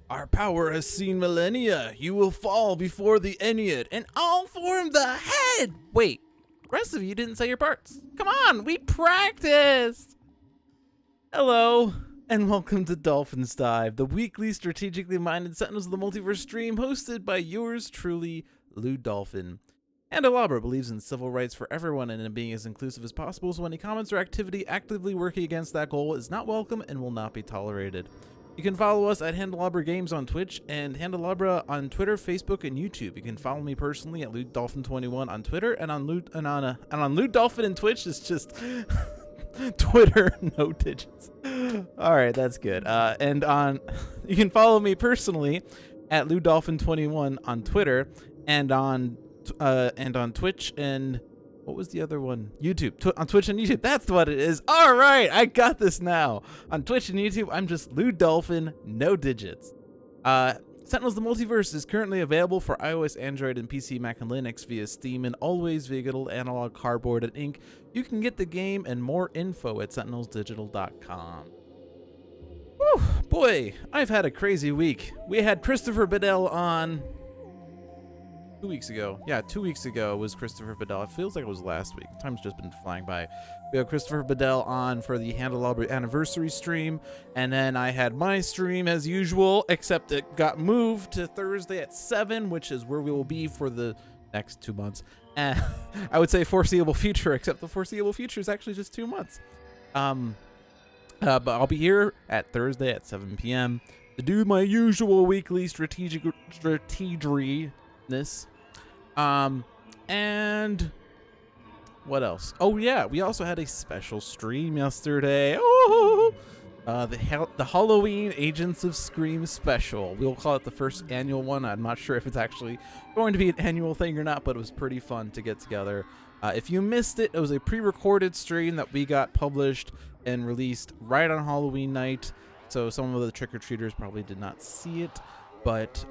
Our power has seen millennia. You will fall before the Ennead, and I'll form the head. Wait, the rest of you didn't say your parts. Come on, we practiced. Hello, and welcome to Dolphin's Dive, the weekly strategically minded Sentinels of the Multiverse stream hosted by yours truly, Lou Dolphin. Idealist believes in civil rights for everyone and in being as inclusive as possible, so any comments or activity actively working against that goal is not welcome and will not be tolerated. You can follow us at Handelabra Games on Twitch and Handelabra on Twitter, Facebook, and YouTube. You can follow me personally at LudeDolphin21 on Twitter and on Lude Dolphin and Twitch. It's just Twitter, no digits. All right, that's good. You can follow me personally at LudeDolphin21 on Twitter and on Twitch and what was the other one? YouTube. On Twitch and YouTube. That's what it is. All right, I got this now. On Twitch and YouTube, I'm just Lou Dolphin, no digits. Sentinels: The Multiverse is currently available for iOS, Android, and PC, Mac, and Linux via Steam and always via good old analog, cardboard, and ink. You can get the game and more info at sentinelsdigital.com. Whew, boy, I've had a crazy week. We had Christopher Bedell on 2 weeks ago. Yeah, 2 weeks ago was Christopher Bedell. It feels like it was last week. Time's just been flying by. We had Christopher Bedell on for the Handelabra anniversary stream, and then I had my stream as usual, except it got moved to Thursday at 7, which is where we will be for the next 2 months. And I would say foreseeable future, except the foreseeable future is actually just 2 months. But I'll be here at Thursday at 7 p.m. to do my usual weekly strategy-ness. And what else? Oh yeah, we also had a special stream yesterday. Oh, the Halloween Agents of Scream special. We'll call it the first annual one. I'm not sure if it's actually going to be an annual thing or not, but it was pretty fun to get together. If you missed it, it was a pre-recorded stream that we got published and released right on Halloween night. So some of the trick-or-treaters probably did not see it, but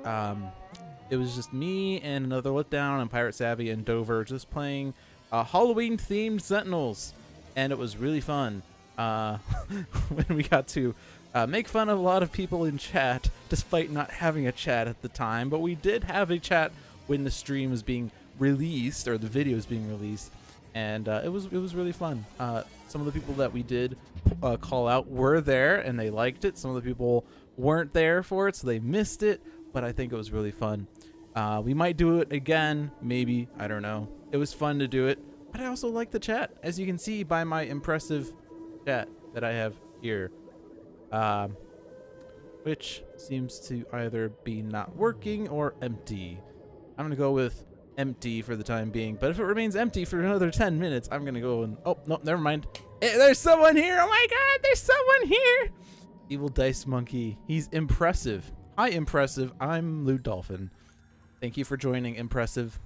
it was just me and another Letdown and Pirate Savvy and Dover just playing Halloween-themed Sentinels, and it was really fun. When we got to make fun of a lot of people in chat, despite not having a chat at the time, but we did have a chat when the stream was being released, or the video was being released, and it was really fun. Some of the people that we did call out were there, and they liked it. Some of the people weren't there for it, so they missed it, but I think it was really fun. We might do it again, maybe, I don't know. It was fun to do it, but I also like the chat, as you can see by my impressive chat that I have here, which seems to either be not working or empty. I'm gonna go with empty for the time being, but if it remains empty for another 10 minutes, I'm gonna go and, oh, no, never mind. There's someone here, oh my god, there's someone here! Evil Dice Monkey, he's impressive. Hi, Impressive. I'm Lou Dolphin. Thank you for joining, Impressive.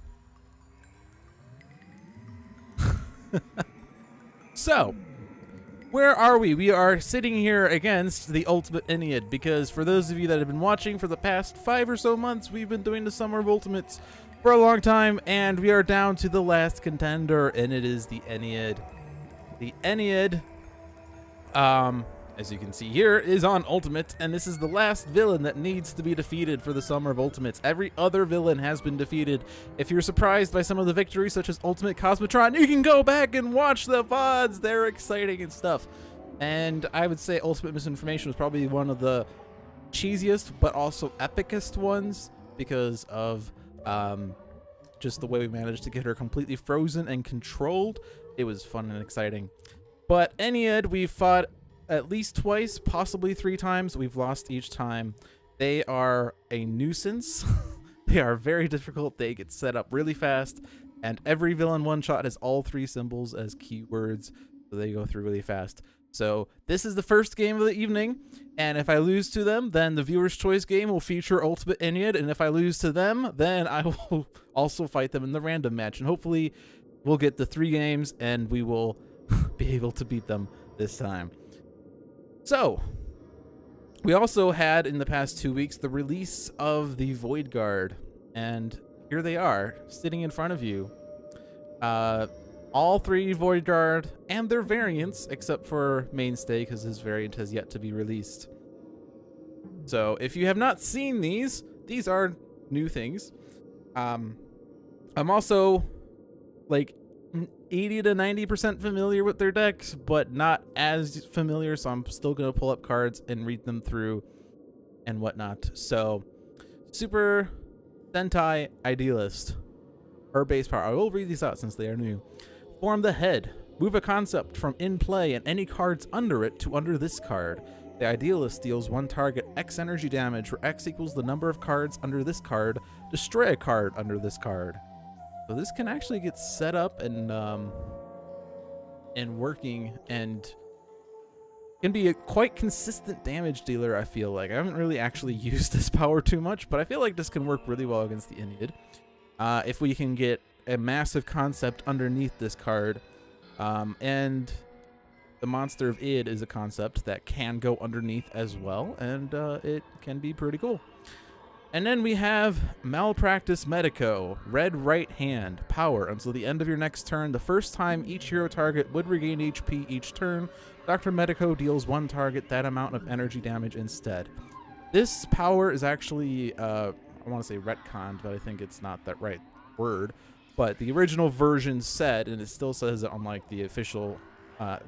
So, where are we? We are sitting here against the Ultimate Ennead, because for those of you that have been watching for the past 5 or so months, we've been doing the Summer of Ultimates for a long time, and we are down to the last contender, and it is the Ennead. The Ennead, as you can see here, is on Ultimate, and this is the last villain that needs to be defeated for the Summer of Ultimates. Every other villain has been defeated. If you're surprised by some of the victories, such as Ultimate Cosmotron, you can go back and watch the VODs. They're exciting and stuff. And I would say Ultimate Misinformation was probably one of the cheesiest, but also epicest ones, because of just the way we managed to get her completely frozen and controlled. It was fun and exciting. But Ennead, we fought at least twice, possibly 3 times. We've lost each time. They are a nuisance. They are very difficult. They get set up really fast, and every villain one-shot has all 3 symbols as keywords, so they go through really fast. So this is the first game of the evening, and if I lose to them, then the viewer's choice game will feature Ultimate Ennead, and if I lose to them, then I will also fight them in the random match, and hopefully we'll get the 3 games, and we will be able to beat them this time. So, we also had in the past 2 weeks the release of the Void Guard, and here they are, sitting in front of you. All 3 Void Guard and their variants, except for Mainstay, because his variant has yet to be released. So if you have not seen these are new things. I'm also like 80 to 90% familiar with their decks, but not as familiar, so I'm still gonna pull up cards and read them through and whatnot. So Super Sentai Idealist, her base power, I will read these out since they are new. Form the head, move a concept from in play and any cards under it to under this card. The Idealist deals one target X energy damage, where X equals the number of cards under this card. Destroy a card under this card. So this can actually get set up and working, and can be a quite consistent damage dealer, I feel like. I haven't really actually used this power too much, but I feel like this can work really well against the Ennead. If we can get a massive concept underneath this card, and the monster of id is a concept that can go underneath as well, and it can be pretty cool. And then we have Malpractice Medico, red right hand, power. Until the end of your next turn, the first time each hero target would regain HP each turn, Dr. Medico deals one target that amount of energy damage instead. This power is actually, I want to say retconned, but I think it's not that right word. But the original version said, and it still says it on like the official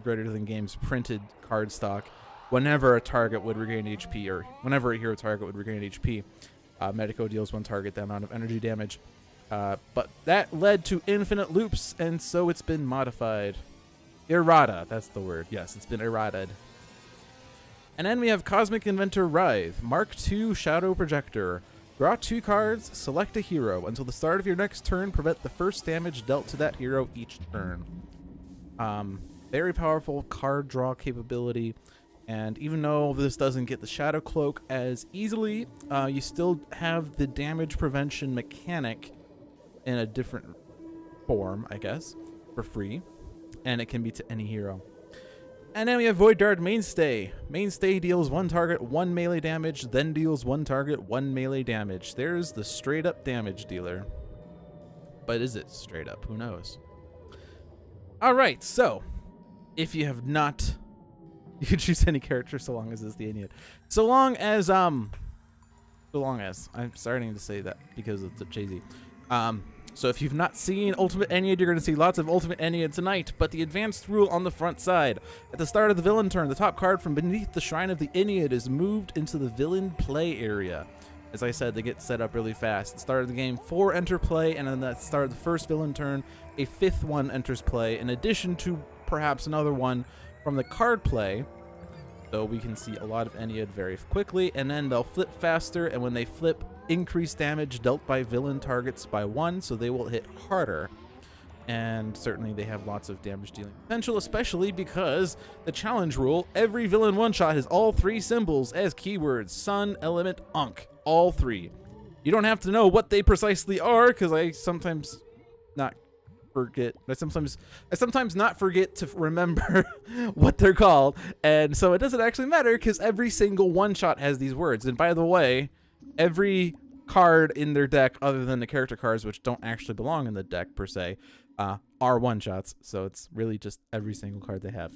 Greater Than Games printed card stock, whenever a target would regain HP, or whenever a hero target would regain HP, Medico deals one target that amount of energy damage. But that led to infinite loops, and so it's been modified. Errata, that's the word. Yes, it's been errated. And then we have Cosmic Inventor Writhe, Mark II Shadow Projector. Draw 2 cards, select a hero. Until the start of your next turn, prevent the first damage dealt to that hero each turn. Very powerful card draw capability. And even though this doesn't get the Shadow Cloak as easily, you still have the damage prevention mechanic in a different form, I guess, for free. And it can be to any hero. And then we have Void Dart Mainstay. Mainstay deals one target 1 melee damage, then deals one target 1 melee damage. There's the straight up damage dealer. But is it straight up? Who knows? Alright, so if you have not, you can choose any character so long as it's the Ennead. So long as I'm starting to say that because it's a cheesy. So if you've not seen Ultimate Ennead, you're going to see lots of Ultimate Ennead tonight, but the advanced rule on the front side. At the start of the villain turn, the top card from beneath the Shrine of the Ennead is moved into the villain play area. As I said, they get set up really fast. At the start of the game, 4 enter play, and then at the start of the first villain turn, a 5th one enters play, in addition to perhaps another one from the card play. So we can see a lot of Ennead very quickly, and then they'll flip faster, and when they flip, increase damage dealt by villain targets by 1, so they will hit harder. And certainly they have lots of damage dealing potential, especially because the challenge rule, every villain one-shot has all 3 symbols as keywords: Sun, Element, Unk, all 3. You don't have to know what they precisely are, because I sometimes not forget to remember what they're called, and so it doesn't actually matter because every single one-shot has these words. And by the way, every card in their deck, other than the character cards, which don't actually belong in the deck per se, are one-shots. So it's really just every single card they have.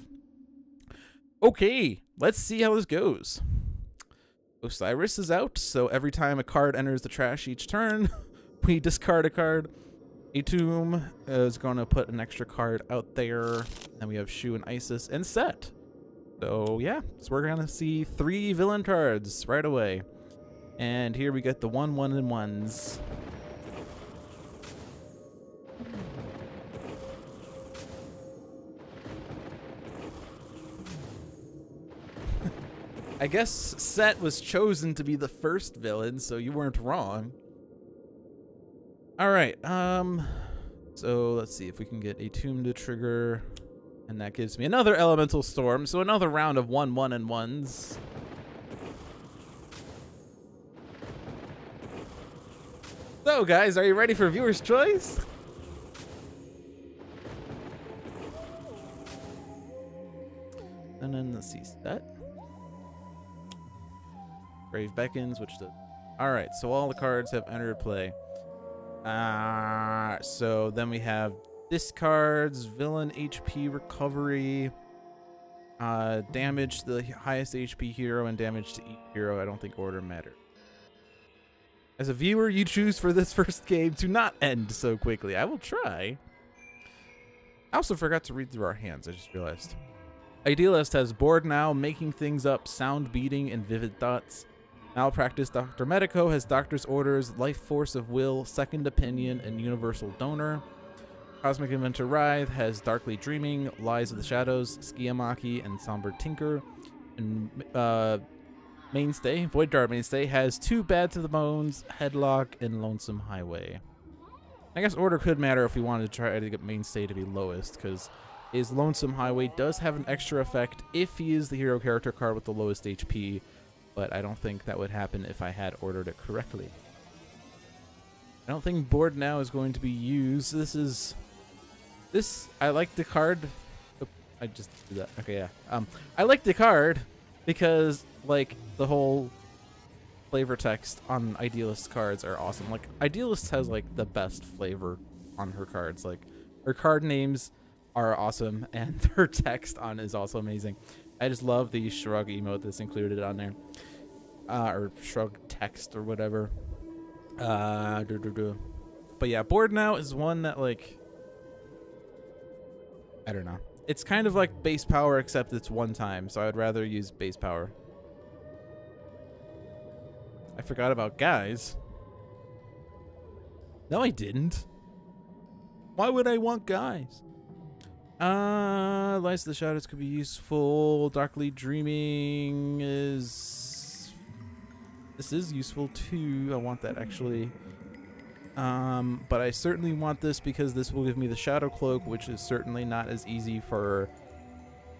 Okay, let's see how this goes. Osiris is out, so every time a card enters the trash each turn, we discard a card. A Tomb is going to put an extra card out there. And we have Shu and Isis and Set. So yeah, so we're going to see 3 villain cards right away. And here we get the 1, 1, and 1s. I guess Set was chosen to be the first villain, so you weren't wrong. All right, so let's see if we can get a Tomb to trigger, and that gives me another Elemental Storm, so another round of 1, 1, and 1s. So guys, are you ready for viewer's choice? And then let's see, Set. Brave Beckons, which does. All right, so all the cards have entered play. So then we have discards, villain HP recovery. Damage to the highest HP hero and damage to each hero. I don't think order matters. As a viewer, you choose for this first game to not end so quickly. I will try. I also forgot to read through our hands. I just realized. Idealist has bored now, making things up, sound beating, and vivid thoughts. Malpractice Dr. Medico has doctor's orders, life force of will, second opinion, and universal donor. Cosmic Inventor Writhe has darkly dreaming, lies of the shadows, Skiamaki, and somber tinker. And Mainstay, Void Dart Mainstay, has two bad to the bones, headlock, and lonesome highway. I guess order could matter if we wanted to try to get Mainstay to be lowest, because his lonesome highway does have an extra effect if he is the hero character card with the lowest HP, but I don't think that would happen if I had ordered it correctly. I don't think board now is going to be used. I like the card. Oh, I just did that. Okay, yeah. I like the card because like the whole flavor text on Idealist cards are awesome. Like Idealist has like the best flavor on her cards. Like her card names are awesome and her text on is also amazing. I just love the shrug emote that's included on there. Or shrug text or whatever. But yeah, board now is one that like, I don't know. It's kind of like base power except it's one time, so I would rather use base power. I forgot about guys. No, I didn't. Why would I want guys? Lies of the Shadows could be useful. Darkly Dreaming is... This is useful too. I want that actually. But I certainly want this because this will give me the Shadow Cloak, which is certainly not as easy for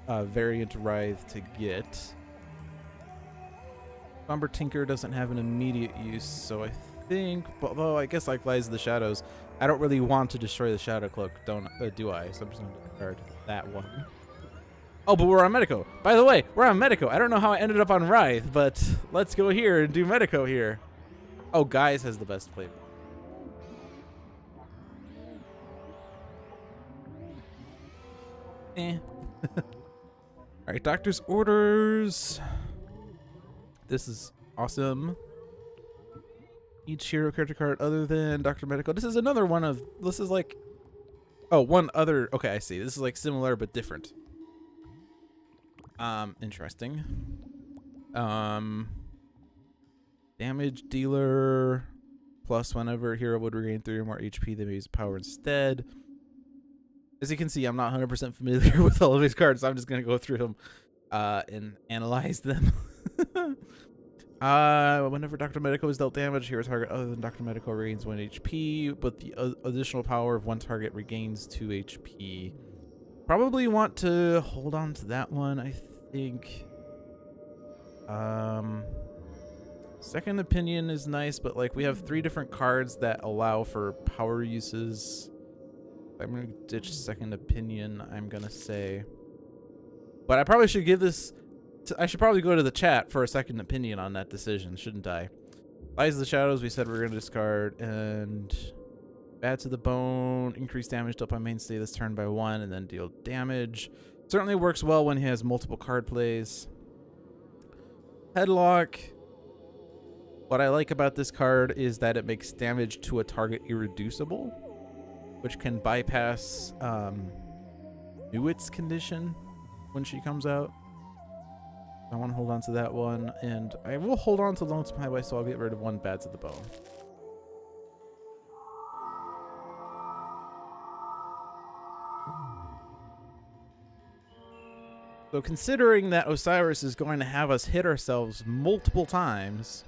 variant Writhe to get. Somber Tinker doesn't have an immediate use, so I think, although I guess like Lies of the Shadows, I don't really want to destroy the Shadow Cloak, do I? So I'm just going to discard that one. Oh, but we're on Medico. By the way, we're on Medico. I don't know how I ended up on Writhe, but let's go here and do Medico here. Oh, Guys has the best flavor. Eh. Alright, Doctor's Orders. This is awesome. Each hero character card other than Dr. Medico. This is another one of... This is like... Oh, one other... Okay, I see. This is like similar but different. Interesting. Damage dealer. Plus whenever a hero would regain 3 or more HP, they may use power instead. As you can see, I'm not 100% familiar with all of these cards, so I'm just going to go through them and analyze them. Whenever Dr. Medico is dealt damage, hero target other than Dr. Medico regains 1 HP, but the additional power of one target regains 2 HP. Probably want to hold on to that one, I think. Second Opinion is nice, but like we have 3 different cards that allow for power uses. I'm going to ditch Second Opinion, I'm going to say. But I probably should give this... I should probably go to the chat for a second opinion on that decision, shouldn't I? Lies of the Shadows, we said we're going to discard. And Bad to the Bone, increase damage dealt by Mainstay this turn by 1, and then deal damage. Certainly works well when he has multiple card plays. Headlock. What I like about this card is that it makes damage to a target irreducible, which can bypass Newit's condition when she comes out. I want to hold on to that one, and I will hold on to Lonesome Highway, so I'll get rid of 1 Bad to the Bone. So considering that Osiris is going to have us hit ourselves multiple times,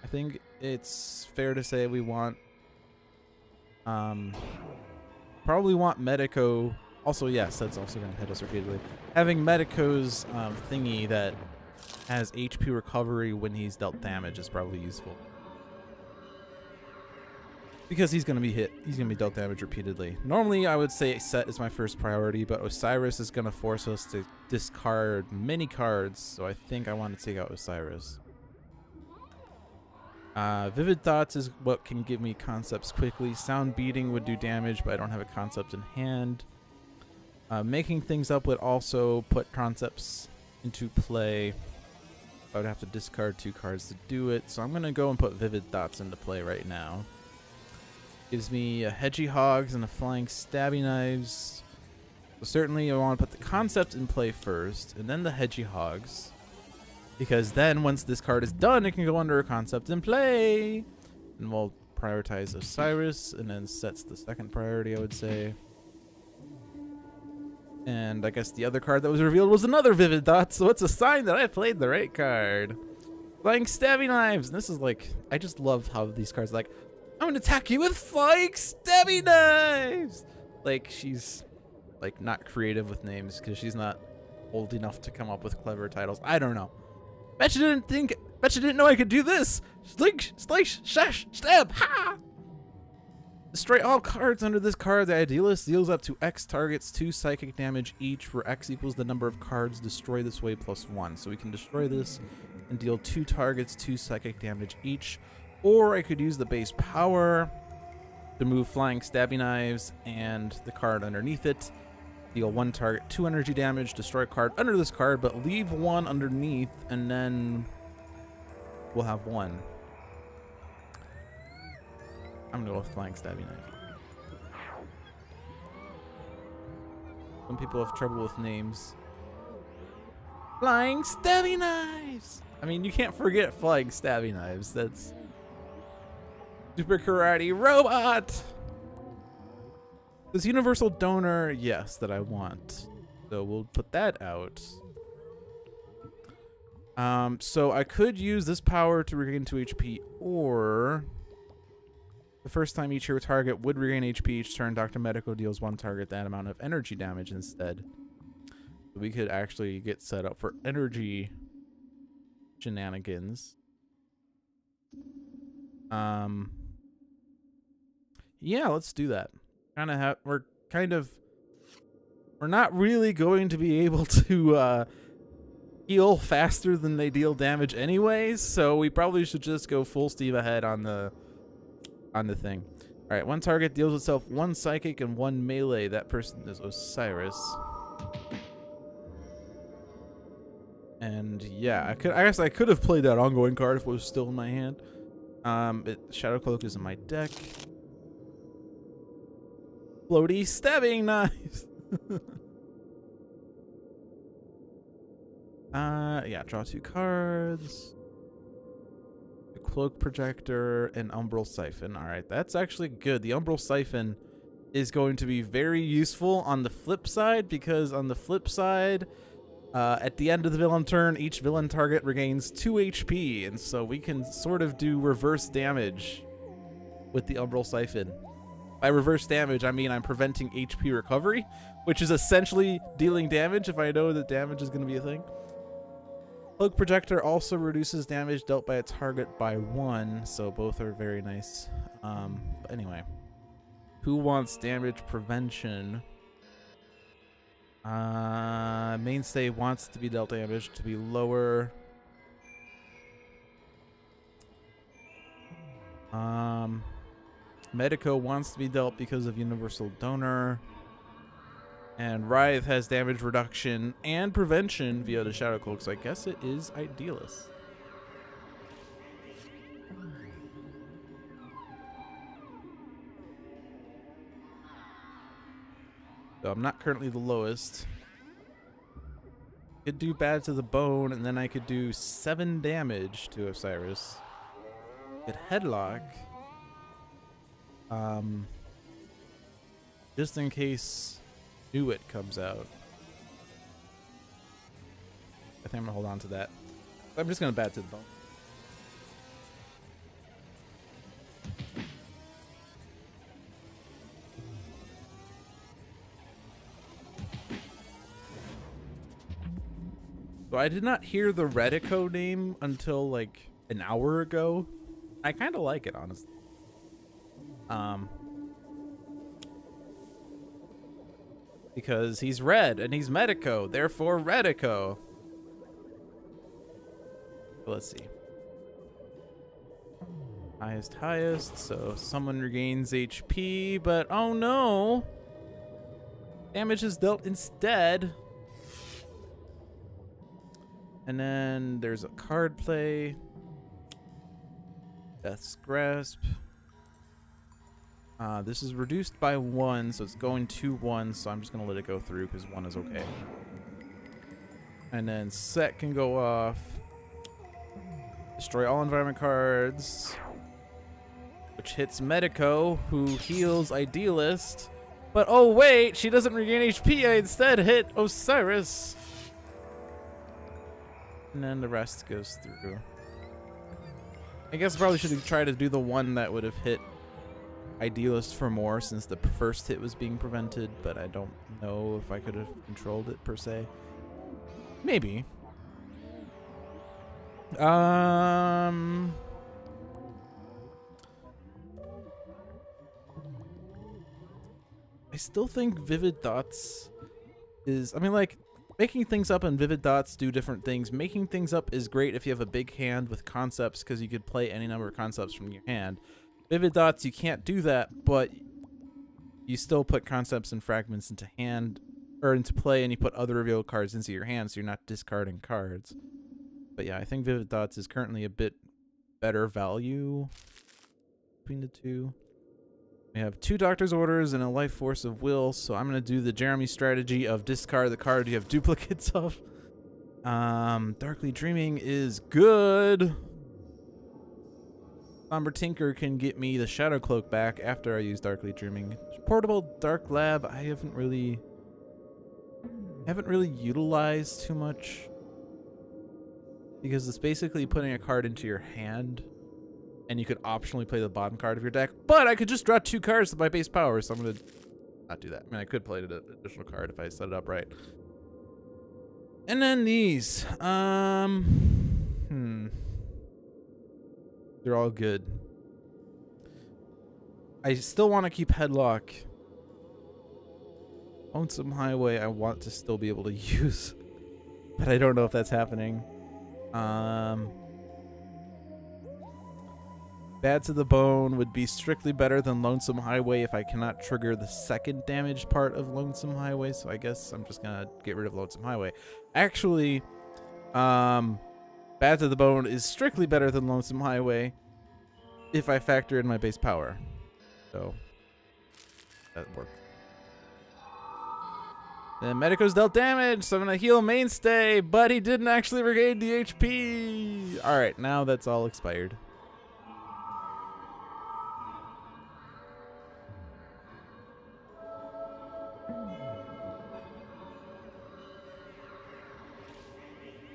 I think it's fair to say we want... probably want Medico. Also, yes, that's also going to hit us repeatedly. Having Medico's thingy that has HP recovery when he's dealt damage is probably useful. Because he's going to be hit. He's going to be dealt damage repeatedly. Normally, I would say set is my first priority, but Osiris is going to force us to discard many cards, so I think I want to take out Osiris. Vivid Thoughts is what can give me concepts quickly. Sound Beating would do damage, but I don't have a concept in hand. Making things up would also put concepts into play. I would have to discard 2 cards to do it, so I'm going to go and put Vivid Thoughts into play right now. Gives me a Hedgehogs and a Flying Stabby Knives. So certainly I want to put the concept in play first, and then the Hedgehogs. Because then once this card is done, it can go under a concept in play. And we'll prioritize Osiris, and then sets the second priority, I would say. And I guess the other card that was revealed was another Vivid Thoughts, so it's a sign that I played the right card. Flying Stabby Knives. And this is like, I just love how these cards are like, I'm gonna attack you with Flying Stabby Knives! Like, she's like not creative with names because she's not old enough to come up with clever titles. I don't know. Bet you didn't know I could do this! Slink, slice, shash, stab, ha! Destroy all cards under this card. The Idealist deals up to X targets 2 psychic damage each, where X equals the number of cards destroyed this way plus 1. So we can destroy this and deal 2 targets 2 psychic damage each. Or I could use the base power to move Flying Stabby Knives and the card underneath it. Deal 1 target 2 energy damage, destroy a card under this card, but leave 1 underneath, and then we'll have 1. I'm gonna go with Flying Stabby Knife. Some people have trouble with names. Flying Stabby Knives! I mean, you can't forget Flying Stabby Knives. That's Super Karate Robot! This Universal Donor, yes, that I want. So we'll put that out. So I could use this power to regain 2 HP, or the first time each hero target would regain HP each turn, Dr. Medico deals 1 target that amount of energy damage instead. So we could actually get set up for energy shenanigans. Yeah, let's do that. We're not really going to be able to heal faster than they deal damage anyways, so we probably should just go full steam ahead on the thing. All right, 1 target deals itself 1 psychic and 1 melee. That person is Osiris. And yeah, I guess I could have played that ongoing card if it was still in my hand. Shadow Cloak is in my deck. Floaty Stabbing Knives. Yeah, draw 2 cards. The Cloak Projector and Umbral Siphon. Alright, that's actually good. The Umbral Siphon is going to be very useful on the flip side, because on the flip side, at the end of the villain turn, each villain target regains 2 HP, and so we can sort of do reverse damage with the Umbral Siphon. By reverse damage, I mean I'm preventing HP recovery, which is essentially dealing damage if I know that damage is going to be a thing. Cloak Projector also reduces damage dealt by a target by 1, so both are very nice. But anyway, who wants damage prevention? Mainstay wants to be dealt damage to be lower. Medico wants to be dealt because of Universal Donor. And Writhe has damage reduction and prevention via the Shadow Cloak, so I guess it is Idealist. So I'm not currently the lowest. Could do bad to the bone, and then I could do 7 damage to Osiris. Could headlock. Just in case Knew It comes out. I think I'm gonna hold on to that. I'm just gonna bat to the bone. So I did not hear the Medico name until like an hour ago. I kind of like it, honestly. Because he's red and he's Medico, therefore Redico. Let's see. Highest, so someone regains HP, but oh no! Damage is dealt instead. And then there's a card play. Death's Grasp. This is reduced by 1, so it's going to 1, so I'm just going to let it go through because 1 is okay. And then Set can go off. Destroy all environment cards. Which hits Medico, who heals Idealist. But oh wait, she doesn't regain HP. I instead hit Osiris. And then the rest goes through. I guess I probably should have tried to do the one that would have hit Idealist for more, since the first hit was being prevented, but I don't know if I could have controlled it per se. Maybe. I still think Vivid Thoughts is, I mean, like, making things up and Vivid Thoughts do different things. Making things up is great if you have a big hand with concepts, because you could play any number of concepts from your hand. Vivid Thoughts, you can't do that, but you still put concepts and fragments into hand, or into play, and you put other revealed cards into your hand, so you're not discarding cards. But yeah, I think Vivid Thoughts is currently a bit better value between the two. We have 2 Doctor's Orders and a Life Force of Will, so I'm going to do the Jeremy strategy of discard the card you have duplicates of. Darkly Dreaming is good. Somber Tinker can get me the Shadow Cloak back after I use Darkly Dreaming. Portable Dark Lab, I haven't really utilized too much, because it's basically putting a card into your hand, and you could optionally play the bottom card of your deck, but I could just draw 2 cards with my base power, so I'm going to not do that. I mean, I could play an additional card if I set it up right. And then these. They're all good. I still want to keep Headlock. Lonesome Highway I want to still be able to use, but I don't know if that's happening. Bad to the Bone would be strictly better than Lonesome Highway if I cannot trigger the second damage part of Lonesome Highway, so I guess I'm just gonna get rid of Lonesome Highway. Actually, Bad to the Bone is strictly better than Lonesome Highway if I factor in my base power. So, that worked. Then Medico's dealt damage, so I'm gonna heal Mainstay, but he didn't actually regain the HP. Alright, now that's all expired.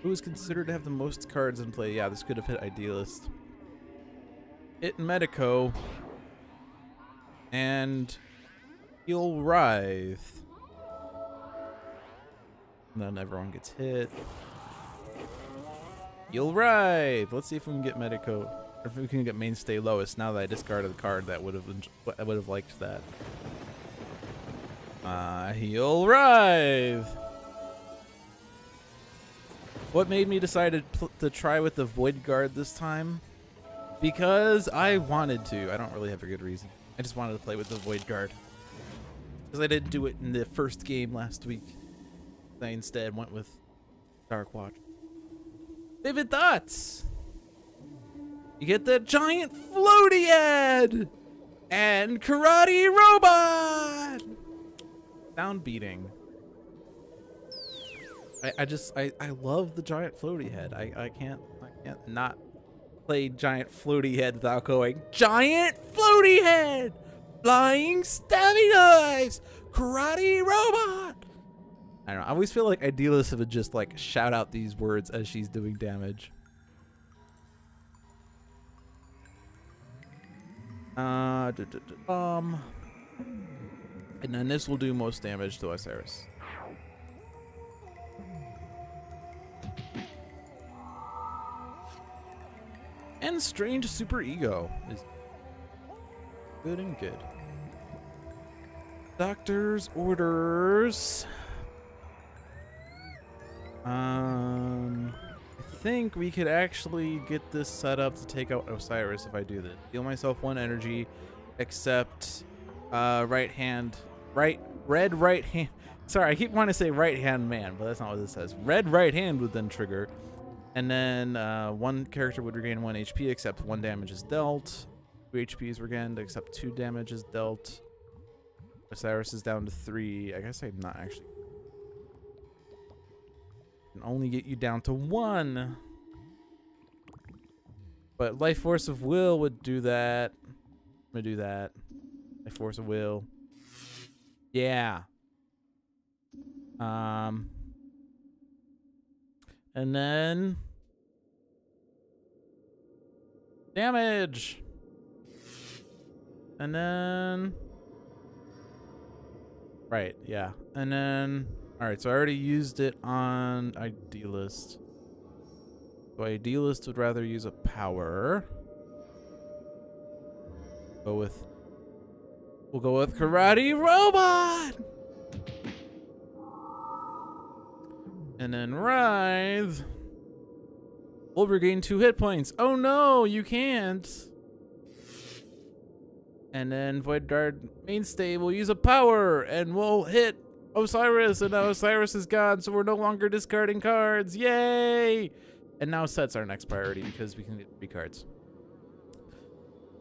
Who is considered to have the most cards in play? Yeah, this could have hit Idealist. Hit Medico. And heal Writhe. And then everyone gets hit. Heal Writhe. Let's see if we can get Medico, or if we can get Mainstay lowest. Now that I discarded the card, that would have liked that. Heal Writhe. What made me decide to try with the Void Guard this time? Because I wanted to. I don't really have a good reason. I just wanted to play with the Void Guard. Because I didn't do it in the first game last week. I instead went with Dark Watch. Vivid Thoughts! You get the giant floaty head! And Karate Robot! Sound beating. I love the giant floaty head. I can't not play giant floaty head without going giant floaty head, flying stabby knives, karate robot. I don't know. I always feel like Idealist would just like shout out these words as she's doing damage. And then this will do most damage to Osiris. And Strange Super Ego is good and good. Doctor's Orders. I think we could actually get this set up to take out Osiris if I do this. Heal myself 1 energy, except right red right hand. Sorry, I keep wanting to say right hand man, but that's not what it says. Red right hand would then trigger. And then one character would regain 1 HP except 1 damage is dealt. 2 HP is regained except 2 damage is dealt. Osiris is down to 3. I guess I'm not actually. Can only get you down to 1. But Life Force of Will would do that. I'm gonna do that. Life Force of Will. Yeah. And then damage. And then right, yeah. And then alright, so I already used it on Idealist. So Idealist would rather use a power. We'll go with Karate Robot! And then Writhe will regain 2 hit points. Oh no, you can't. And then Void Guard Mainstay will use a power and we'll hit Osiris, and now Osiris is gone, so we're no longer discarding cards. Yay! And now Set's our next priority because we can get 3 cards.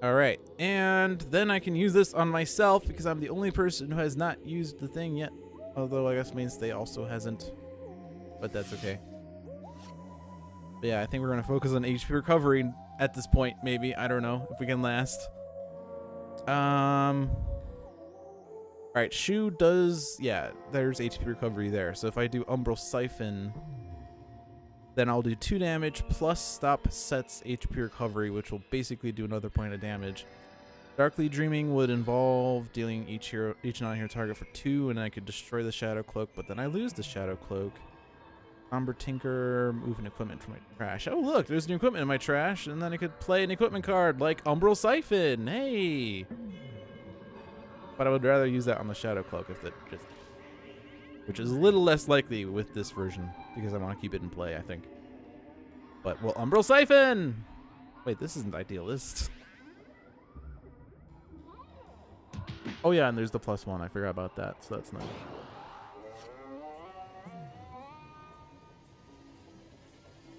Alright, and then I can use this on myself because I'm the only person who has not used the thing yet. Although I guess Mainstay also hasn't. But that's okay. But yeah, I think we're going to focus on HP recovery at this point, maybe. I don't know if we can last. Alright, Shu does... Yeah, there's HP recovery there. So if I do Umbral Siphon, then I'll do 2 damage plus stop Set's HP recovery, which will basically do another point of damage. Darkly Dreaming would involve dealing each non-hero target for 2, and I could destroy the Shadow Cloak, but then I lose the Shadow Cloak. Somber Tinker, move an equipment from my trash. Oh look, there's new equipment in my trash, and then I could play an equipment card like Umbral Siphon. Hey! But I would rather use that on the Shadow Cloak if which is a little less likely with this version because I want to keep it in play, I think. But well, Umbral Siphon! Wait, this isn't Idealist. Oh yeah, and there's the +1. I forgot about that, so that's nice.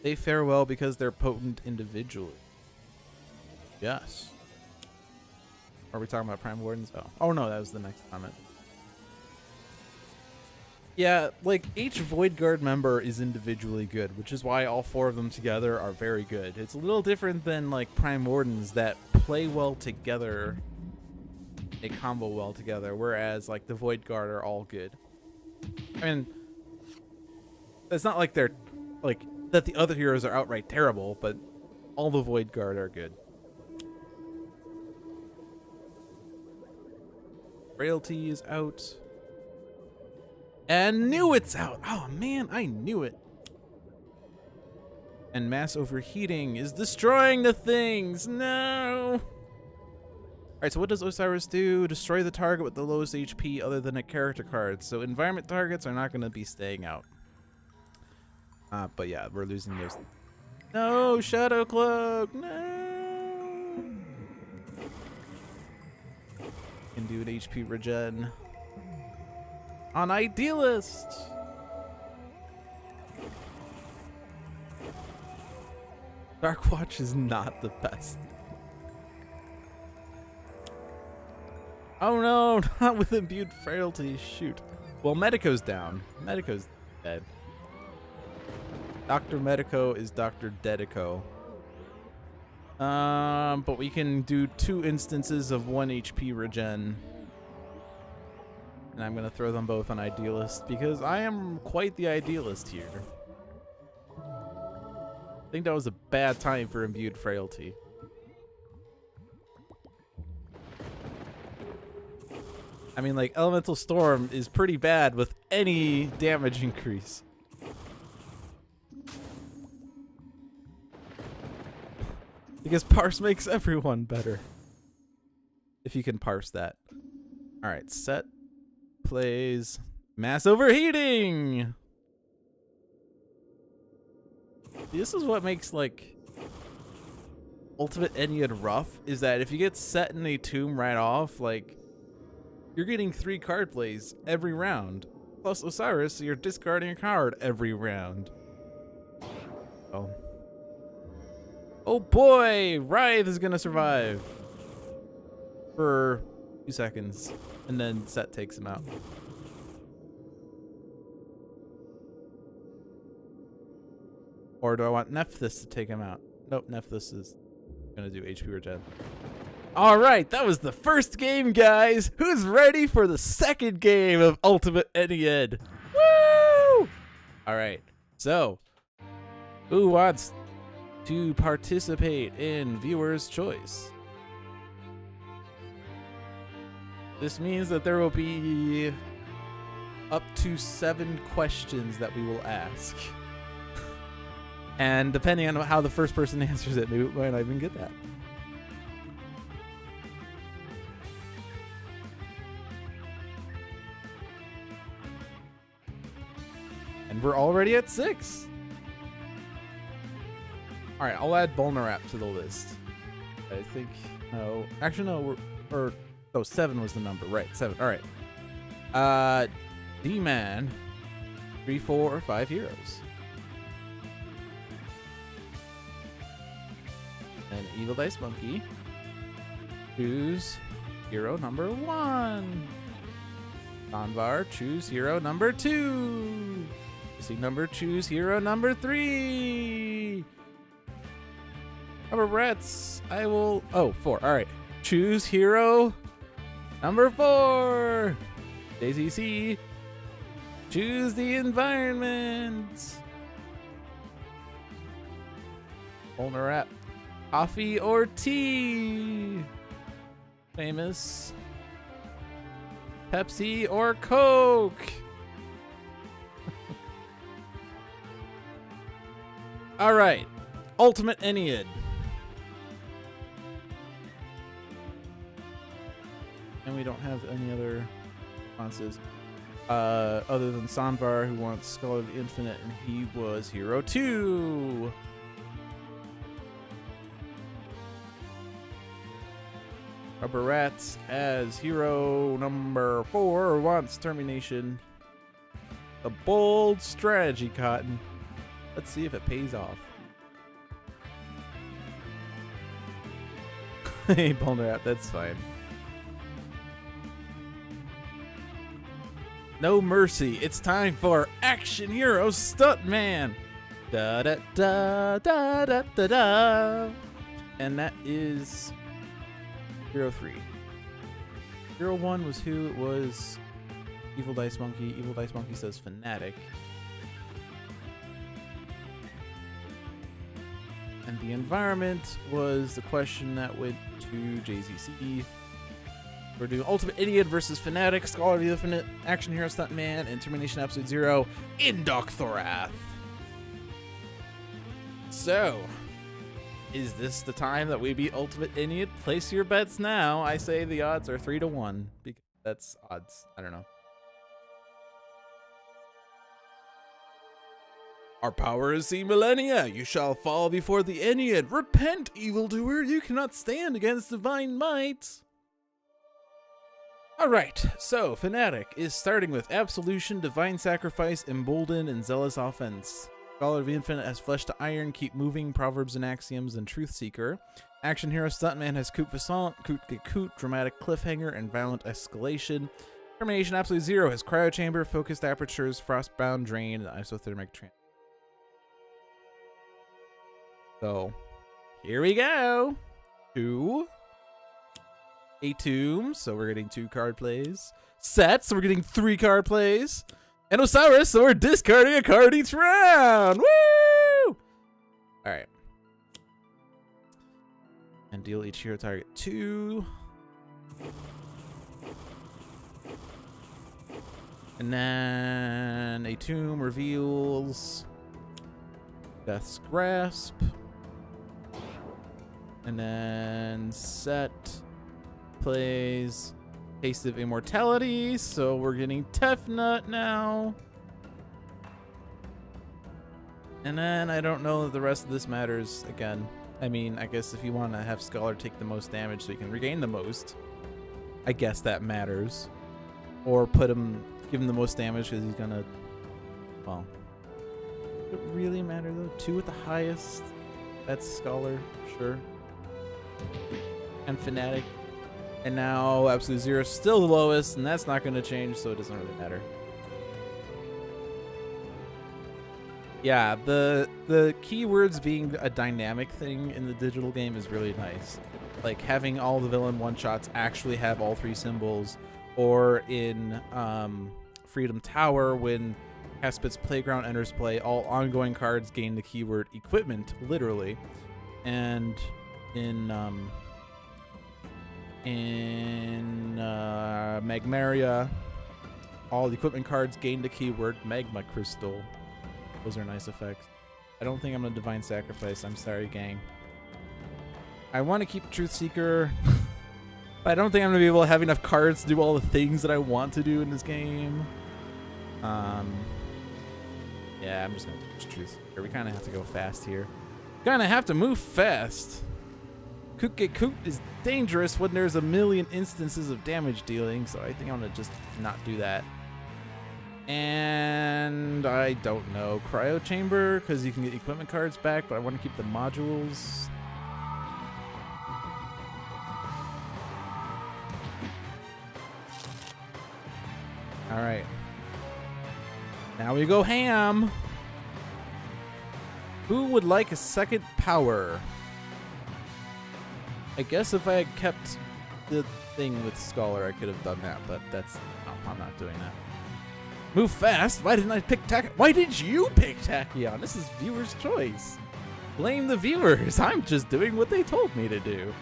They fare well because they're potent individually. Yes. Are we talking about Prime Wardens? Oh no, that was the next comment. Yeah, like each Void Guard member is individually good, which is why all 4 of them together are very good. It's a little different than like Prime Wardens that play well together, they combo well together, whereas like the Void Guard are all good. I mean, it's not like they're like that the other heroes are outright terrible, but all the Void Guard are good. Frailty is out. And knew it's out. Oh man, I knew it. And Mass Overheating is destroying the things. No. Alright, so what does Osiris do? Destroy the target with the lowest HP other than a character card. So environment targets are not going to be staying out. But yeah, we're losing those. No, Shadow Cloak. No. Can do an HP regen on Idealist. Dark Watch is not the best. Oh no, not with imbued frailty. Shoot. Well, Medico's down. Medico's dead. Dr. Medico is Dr. Dedico. But we can do 2 instances of 1 HP regen. And I'm going to throw them both on Idealist because I am quite the Idealist here. I think that was a bad time for imbued frailty. I mean, like, Elemental Storm is pretty bad with any damage increase. Because parse makes everyone better. If you can parse that. Alright, Set plays Mass Overheating! This is what makes, like, Ultimate Ennead rough, is that if you get Set in a tomb right off, like, you're getting 3 card plays every round. Plus Osiris, so you're discarding a card every round. Oh. Oh boy! Writhe is gonna survive. For 2 seconds. And then Set takes him out. Or do I want Nephthys to take him out? Nope, Nephthys is gonna do HP regen. Alright, that was the first game, guys! Who's ready for the second game of Ultimate Ennead? Woo! Alright, so, who wants to participate in Viewer's Choice? This means that there will be up to 7 questions that we will ask. And depending on how the first person answers it, maybe we might not even get that. And we're already at 6. All right, I'll add Vulnerap to the list. I think, no, actually no, oh, 7 was the number, right, 7, all right. D-Man, 3, 4, or 5 heroes. And Evil Dice Monkey, choose hero number 1. Donvar, choose hero number 2. Missing number, choose hero number 3. Rubber Rats, I will, oh, 4, all right. Choose hero number 4. Daisy C, choose the environment. Vulnerap, coffee or tea? Famous, Pepsi or Coke? All right, Ultimate Ennead. And we don't have any other responses other than Sanvar, who wants Scholar of the Infinite, and he was hero 2. Rubber Rats as hero number 4 wants Termi-Nation. A bold strategy, Cotton. Let's see if it pays off. Hey, Vulnerap, that's fine. No mercy. It's time for Action Hero Stuntman. Da da da da da da da. And that is hero 3. Hero 1 was who? It was Evil Dice Monkey. Evil Dice Monkey says Fanatic. And the environment was the question that went to JZC. We're doing Ultimate Ennead versus Fanatic, Scholar of the Infinite, Action Hero Stuntman, and Termi-Nation Absolute Zero in Thorath. So, is this the time that we beat Ultimate Ennead? Place your bets now. I say the odds are 3 to 1 because that's odds. I don't know. Our power is seen millennia. You shall fall before the Ennead. Repent, evildoer. You cannot stand against divine might. Alright, so Fanatic is starting with Absolution, Divine Sacrifice, Embolden, and Zealous Offense. Scholar of the Infinite has Flesh to Iron, Keep Moving, Proverbs and Axioms, and Truth Seeker. Action Hero Stuntman has Coup Facant, Coot de Coot, Dramatic Cliffhanger, and Violent Escalation. Termi-Nation Absolute Zero has Cryo Chamber, Focused Apertures, Frostbound Drain, and Isothermic Transfer. So, here we go. 2. A Tomb, so we're getting 2 card plays. Set, so we're getting 3 card plays. And Osiris, so we're discarding a card each round. Woo! Alright. And deal each hero target 2. And then A Tomb reveals Death's Grasp. And then Set plays Taste of Immortality, so we're getting Tefnut now. And then I don't know that the rest of this matters again. I mean, I guess if you want to have Scholar take the most damage so you can regain the most, I guess that matters. Or give him the most damage because he's gonna, well, does it really matter though? 2 at the highest. That's Scholar, sure. And Fanatic. And now Absolute Zero is still the lowest, and that's not gonna change, so it doesn't really matter. Yeah, the keywords being a dynamic thing in the digital game is really nice. Like having all the villain one-shots actually have all 3 symbols, or in Freedom Tower when Caspit's Playground enters play, all ongoing cards gain the keyword equipment, literally. And in Magmaria, all the equipment cards gain the keyword Magma Crystal. Those are nice effects. I don't think I'm a Divine Sacrifice. I'm sorry, gang. I want to keep Truth Seeker, but I don't think I'm going to be able to have enough cards to do all the things that I want to do in this game. Yeah, I'm just going to push Truth Seeker. We kind of have to go fast here. Kind of have to move fast. Koot is dangerous when there's a million instances of damage dealing, so I think I'm going to just not do that. And I don't know, Cryo Chamber, because you can get equipment cards back, but I want to keep the modules. All right. Now we go ham. Who would like a second power? I guess if I had kept the thing with Scholar, I could have done that, but that's, no, I'm not doing that. Move fast? Why didn't I pick Why did you pick Tachyon? This is viewer's choice. Blame the viewers. I'm just doing what they told me to do.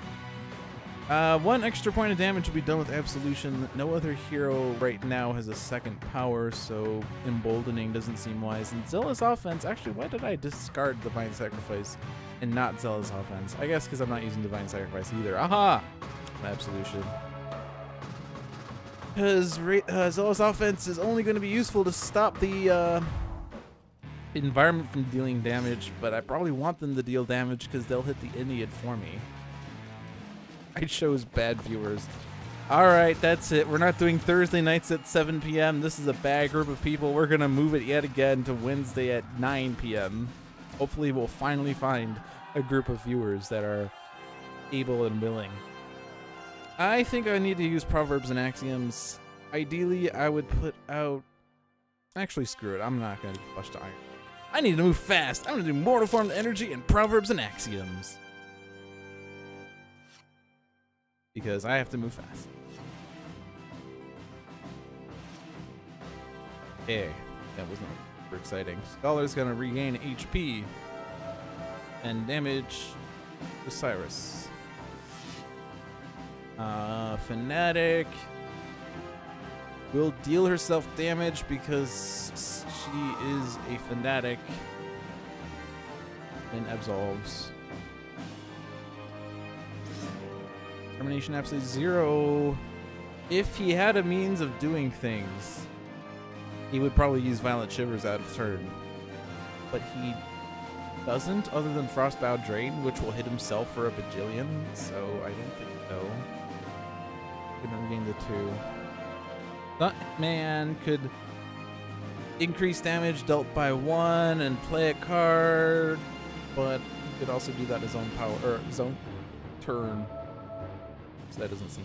1 extra point of damage will be done with Absolution. No other hero right now has a second power, so emboldening doesn't seem wise. And Zealous Offense, actually, why did I discard Divine Sacrifice and not Zealous Offense? I guess because I'm not using Divine Sacrifice either. Aha! Absolution. Because Zealous Offense is only going to be useful to stop the environment from dealing damage, but I probably want them to deal damage because they'll hit the Ennead for me. I chose bad viewers. Alright, that's it. We're not doing Thursday nights at 7 p.m. This is a bad group of people. We're going to move it yet again to Wednesday at 9 p.m. Hopefully we'll finally find a group of viewers that are able and willing. I think I need to use Proverbs and Axioms. Ideally, I would put out... Actually, screw it. I'm not going to flush to Iron. I need to move fast. I'm going to do Mortal Form Energy and Proverbs and Axioms. Because I have to move fast. Hey, that was not super exciting. Scholar's going to regain HP and damage Osiris. Fanatic will deal herself damage because she is a Fanatic and absolves. Termi-Nation absolute 0. If he had a means of doing things, he would probably use Violent Shivers out of turn. But he doesn't, other than Frostbow Drain, which will hit himself for a bajillion, so I don't think so. Gonna regain the 2. Stuntman could increase damage dealt by 1 and play a card, but he could also do that his own power or his own turn. So that doesn't seem.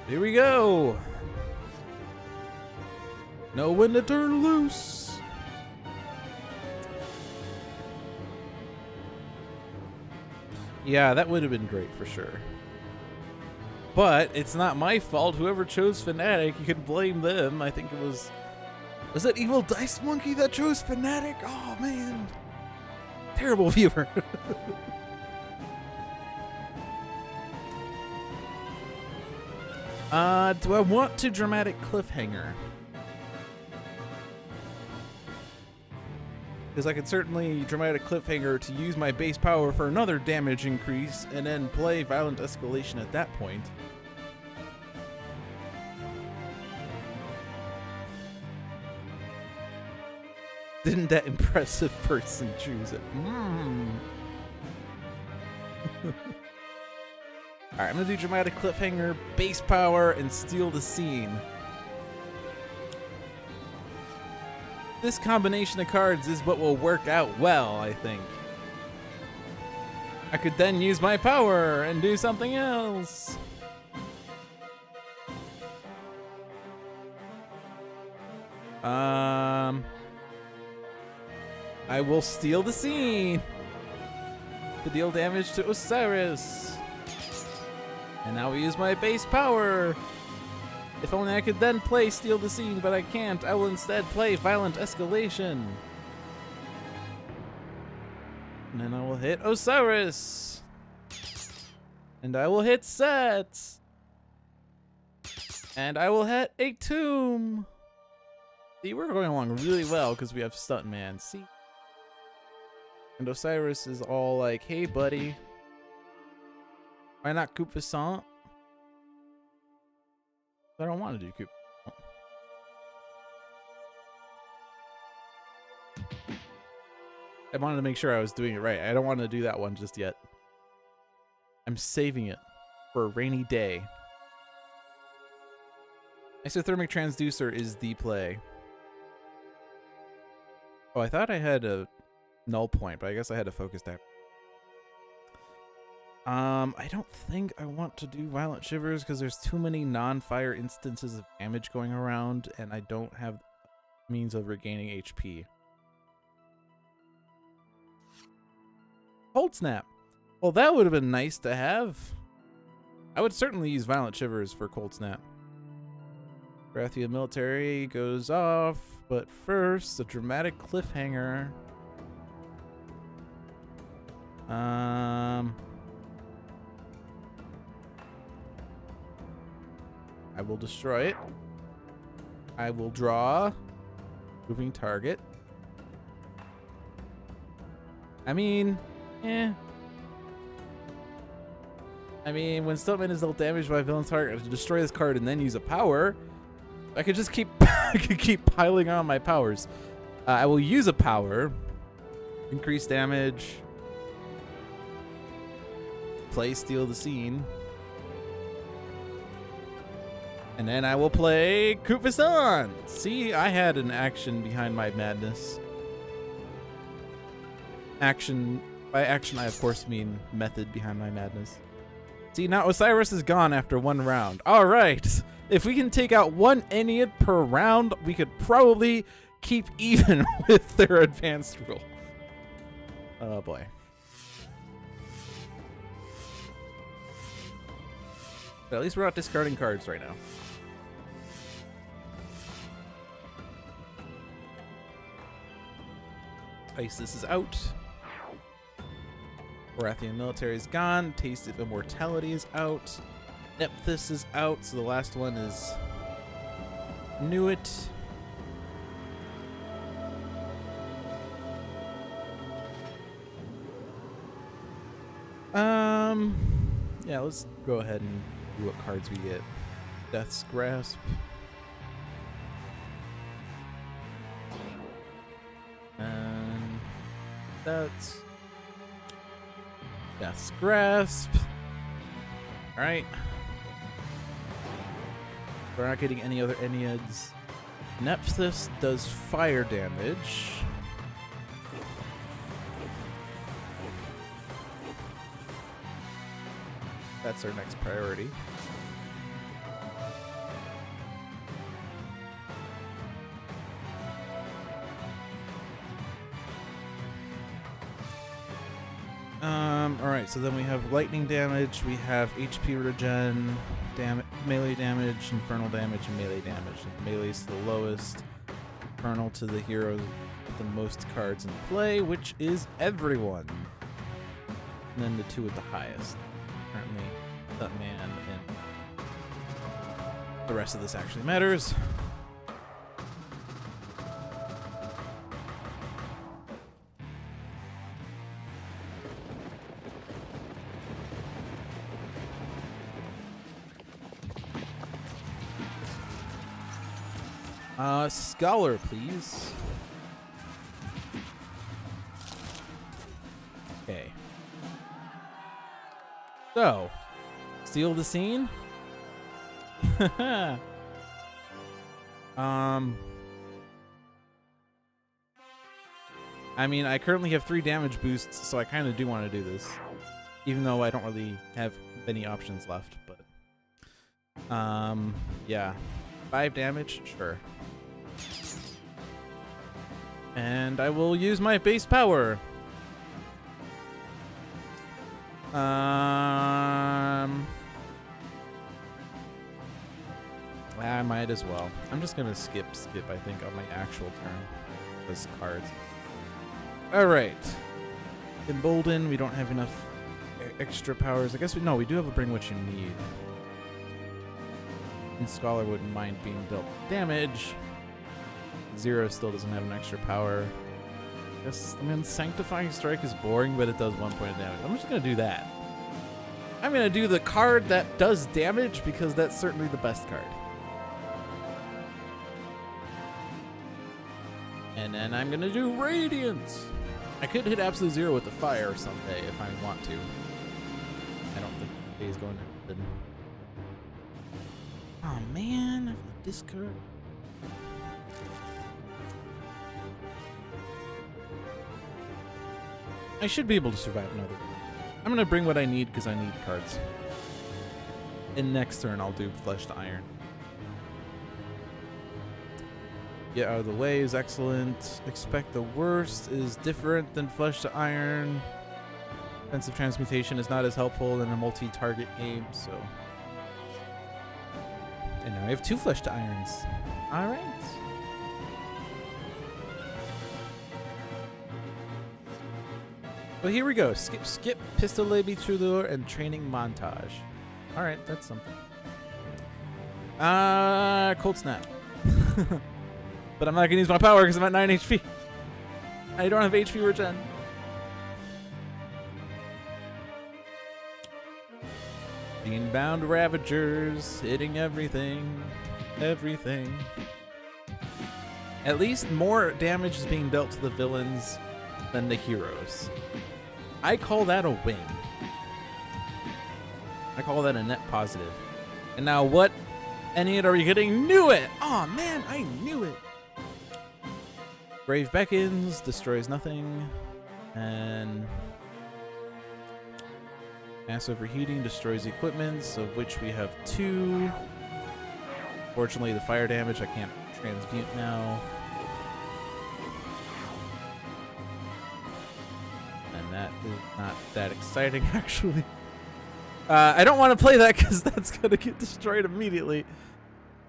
Here we go. Know when to turn loose. Yeah, that would have been great for sure. But it's not my fault. Whoever chose Fanatic, you could blame them. I think it was that Evil Dice Monkey that chose Fanatic? Oh man. Terrible viewer. Do I want to dramatic cliffhanger? Because I could certainly dramatic cliffhanger to use my base power for another damage increase and then play Violent Escalation at that point. Didn't that impressive person choose it? Alright, I'm gonna do Dramatic Cliffhanger, Base Power, and Steal the Scene. This combination of cards is what will work out well, I think. I could then use my power and do something else. I will Steal the Scene to deal damage to Osiris. And now we use my base power. If only I could then play Steal the Scene, but I can't. I will instead play Violent Escalation. And then I will hit Osiris. And I will hit Set. And I will hit a Tomb. See, we're going along really well because we have Stuntman. See? And Osiris is all like, hey, buddy. Why not Coupe Vissant? I don't want to do Coupe. I wanted to make sure I was doing it right. I don't want to do that one just yet. I'm saving it for a rainy day. Isothermic Transducer is the play. Oh, I thought I had a null point, but I guess I had a focus tap. I don't think I want to do Violent Shivers because there's too many non-fire instances of damage going around, and I don't have means of regaining HP. Cold Snap. Well, that would have been nice to have. I would certainly use Violent Shivers for Cold Snap. Baratheon Military goes off, but first, a Dramatic Cliffhanger. I will destroy it. I will draw moving target. I mean, when Stuntman is dealt damage by a villain's target, I have to destroy this card and then use a power. I could just keep I could keep piling on my powers. I will use a power, increase damage, play Steal the Scene, and then I will play Coupe Vissant. See, I had an action behind my madness. Action, by action I of course mean method behind my madness. See, now Osiris is gone after one round. All right. If we can take out one Ennead per round, we could probably keep even with their advanced rule. Oh boy. But at least we're not discarding cards right now. Isis is out. Baratheon Military is gone. Taste of Immortality is out. Nephthys is out, so the last one is Nuit. Yeah, let's go ahead and do what cards we get. Death's Grasp. And that's Death's Grasp. Alright. We're not getting any other Enneads. Nephthys does fire damage. That's our next priority. Alright, so then we have lightning damage, we have HP regen, melee damage, infernal damage, and melee damage. Melee's the lowest, infernal to the hero with the most cards in play, which is everyone. And then the two with the highest. Currently, Stuntman and the rest of this actually matters. Scholar, please. Okay. So, Steal the scene? I mean, I currently have 3 damage boosts, so I kind of do want to do this. Even though I don't really have many options left, but... yeah. 5 damage? Sure. And I will use my base power. I might as well. I'm just gonna skip, I think, on my actual turn. This cards. Alright. Embolden, we don't have enough extra powers. I guess we do have a bring what you need. And Scholar wouldn't mind being dealt damage. Zero still doesn't have an extra power. I guess, I mean, Sanctifying Strike is boring, but it does 1 point of damage. I'm just gonna do that. I'm gonna do the card that does damage because that's certainly the best card. And then I'm gonna do Radiance. I could hit Absolute Zero with the fire someday if I want to. I don't think the day is going to happen. Oh man, I have to discard. I should be able to survive another. I'm gonna bring what I need because I need cards. And next turn I'll do Flesh to Iron. Get out of the way is excellent. Expect the worst is different than Flesh to Iron. Defensive Transmutation is not as helpful in a multi-target game, so. And now I have 2 Flesh to Irons. Alright. Well, here we go. Skip, Pistolet Bitrudor, and Training Montage. Alright, that's something. Cold Snap. But I'm not gonna use my power because I'm at 9 HP. I don't have HP regen. Being-bound Ravagers, hitting everything. Everything. At least more damage is being dealt to the villains than the heroes. I call that a win. I call that a net positive. And now what, Ennead, are you getting? Knew it! Aw, man, I knew it! Brave Beckons, destroys nothing. And Mass Overheating destroys equipments, of which we have 2. Fortunately, the fire damage I can't transmute now. And that is not that exciting, actually. I don't want to play that because that's going to get destroyed immediately.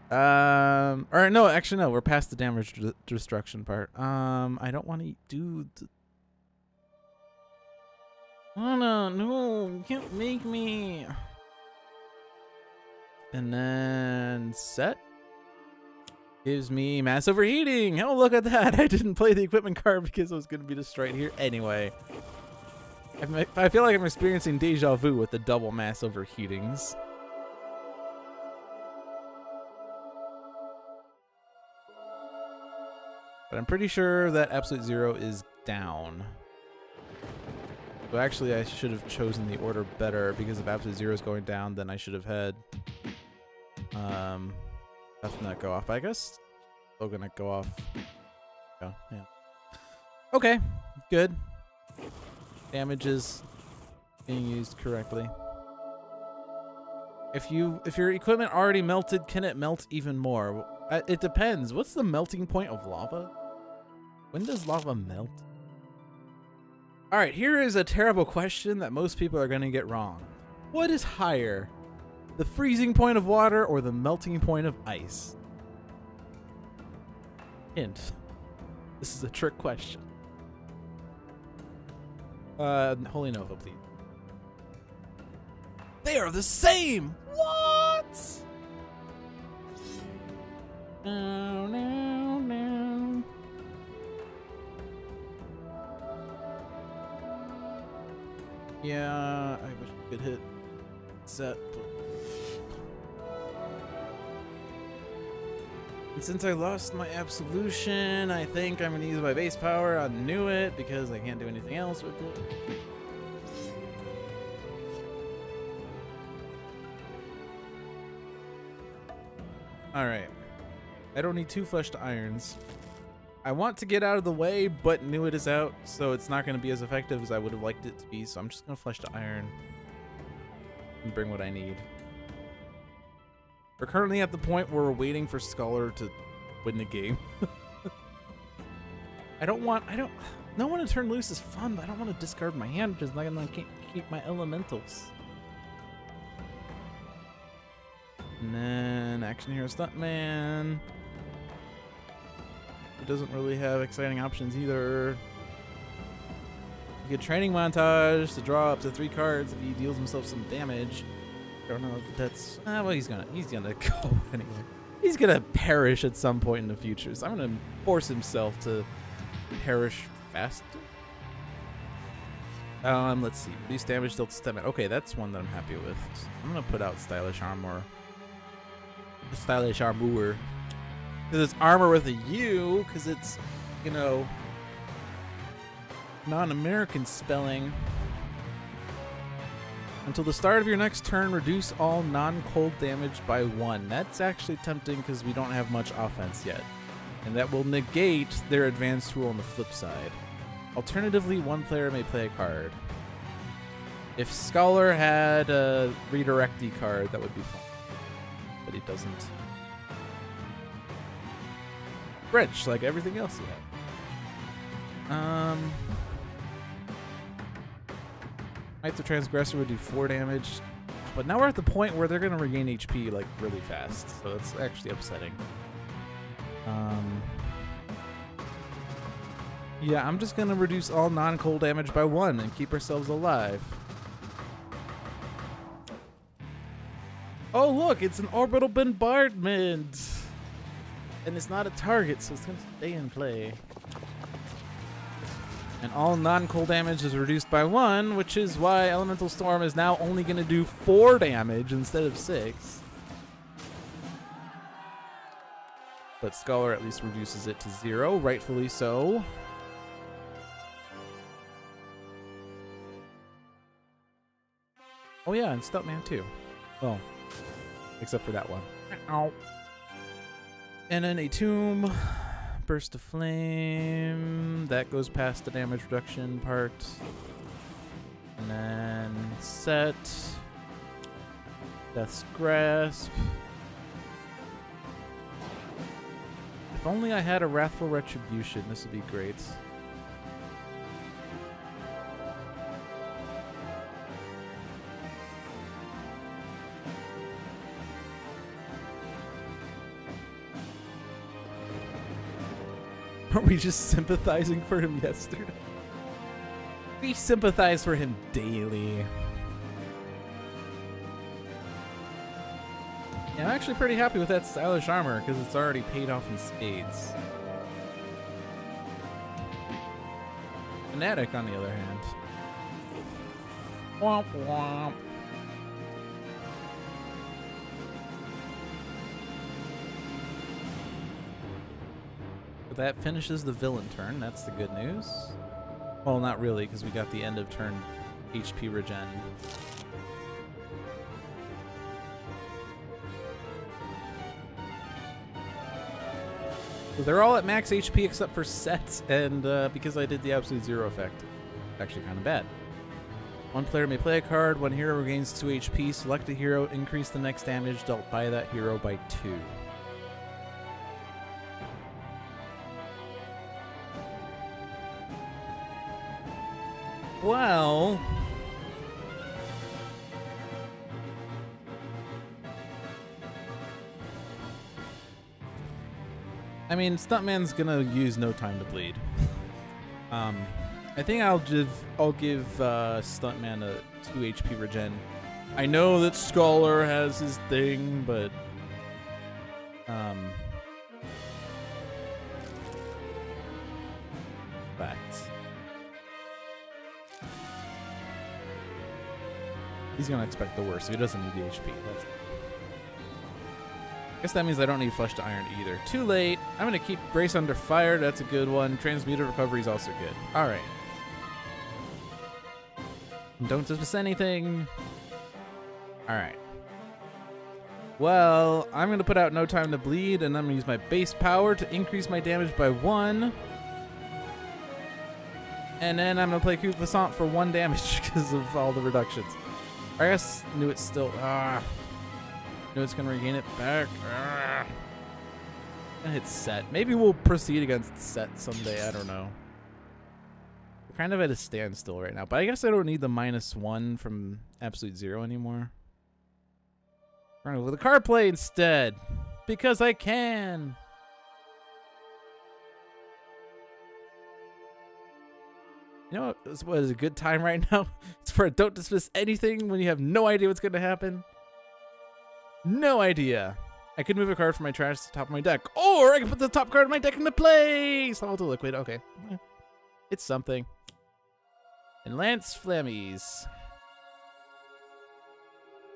Or no, actually no, we're past the damage destruction part. I don't want to do the... Oh no, you can't make me. And then set gives me Mass Overheating. Oh, look at that. I didn't play the equipment card because it was going to be destroyed here anyway. I feel like I'm experiencing deja vu with the double Mass Overheatings. But I'm pretty sure that Absolute Zero is down. So actually I should have chosen the order better because if Absolute Zero is going down, then I should have had Death Nut go off. I guess still gonna go off. Oh, yeah. Okay, good. Damage is being used correctly. If your equipment already melted, can it melt even more? It depends. What's the melting point of lava? When does lava melt? All right, here is a terrible question that most people are going to get wrong. What is higher, the freezing point of water or the melting point of ice? Hint. This is a trick question. Holy Nova, please. They are the same! What? No, no, no. Yeah, I wish I could hit set. And since I lost my absolution, I think I'm gonna use my base power. I knew it because I can't do anything else with it. Alright. I don't need 2 fleshed irons. I want to get out of the way, but knew it is out, so it's not going to be as effective as I would have liked it to be, so I'm just going to flesh the iron and bring what I need. We're currently at the point where we're waiting for Scholar to win the game. No one to turn loose is fun, but I don't want to discard my hand because I'm not going to keep my elementals. And then Action Hero Stuntman. It doesn't really have exciting options either. You get training montage to draw up to 3 cards if he deals himself some damage. I don't know if that's well, he's gonna go anyway. He's gonna perish at some point in the future, so I'm gonna force himself to perish fast. Let's see. Reduce damage dealt to Stuntman. Okay, that's one that I'm happy with. I'm gonna put out Stylish Armor. The Stylish Armor. Because it's armor with a U, because it's, you know, non-American spelling. Until the start of your next turn, reduce all non-cold damage by 1. That's actually tempting because we don't have much offense yet. And that will negate their advanced rule on the flip side. Alternatively, one player may play a card. If Scholar had a redirecty card, that would be fun. But he doesn't. Wrench, like everything else he had. Knights of Transgressor would do 4 damage. But now we're at the point where they're going to regain HP like really fast. So that's actually upsetting. Yeah, I'm just going to reduce all non-cold damage by 1 and keep ourselves alive. Oh, look, it's an orbital bombardment. And it's not a target, so it's going to stay in play. And all non-cold damage is reduced by 1, which is why Elemental Storm is now only going to do 4 damage instead of 6. But Scholar at least reduces it to 0, rightfully so. Oh yeah, and Stuntman too. Well, except for that one. Ow. And then a Tomb, Burst of Flame, that goes past the damage reduction part. And then Set, Death's Grasp. If only I had a Wrathful Retribution, this would be great. Are we just sympathizing for him yesterday? We sympathize for him daily. Yeah, I'm actually pretty happy with that Stylish Armor because it's already paid off in spades. Fanatic, on the other hand. Womp womp. That finishes the villain turn. That's the good news. Well, not really, because we got the end of turn HP regen. So they're all at max HP except for Set, and because I did the absolute 0 effect, it's actually kind of bad. One player may play a card. One hero regains 2 HP. Select a hero. Increase the next damage dealt by that hero by 2. Well, I mean, Stuntman's gonna use no time to bleed. I think I'll give Stuntman a 2 HP regen. I know that Scholar has his thing, but he's gonna expect the worst, so he doesn't need the HP. I guess that means I don't need Flesh to Iron either. Too late. I'm gonna keep Brace Under Fire. That's a good one. Transmuted Recovery is also good. All right. Don't dismiss anything. All right. Well, I'm going to put out No Time to Bleed, and I'm going to use my base power to increase my damage by 1. And then I'm going to play Coup Passant for 1 damage because of all the reductions. I guess knew it's still... knew it's going to regain it back. And hit set. Maybe we'll proceed against set someday. I don't know. We're kind of at a standstill right now. But I guess I don't need the -1 from Absolute Zero anymore. We're going to go with a card play instead. Because I can. You know what is a good time right now? It's for a Don't Dismiss Anything when you have no idea what's going to happen. No idea. I could move a card from my trash to the top of my deck. Or I can put the top card of my deck into play. Volatile Liquid. Okay. It's something. And Lance Flammies.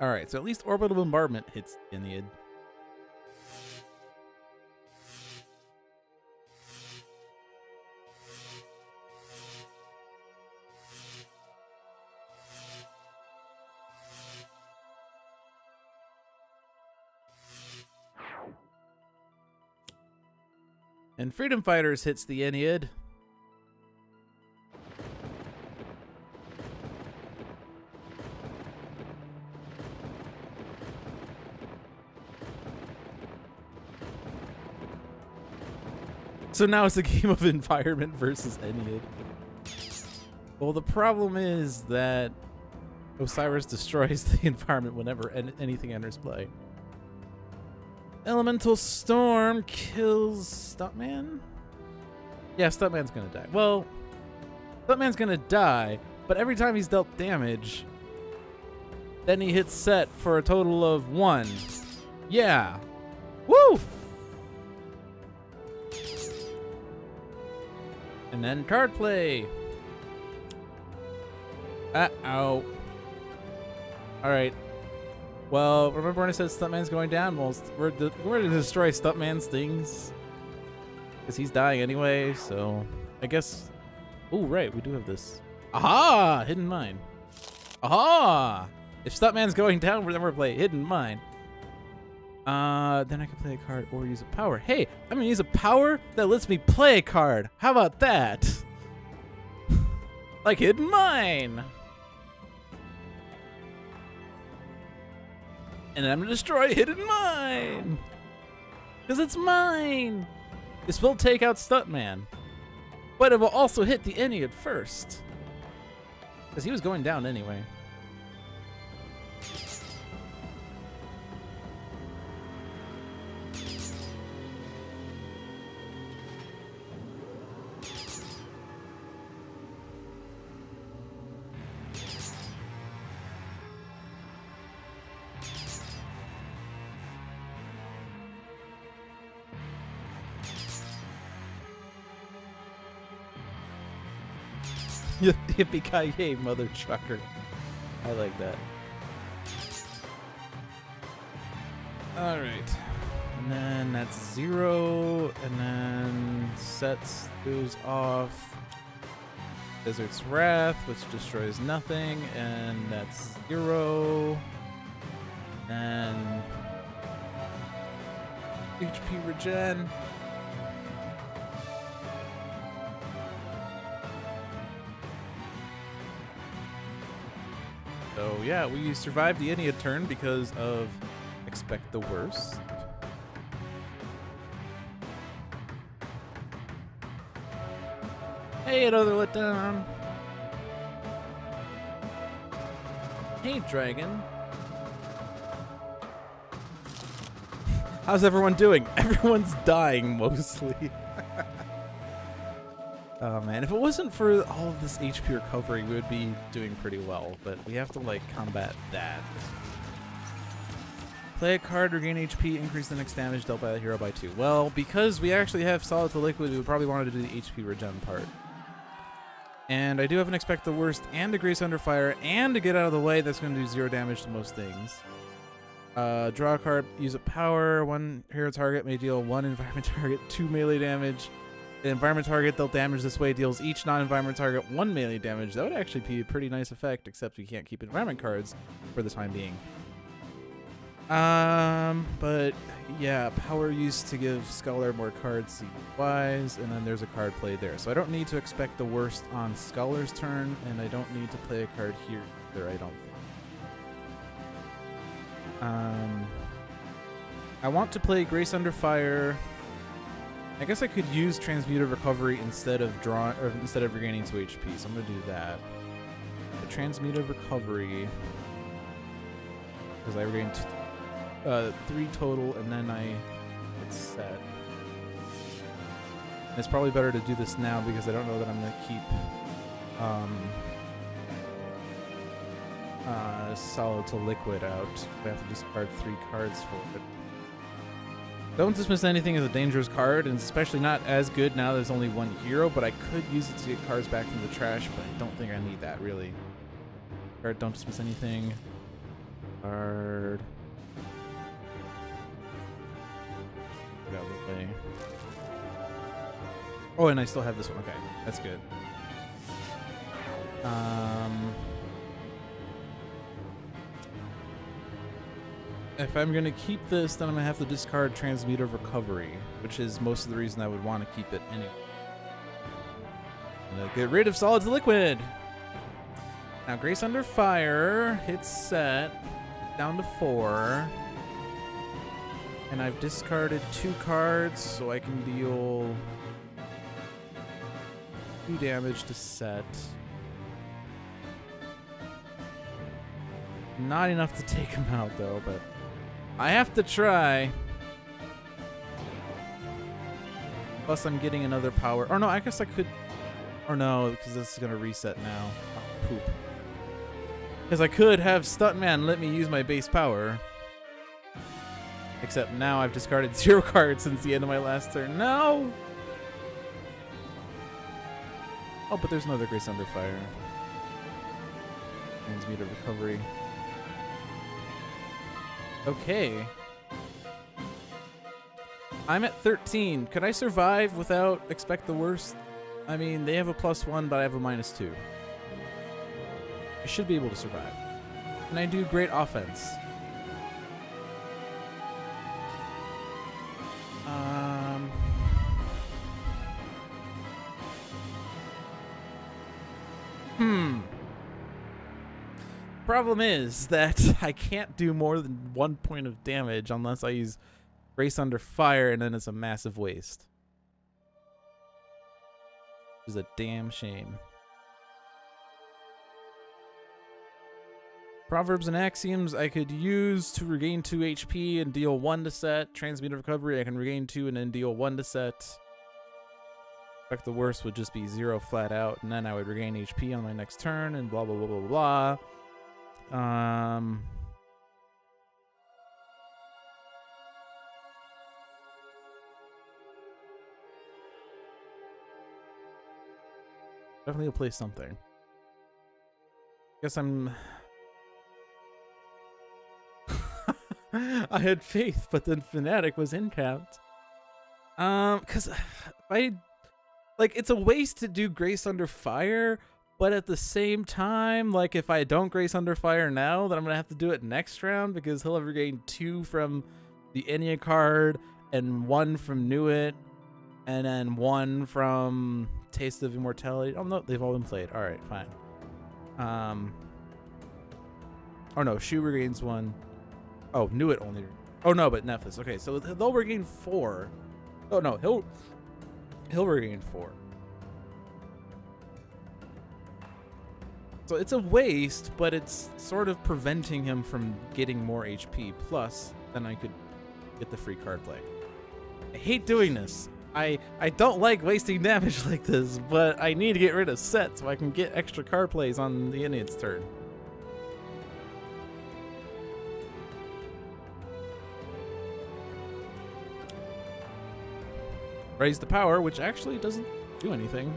Alright, so at least Orbital Bombardment hits Ennead. And Freedom Fighters hits the Ennead. So now it's a game of environment versus Ennead. Well, the problem is that Osiris destroys the environment whenever anything enters play. Elemental Storm kills Stuntman? Yeah, Stuntman's gonna die. Well, Stuntman's gonna die, but every time he's dealt damage, then he hits set for a total of 1. Yeah. Woo! And then card play. Uh-oh. Alright. Well, remember when I said Stuntman's going down? Well, we're going to destroy Stuntman's things. Because he's dying anyway, so... I guess... Oh, right, we do have this. Aha! Hidden Mine. Aha! If Stuntman's going down, we're never play Hidden Mine. Then I can play a card or use a power. Hey, I'm going to use a power that lets me play a card. How about that? Like Hidden Mine. And I'm going to destroy Hidden Mine. Because it's mine. This will take out Stuntman. But it will also hit the Ennead first. Because he was going down anyway. Yippee-ki-yay, mother trucker. I like that. Alright. And then that's 0. And then sets goes off. Desert's Wrath, which destroys nothing. And that's 0. And HP regen. So yeah, we survived the Ennead turn because of expect the worst. Hey, another letdown. Hey, Dragon. How's everyone doing? Everyone's dying mostly. Oh man, if it wasn't for all of this HP recovery, we would be doing pretty well, but we have to like combat that. Play a card, regain HP, increase the next damage dealt by the hero by 2. Well, because we actually have Solid to Liquid, we would probably want to do the HP regen part. And I do have an Expect the Worst and a Grace Under Fire and to get out of the way that's going to do 0 damage to most things. Draw a card, use a power, 1 hero target may deal 1 environment target 2 melee damage. The environment target dealt damage this way deals each non-environment target 1 melee damage. That would actually be a pretty nice effect, except we can't keep environment cards for the time being. But yeah, power used to give Scholar more cards wise, and then there's a card play there. So I don't need to expect the worst on Scholar's turn, and I don't need to play a card here either, I don't think. I want to play Grace Under Fire. I guess I could use Transmutive Recovery instead of regaining 2 HP, so I'm gonna do that. The Transmutive Recovery, because I regained 3 total, and then I get set. And it's probably better to do this now because I don't know that I'm gonna keep Solid to Liquid out. I have to discard 3 cards for it. Don't dismiss anything as a dangerous card, and especially not as good now there's only 1 hero, but I could use it to get cards back from the trash, but I don't think I need that, really. Card, don't dismiss anything. Card. Get out of the way. Oh, and I still have this one. Okay, that's good. If I'm going to keep this, then I'm going to have to discard Transmutive Recovery, which is most of the reason I would want to keep it anyway. Get rid of Solid to Liquid. Now, Grace Under Fire hits set down to 4. And I've discarded 2 cards, so I can deal 2 damage to set. Not enough to take him out, though, but I have to try. Plus, I'm getting another power. Or no, I guess I could. Or no, because this is going to reset now. Oh, poop. Because I could have Stuntman let me use my base power. Except now I've discarded 0 cards since the end of my last turn. No! Oh, but there's another Grace Under Fire. Transmutive Recovery. Okay. I'm at 13. Could I survive without expect the worst? I mean, they have a +1, but I have a -2. I should be able to survive. And I do great offense. Problem is that I can't do more than 1 point of damage unless I use Grace Under Fire, and then it's a massive waste. Which is a damn shame. Proverbs and Axioms I could use to regain 2 HP and deal 1 to set. Transmutive Recovery I can regain 2 and then deal 1 to set. Expect the worst would just be 0 flat out, and then I would regain HP on my next turn, and blah blah blah blah blah. Definitely will play something. Guess I'm. I had faith, but then Fanatic was intapped. Cause it's a waste to do Grace Under Fire. But at the same time, like, if I don't Grace Under Fire now, then I'm going to have to do it next round because he'll have regained 2 from the Ennead card and 1 from Knew It and then 1 from Taste of Immortality. Oh, no, they've all been played. All right, fine. Oh, no, Shu regains 1. Oh, Knew It only. Oh, no, but Nephthys. Okay, so they'll regain 4. Oh, no, he'll regain 4. So it's a waste, but it's sort of preventing him from getting more HP. Plus, then I could get the free card play. I hate doing this. I don't like wasting damage like this, but I need to get rid of set so I can get extra card plays on the Ennead's turn. Raise the power, which actually doesn't do anything.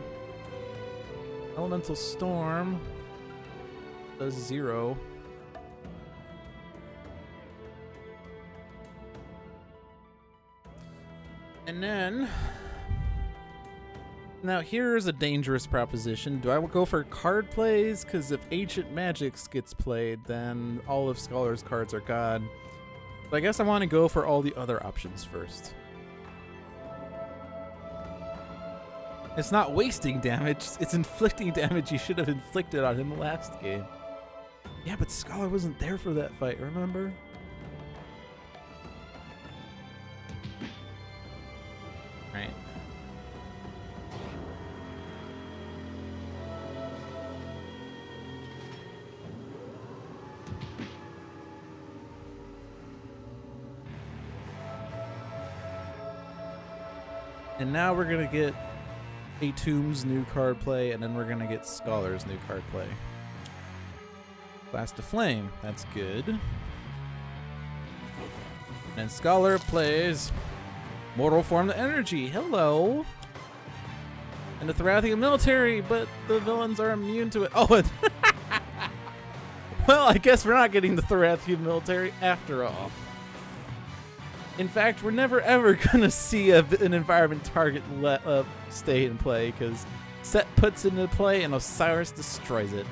Elemental Storm does 0. And then, now here's a dangerous proposition. Do I go for card plays? Because if Ancient Magics gets played, then all of Scholar's cards are gone. But I guess I want to go for all the other options first. It's not wasting damage, it's inflicting damage you should have inflicted on him the last game. Yeah, but Scholar wasn't there for that fight, remember? Right. And now we're gonna get Tomb's new card play, and then we're gonna get Scholar's new card play. Blast of Flame, that's good. And Scholar plays Mortal Form the Energy, hello! And the Thorathian military, but the villains are immune to it. Oh, well, I guess we're not getting the Thorathian military after all. In fact, we're never ever gonna see an environment target stay in play, because Set puts it into play and Osiris destroys it.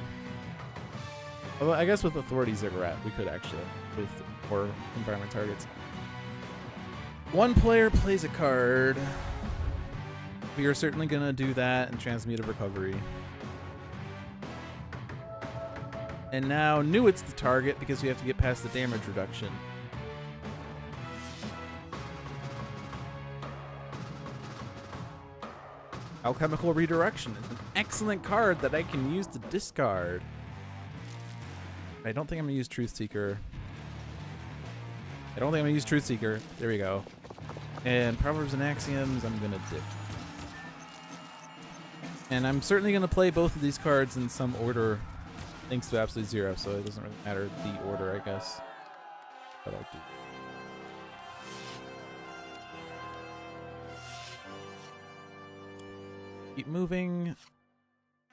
Although I guess with Authority Ziggurat, we could actually, with more environment targets. One player plays a card. We are certainly gonna do that and Transmute Recovery. And now Nuit's the target because we have to get past the damage reduction. Alchemical Redirection is an excellent card that I can use to discard. I don't think I'm going to use Truth Seeker. There we go. And Proverbs and Axioms, I'm going to dip. And I'm certainly going to play both of these cards in some order, thanks to Absolute Zero, so it doesn't really matter the order, I guess. But I'll do that. Keep moving.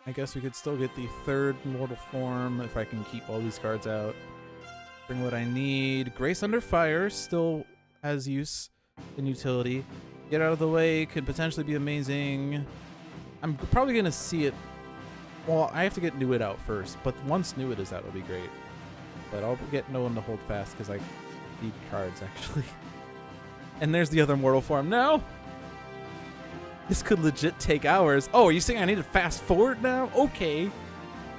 I guess we could still get the third Mortal Form if I can keep all these cards out. Bring what I need. Grace Under Fire still has use and utility. Get Out of the Way could potentially be amazing. I'm probably going to see it. Well, I have to get Nuit out first, but once Nuit is out, it'll be great. But I'll get no one to hold fast because I need cards, actually. And there's the other Mortal Form. No! This could legit take hours. Oh, are you saying I need to fast forward now? Okay.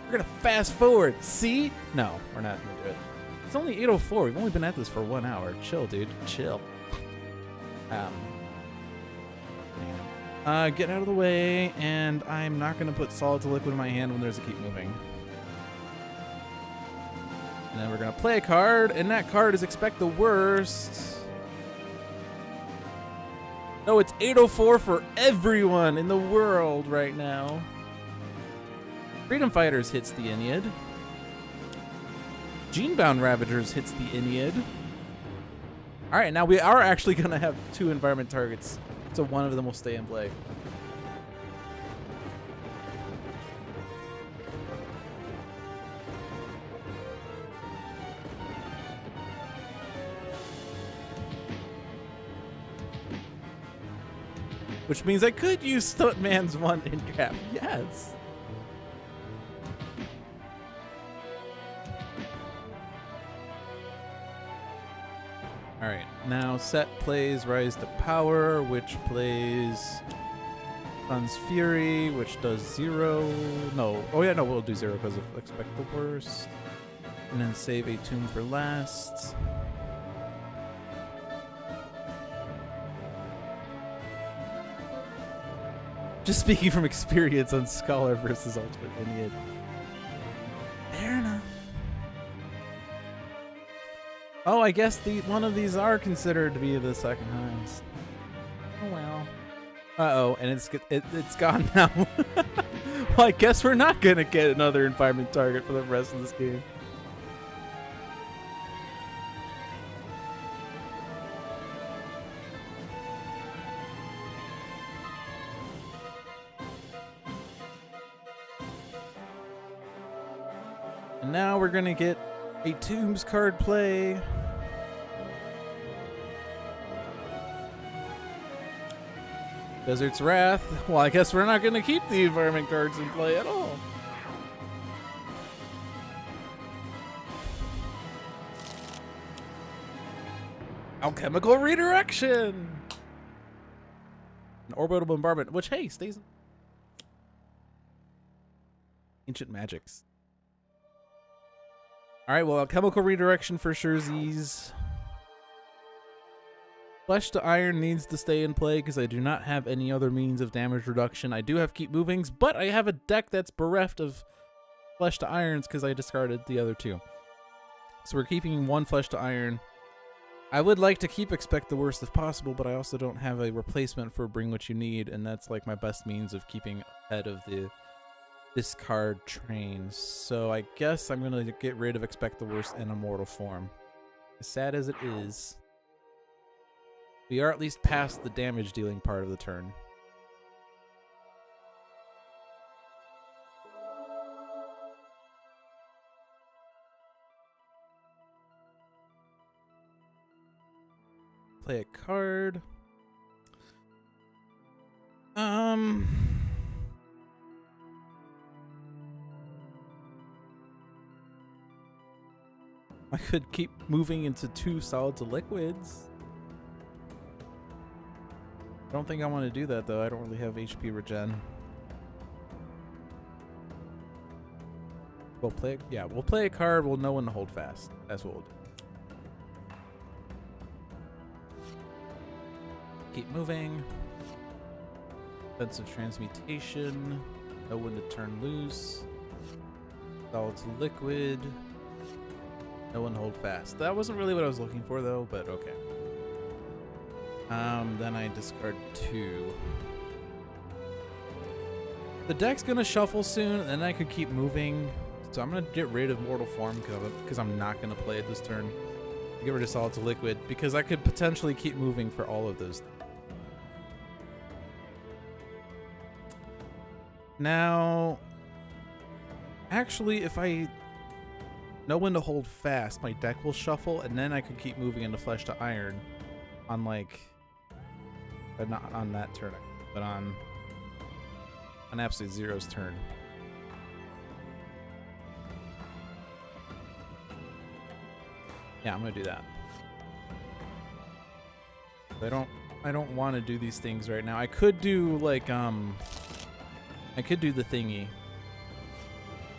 We're going to fast forward. See? No, we're not going to do it. It's only 8:04. We've only been at this for 1 hour. Chill, dude. Chill. Get out of the way, and I'm not going to put Solid to Liquid in my hand when there's a Keep Moving. And then we're going to play a card, and that card is Expect the Worst. No, it's 8:04 for everyone in the world right now. Freedom Fighters hits the Ennead. Genebound Ravagers hits the Ennead. All right, now we are actually going to have 2 environment targets, so one of them will stay in play. Which means I could use Stuntman's one in cap. Yes. All right, now Set plays Rise to Power, which plays Sun's Fury, which does 0. No, oh yeah, no, we'll do 0 because of Expect the Worst. And then save a Tomb for last. Just speaking from experience on Scholar versus Ultimate Ennead. Fair enough. Oh, I guess one of these are considered to be the second highest. Oh well. Uh-oh, and it's gone now. Well, I guess we're not gonna get another environment target for the rest of this game. And now we're gonna get a Tombs card play. Desert's Wrath. Well, I guess we're not gonna keep the environment cards in play at all. Alchemical redirection. An orbital bombardment, which, hey, stays. Ancient magics. All right, well, alchemical redirection for surezies. Flesh to Iron needs to stay in play because I do not have any other means of damage reduction. I do have Keep Movings, but I have a deck that's bereft of Flesh to Irons because I discarded the other two. So we're keeping one Flesh to Iron. I would like to keep Expect the Worst if possible, but I also don't have a replacement for Bring What You Need, and that's like my best means of keeping ahead of the discard train. So I guess I'm going to get rid of Expect the Worst in Immortal form. As sad as it is, we are at least past the damage dealing part of the turn. Play a card. I could keep moving into 2 solid to liquids. I don't think I want to do that though. I don't really have HP regen. We'll play, yeah, we'll play a card. We'll know when to hold fast. That's what we'll do. Keep moving. Defensive transmutation. Know when to turn loose. Solid to liquid. Know when to hold fast. That wasn't really what I was looking for though, but okay. Then I discard 2. The deck's gonna shuffle soon, and then I could keep moving. So I'm gonna get rid of Mortal Form because I'm not gonna play it this turn. Get rid of Solid to Liquid because I could potentially keep moving for all of those. Now, actually, if I know when to hold fast, my deck will shuffle, and then I could keep moving into Flesh to Iron on like. But not on that turn, but on Absolute Zero's turn. Yeah, I'm gonna do that. I don't want to do these things right now. I could do like I could do the thingy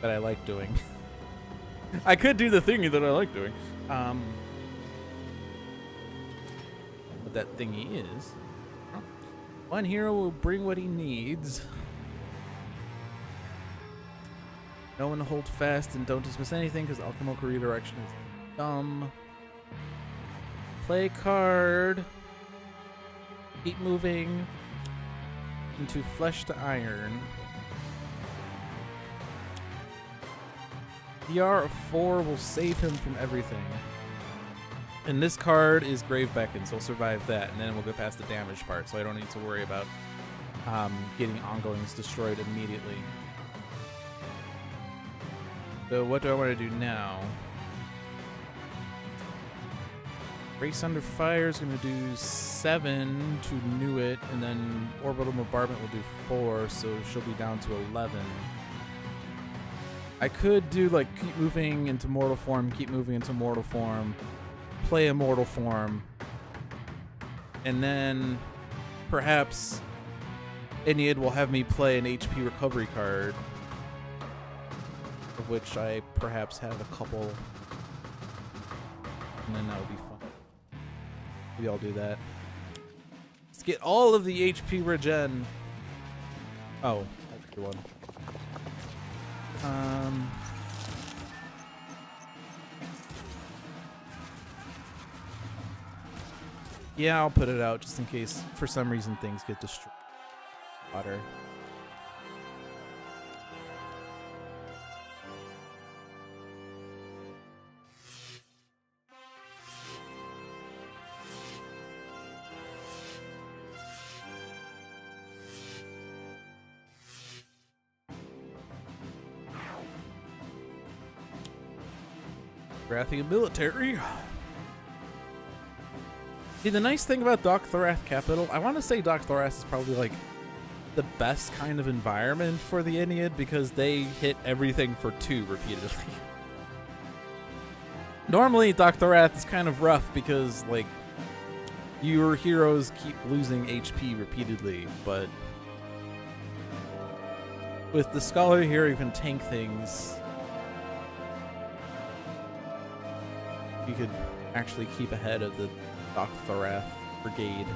that I like doing. I could do the thingy that I like doing. What that thingy is. One hero will bring what he needs. No one to hold fast and don't dismiss anything because alchemical redirection is dumb. Play card. Keep moving into Flesh to Iron. DR of 4 will save him from everything. And this card is Grave Beckon, so we'll survive that, and then we'll go past the damage part, so I don't need to worry about getting ongoings destroyed immediately. So what do I want to do now? Race Under Fire is going to do 7 to new it, and then Orbital Bombardment will do 4, so she'll be down to 11. I could do like keep moving into Mortal Form, keep moving into Mortal Form, play Immortal Form, and then perhaps Ennead will have me play an HP recovery card, of which I perhaps have a couple, and then that would be fun. Maybe I'll do that. Let's get all of the HP regen. Oh, that's a good one. Yeah, I'll put it out just in case for some reason things get destroyed. Water. Wrathian military. See, the nice thing about Doc Thorath Capital, I want to say Doc Thorath is probably like the best kind of environment for the Ennead because they hit everything for 2 repeatedly. Normally, Doc Thorath is kind of rough because like your heroes keep losing HP repeatedly, but with the Scholar here, you can tank things. You could actually keep ahead of the Thorath brigade.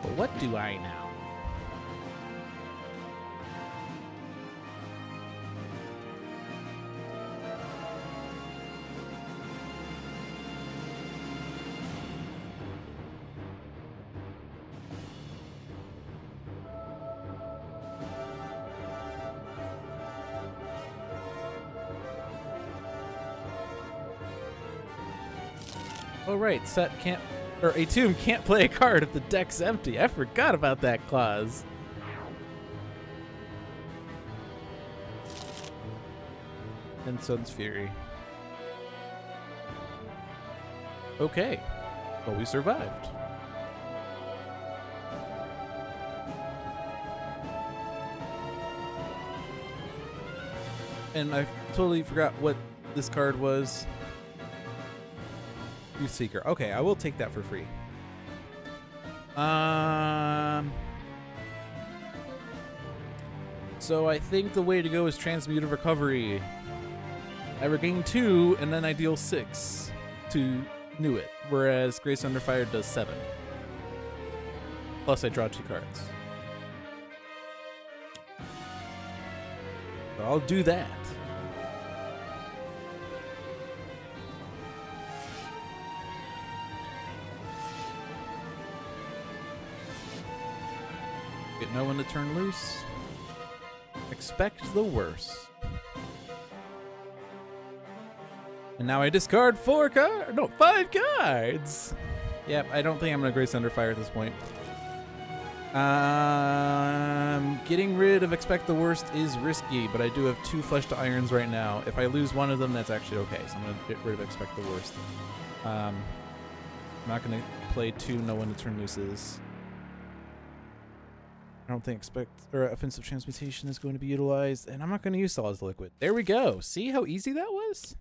But what do I now? Oh right, Set can't, or a tomb can't play a card if the deck's empty. I forgot about that clause. And Sun's Fury. Okay, well we survived. And I totally forgot what this card was. Truth Seeker. Okay, I will take that for free. So I think the way to go is Transmutive Recovery. I regain 2, and then I deal 6 to New It, whereas Grace Under Fire does 7. Plus I draw 2 cards. So I'll do that. Know when to turn loose. Expect the worst. And now I discard 5 cards. Yep, I don't think I'm gonna Grace Under Fire at this point. Getting rid of Expect the Worst is risky, but I do have 2 Flesh to Irons right now. If I lose one of them, that's actually okay. So I'm gonna get rid of Expect the Worst. I'm not gonna play 2 Know When to Turn Looses. I don't think Offensive Transmutation is going to be utilized, and I'm not going to use Solid Liquid. There we go. See how easy that was?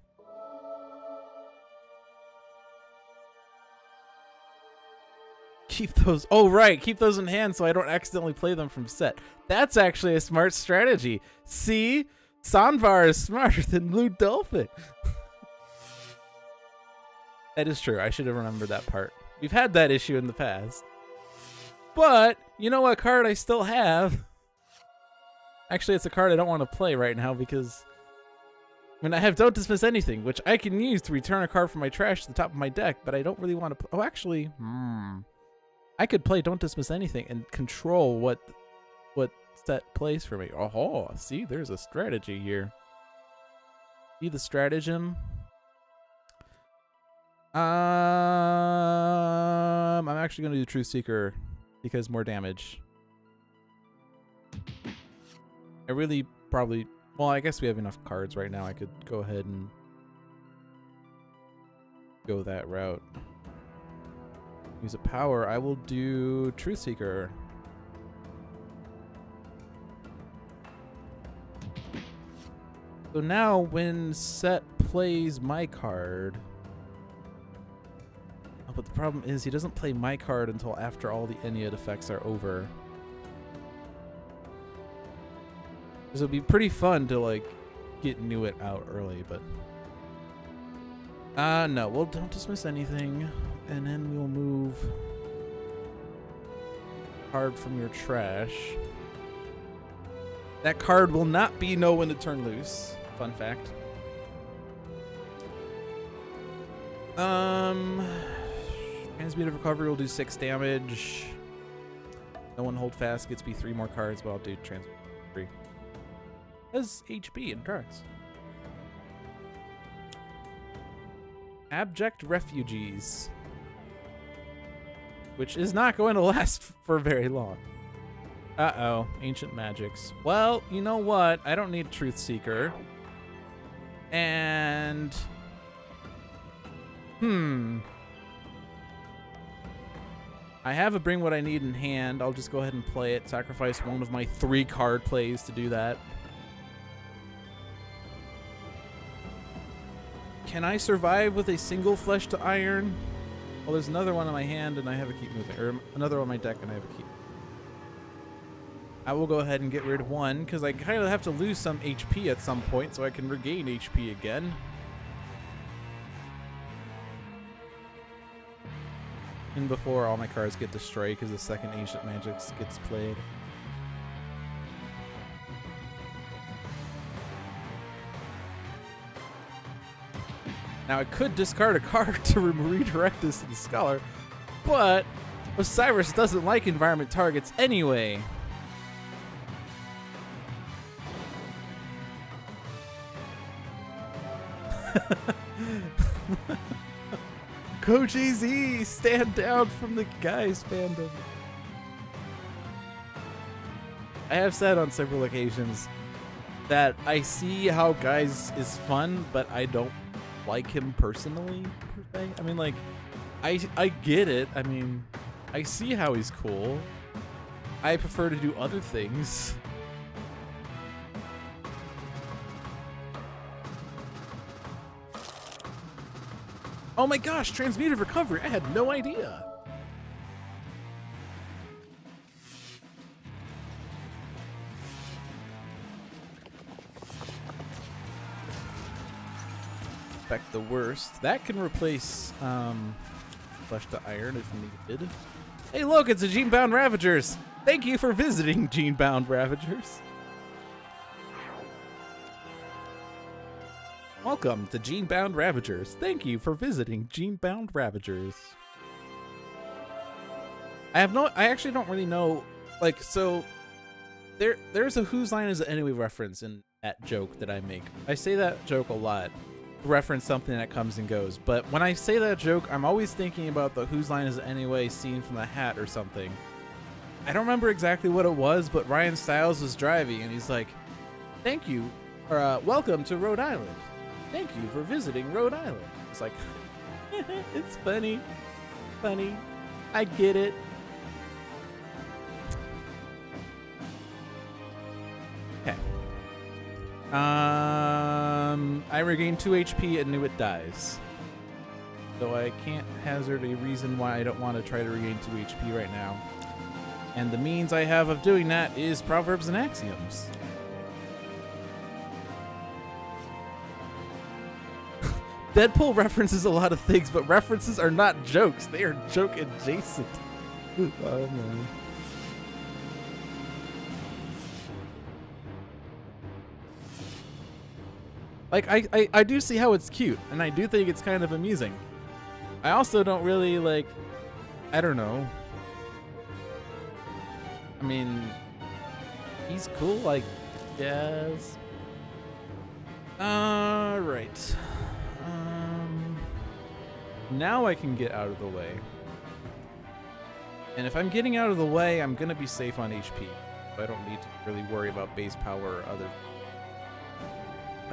Keep those. Oh, right. Keep those in hand so I don't accidentally play them from set. That's actually a smart strategy. See? Sanvar is smarter than Blue Dolphin. That is true. I should have remembered that part. We've had that issue in the past. But, you know what card I still have? Actually, it's a card I don't want to play right now because... I mean, I have Don't Dismiss Anything, which I can use to return a card from my trash to the top of my deck, but I don't really want to... Oh, actually, I could play Don't Dismiss Anything and control what set plays for me. Oh, see, there's a strategy here. See the stratagem? I'm actually going to do Truth Seeker because more damage. I really probably... Well, I guess we have enough cards right now. I could go ahead and go that route. Use a power. I will do Truth Seeker. So now when Set plays my card... But the problem is he doesn't play my card until after all the Ennead effects are over. This would be pretty fun to like get New It out early, but no, well, Don't Dismiss Anything, and then we'll move card from your trash. That card will not be Know When to Turn Loose. Fun fact. Transmutive Recovery will do 6 damage. No One Hold Fast gets me 3 more cards, but I'll do Transmutive 3. Has HP and cards. Abject Refugees, which is not going to last for very long. Uh-oh, Ancient Magics. Well, you know what? I don't need Truth Seeker. And... I have a Bring What I Need in hand. I'll just go ahead and play it. Sacrifice one of my 3 card plays to do that. Can I survive with a single flesh to iron? Well, there's another one in my hand and I have a keep moving, or another on my deck and I have a keep. I will go ahead and get rid of one because I kind of have to lose some HP at some point so I can regain HP again. And before all my cards get destroyed because the second Ancient Magic gets played. Now I could discard a card to redirect this to the Scholar, but Osiris doesn't like environment targets anyway. Go Jay-Z, stand down from the guys fandom. I have said on several occasions that I see how Guys is fun, but I don't like him personally, per se. I mean, like, I get it. I mean, I see how he's cool. I prefer to do other things. Oh my gosh, transmuted recovery. I had no idea. Expect the worst. That can replace flesh to iron if needed. Hey look, it's a Gene-bound Ravagers. Thank you for visiting, Gene-bound Ravagers. Welcome to Gene-bound Ravagers. Thank you for visiting Gene-bound Ravagers. I actually don't really know, like, so there's a Whose Line Is It Anyway reference in that joke that I make. I say that joke a lot to reference something that comes and goes, but when I say that joke, I'm always thinking about the Whose Line Is It Anyway scene from The Hat or something. I don't remember exactly what it was, but Ryan Stiles was driving and he's like, thank you, or welcome to Rhode Island. Thank you for visiting Rhode Island. It's like, it's funny. Funny. I get it. Okay. I regain 2 HP and knew it dies. So I can't hazard a reason why I don't want to try to regain 2 HP right now. And the means I have of doing that is Proverbs and Axioms. Deadpool references a lot of things, but references are not jokes. They are joke adjacent. Oh man. Like, I do see how it's cute, and I do think it's kind of amusing. I also don't really, like, I don't know. I mean, he's cool, I guess. Alright. Now I can get out of the way. And if I'm getting out of the way, I'm gonna be safe on HP. So I don't need to really worry about base power or other.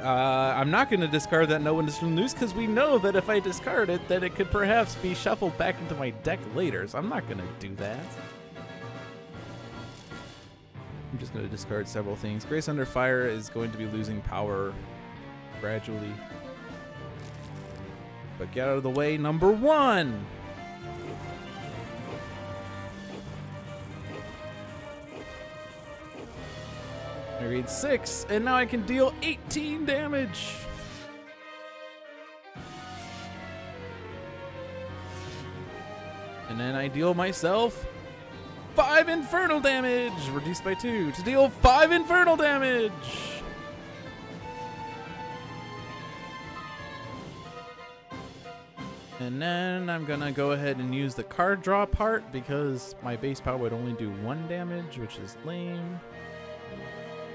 I'm not gonna discard that No One Is Loose because we know that if I discard it, then it could perhaps be shuffled back into my deck later. So I'm not gonna do that. I'm just gonna discard several things. Grace Under Fire is going to be losing power gradually. But get out of the way, number 1. I read 6, and now I can deal 18 damage. And then I deal myself 5 infernal damage, reduced by 2 to deal 5 infernal damage. And then I'm gonna go ahead and use the card draw part because my base power would only do 1 damage, which is lame.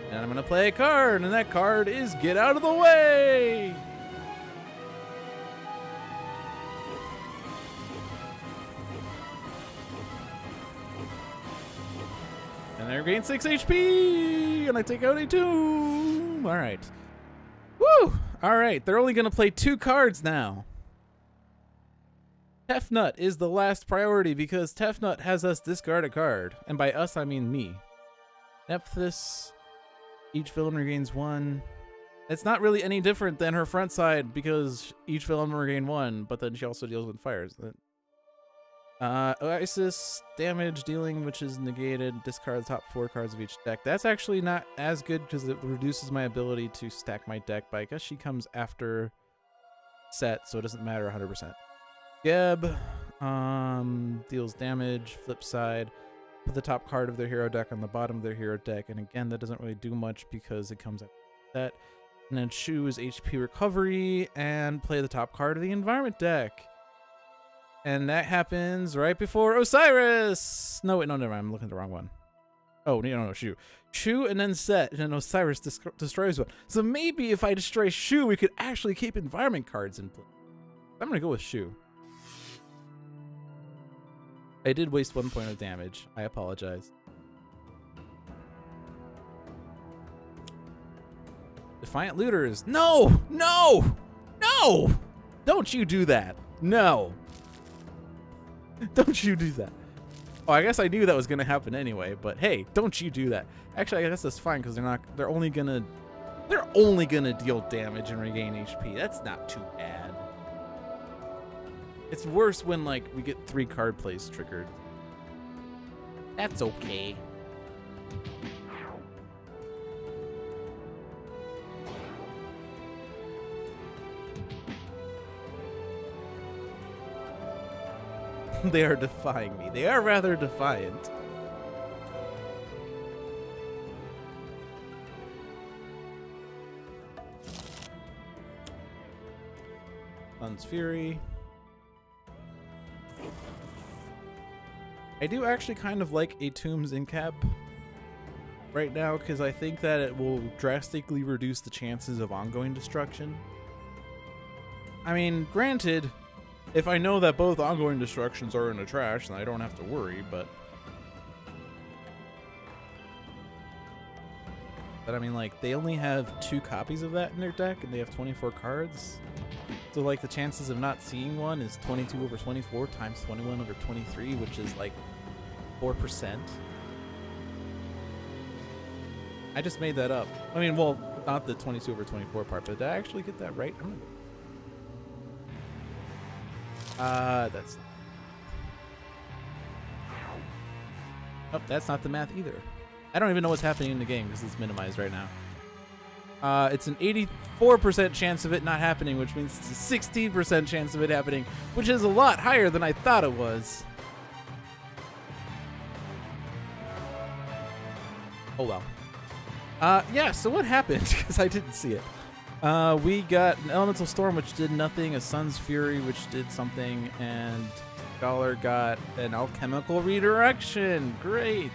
And I'm gonna play a card, and that card is Get Out of the Way! And I regain 6 HP, and I take out a tomb. All right. Woo! All right, they're only gonna play 2 cards now. Tefnut is the last priority because Tefnut has us discard a card. And by us, I mean me. Nephthys. Each villain regains 1. It's not really any different than her front side because each villain will regain 1, but then she also deals with fires. Oasis damage dealing, which is negated. Discard the top 4 cards of each deck. That's actually not as good because it reduces my ability to stack my deck, but I guess she comes after set, so it doesn't matter 100%. Geb deals damage. Flip side, put the top card of their hero deck on the bottom of their hero deck, and again, that doesn't really do much because it comes after set. And then choose HP recovery and play the top card of the environment deck. And that happens right before Osiris. No, wait, no, never mind. I'm looking at the wrong one. Oh, no, Shu. Shu and then set, and then Osiris destroys one. So maybe if I destroy Shu, we could actually keep environment cards in play. I'm going to go with Shu. I did waste 1 point of damage. I apologize. Defiant Looters. No! No! No! Don't you do that. No. Don't you do that. Oh, I guess I knew that was going to happen anyway, but hey, don't you do that. Actually, I guess that's fine because they're only going to deal damage and regain HP. That's not too bad. It's worse when like we get 3 card plays triggered. That's okay. They are defying me. They are rather defiant. Sun's Fury. I do actually kind of like a Tombs Incap right now because I think that it will drastically reduce the chances of ongoing destruction. I mean, granted, if I know that both ongoing destructions are in the trash, then I don't have to worry, but I mean, like, they only have 2 copies of that in their deck, and they have 24 cards. So, like, the chances of not seeing one is 22 over 24 times 21 over 23, which is, like, 4%. I just made that up. I mean, well, not the 22 over 24 part, but did I actually get that right? I'm gonna... that's... Oh, that's not the math either. I don't even know what's happening in the game because it's minimized right now. It's an 84% chance of it not happening, which means it's a 16% chance of it happening, which is a lot higher than I thought it was. Oh well. Yeah, so what happened? Because I didn't see it. We got an Elemental Storm, which did nothing, a Sun's Fury, which did something, and Scholar got an Alchemical Redirection. Great.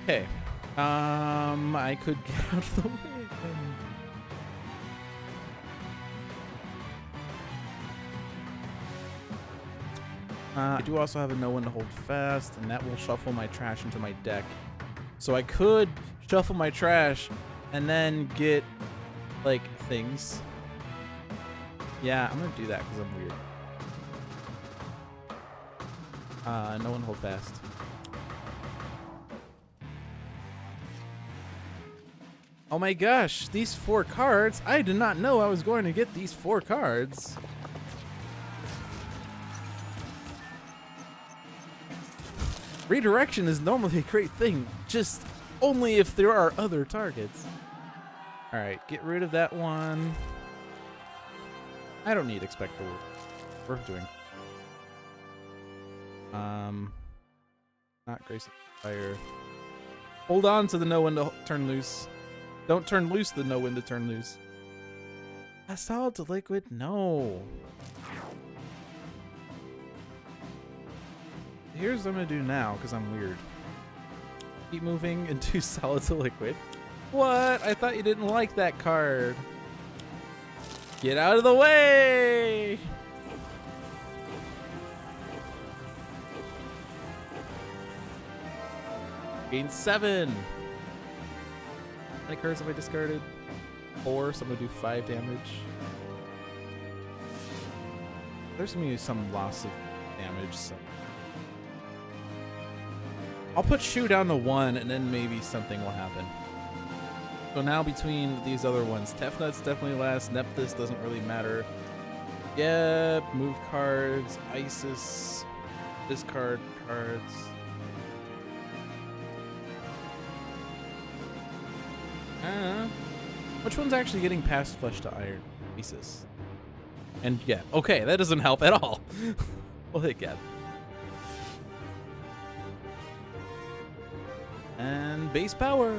Okay. I could get out of the way again. I do also have a No One to Hold Fast, and that will shuffle my trash into my deck. So I could shuffle my trash and then get, like, things. Yeah, I'm gonna do that because I'm weird. No One Hold Fast. Oh my gosh, these 4 cards. I did not know I was going to get these 4 cards. Redirection is normally a great thing, just only if there are other targets. Alright, get rid of that one. I don't need Expect the Worst. We're doing. Not Grace of Fire. Hold on to the No One to Turn Loose. Don't turn loose the No One to Turn Loose. A Solid to Liquid? No. Here's what I'm gonna do now, because I'm weird. Keep moving into Solid to Liquid. What? I thought you didn't like that card. Get out of the way! Gain 7. How many cards have I discarded? 4, so I'm gonna do 5 damage. There's gonna be some loss of damage, so I'll put Shu down to 1, and then maybe something will happen. So now between these other ones, Tefnut's definitely last. Nephthys doesn't really matter. Yep, move cards. Isis, discard cards. Which one's actually getting past Flesh to Iron? Isis. And Geb. Okay, that doesn't help at all. We'll hit Geb. And base power.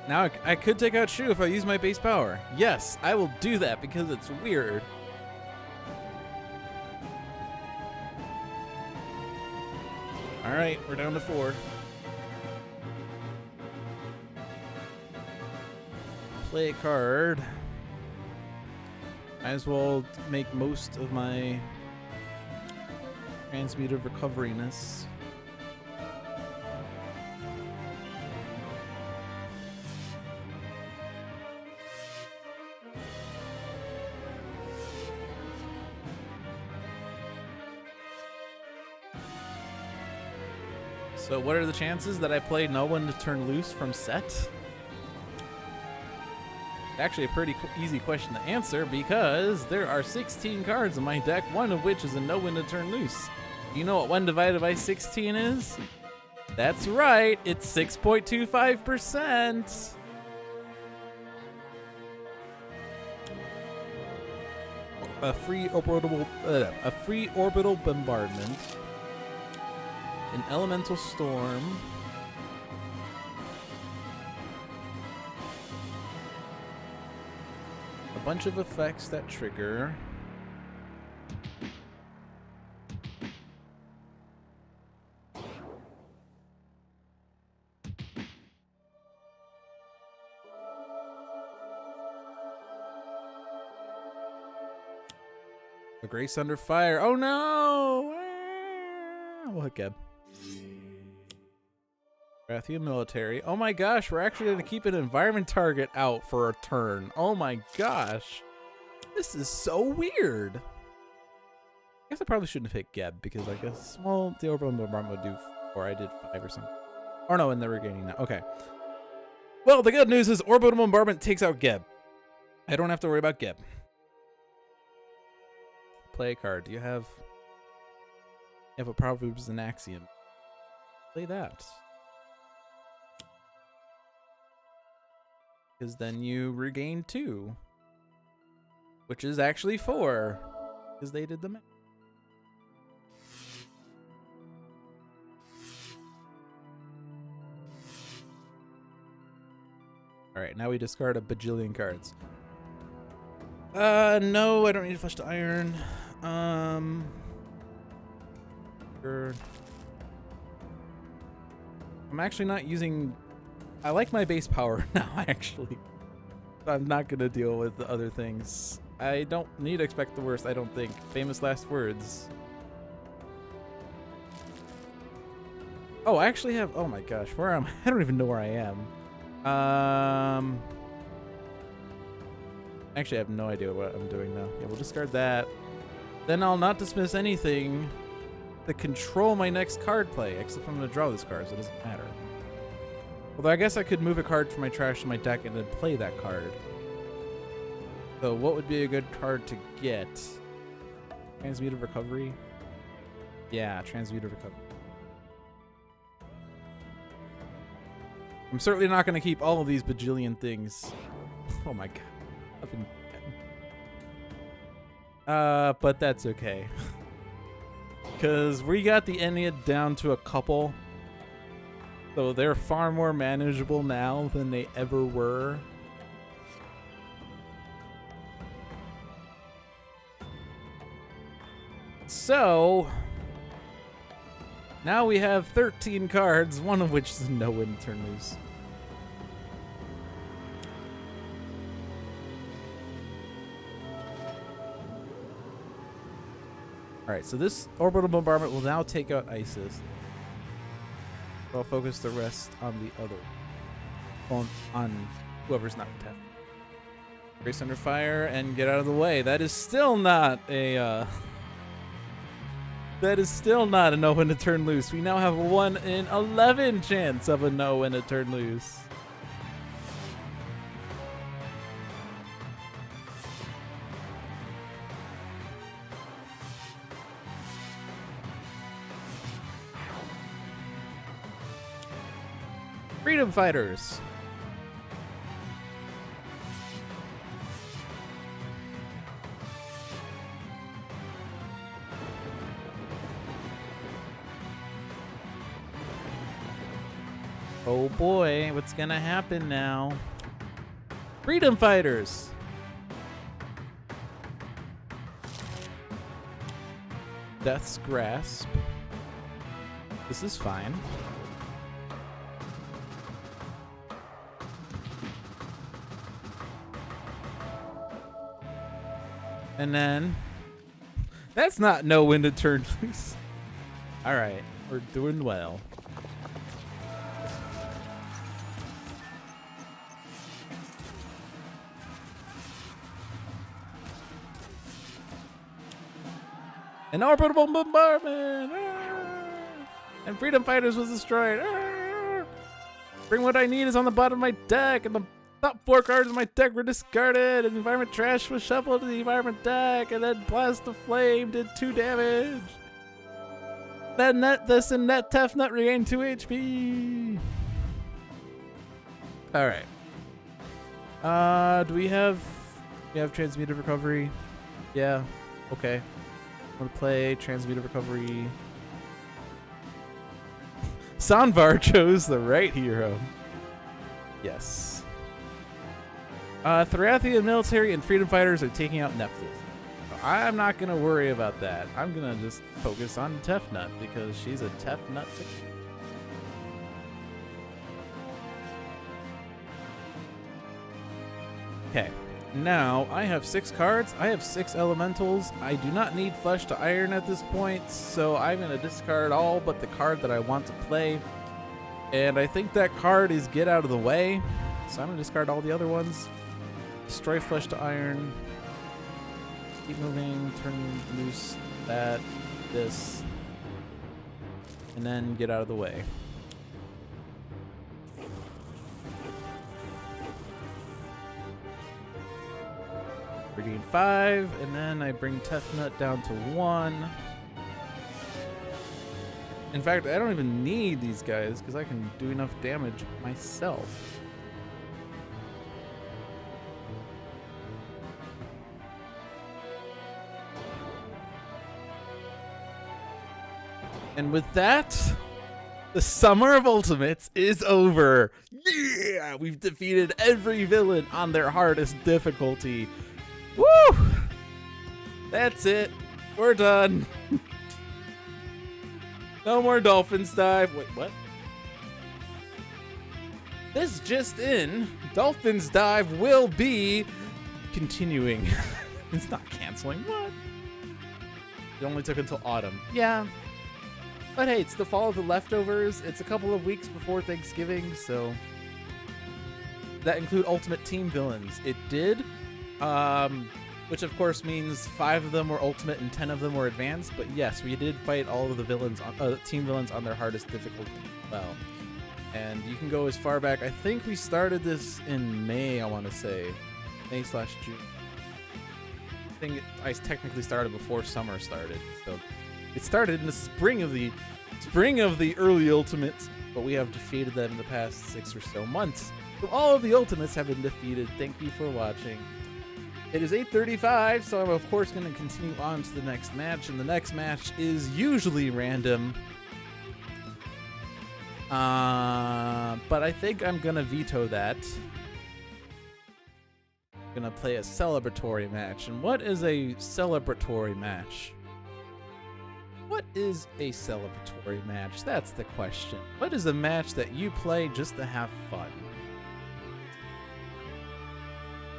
Now I could take out Shu if I use my base power. Yes, I will do that because it's weird. All right, we're down to 4. Play a card. Might as well make most of my transmutive recoveryness. So what are the chances that I play no one to turn loose from set? Actually a pretty easy question to answer because there are 16 cards in my deck, one of which is a no one to turn loose. You know what 1 divided by 16 is? That's right, it's 6.25%. A free orbital bombardment. An elemental storm. A bunch of effects that trigger. A Grace Under Fire. Oh no! We'll hit Geb. Rathian Military. Oh my gosh, we're actually going to keep an environment target out for a turn. Oh my gosh. This is so weird. I guess I probably shouldn't have hit Geb because I guess, well, the orbital bombardment would do 4. I did 5 or something. Or no, and then we're gaining that. Okay. Well, the good news is orbital bombardment takes out Geb. I don't have to worry about Geb. Play a card. Do you have a Proverbs and Axiom? Play that. Because then you regain 2, which is actually 4, because they did the math. All right, now we discard a bajillion cards. No, I don't need Flesh to Iron. Sure. I'm actually not using. I like my base power now, actually. I'm not going to deal with the other things. I don't need to expect the worst, I don't think. Famous last words. Oh, I actually have... Oh my gosh, where am I? I don't even know where I am. Actually, I have no idea what I'm doing now. Yeah, we'll discard that. Then I'll not dismiss anything to control my next card play, except I'm going to draw this card, so it doesn't matter. Although I guess I could move a card from my trash to my deck and then play that card. So what would be a good card to get? Transmutive Recovery? Yeah, Transmutive Recovery. I'm certainly not going to keep all of these bajillion things. Oh my god. But that's okay. Because we got the Ennead down to a couple. So they're far more manageable now than they ever were. So now we have 13 cards, one of which is no win turn loose. Alright, so this orbital bombardment will now take out Isis. I'll focus the rest on the other. On Whoever's not Tef. Brace under fire and get out of the way. That is still not a that is still not a no when to turn loose. We now have a 1 in 11 chance of a no when to turn loose. Freedom Fighters. Oh boy, what's gonna happen now? Freedom Fighters! Death's Grasp. This is fine. And then... That's not know when to turn loose. Alright, we're doing well. An orbital bombardment! Ah! And Freedom Fighters was destroyed. Ah! Bring what I need is on the bottom of my deck, and the top 4 cards of my deck were discarded, and the environment trash was shuffled to the environment deck, and then Blast of Flame did 2 damage. Then this and net Tef Nut regained 2 HP. Alright. Do we have Transmuted Recovery? Yeah. Okay. I'm gonna play Transmuted Recovery. Sanvar chose the right hero. Yes. Thorath military and Freedom Fighters are taking out Nepthys. I'm not gonna worry about that. I'm gonna just focus on Tef Nut because she's a Tef Nut. Okay. Now, I have 6 cards, I have 6 elementals, I do not need Flesh to Iron at this point, so I'm going to discard all but the card that I want to play, and I think that card is Get Out of the Way, so I'm going to discard all the other ones, destroy Flesh to Iron, keep moving, turn loose that, this, and then Get Out of the Way. Regain 5, and then I bring Tef Nut down to 1. In fact, I don't even need these guys because I can do enough damage myself. And with that, the Summer of Ultimates is over. Yeah! We've defeated every villain on their hardest difficulty. Woo! That's it. We're done. No more Dolphins dive. Wait, what? This just in. Dolphins dive will be continuing. It's not canceling. What? It only took until autumn. Yeah. But hey, it's the fall of the leftovers. It's a couple of weeks before Thanksgiving, so that include Ultimate Team villains. It did. Which of course means 5 of them were ultimate and 10 of them were advanced, but yes, we did fight all of the villains, team villains on their hardest difficulty as well. And you can go as far back, I think we started this in May, I want to say. May/June. I think I technically started before summer started, so it started in the spring of the early Ultimates, but we have defeated them in the past 6 or so months. So all of the Ultimates have been defeated. Thank you for watching. It is 8:35, so I'm of course going to continue on to the next match, and the next match is usually random. But I think I'm going to veto that. I'm going to play a celebratory match. And what is a celebratory match? What is a celebratory match? That's the question. What is a match that you play just to have fun?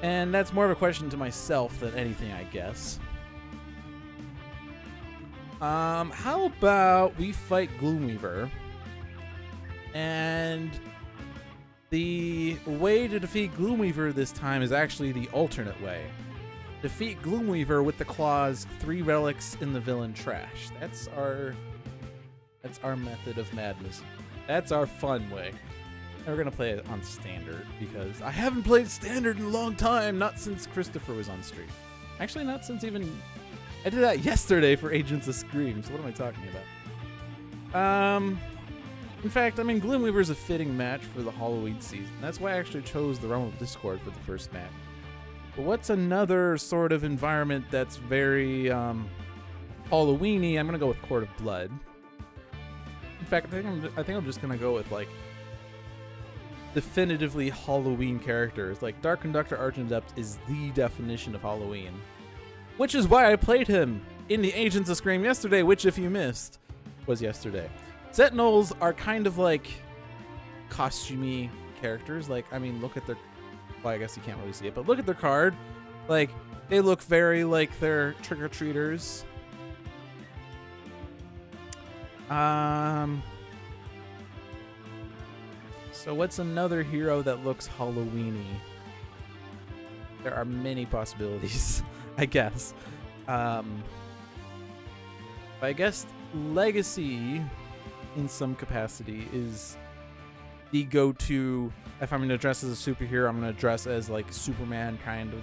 And that's more of a question to myself than anything, I guess. How about we fight Gloomweaver? And The way to defeat Gloomweaver this time is actually the alternate way. Defeat Gloomweaver with the clause 3 relics in the villain trash. That's our method of madness. That's our fun way. And we're gonna play it on standard because I haven't played standard in a long time, not since Christopher was on stream. Actually, not since even I did that yesterday for Agents of Scream. So what am I talking about? In fact, I mean, Gloomweaver is a fitting match for the Halloween season. That's why I actually chose the Realm of Discord for the first match. But what's another sort of environment that's very Halloween-y? I'm gonna go with Court of Blood. In fact, I think I'm just gonna go with like definitively Halloween characters. Like Dark Conductor Argent Adept is the definition of Halloween, which is why I played him in the Agents of Scream yesterday, which if you missed was yesterday. Sentinels are kind of like costumey characters. Like, I mean, look at their, well, I guess you can't really see it, but look at their card. Like, they look very like they're trick-or-treaters. So what's another hero that looks Halloween-y? There are many possibilities, I guess. I guess Legacy, in some capacity, is the go-to. If I'm going to dress as a superhero, I'm going to dress as like Superman kind of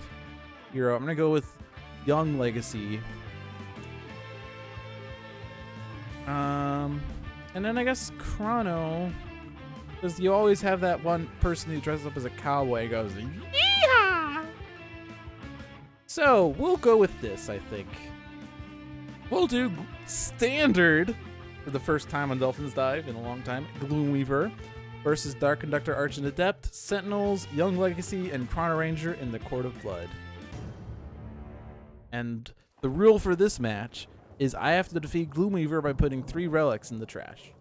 hero. I'm going to go with Young Legacy. And then I guess Chrono, because you always have that one person who dresses up as a cowboy and goes, "Yeehaw!" So we'll go with this, I think. We'll do standard for the first time on Dolphin's Dive in a long time. Gloomweaver versus Dark Conductor Argent Adept, Sentinels, Young Legacy, and Chrono-Ranger in the Court of Blood. And the rule for this match is I have to defeat Gloomweaver by putting 3 relics in the trash.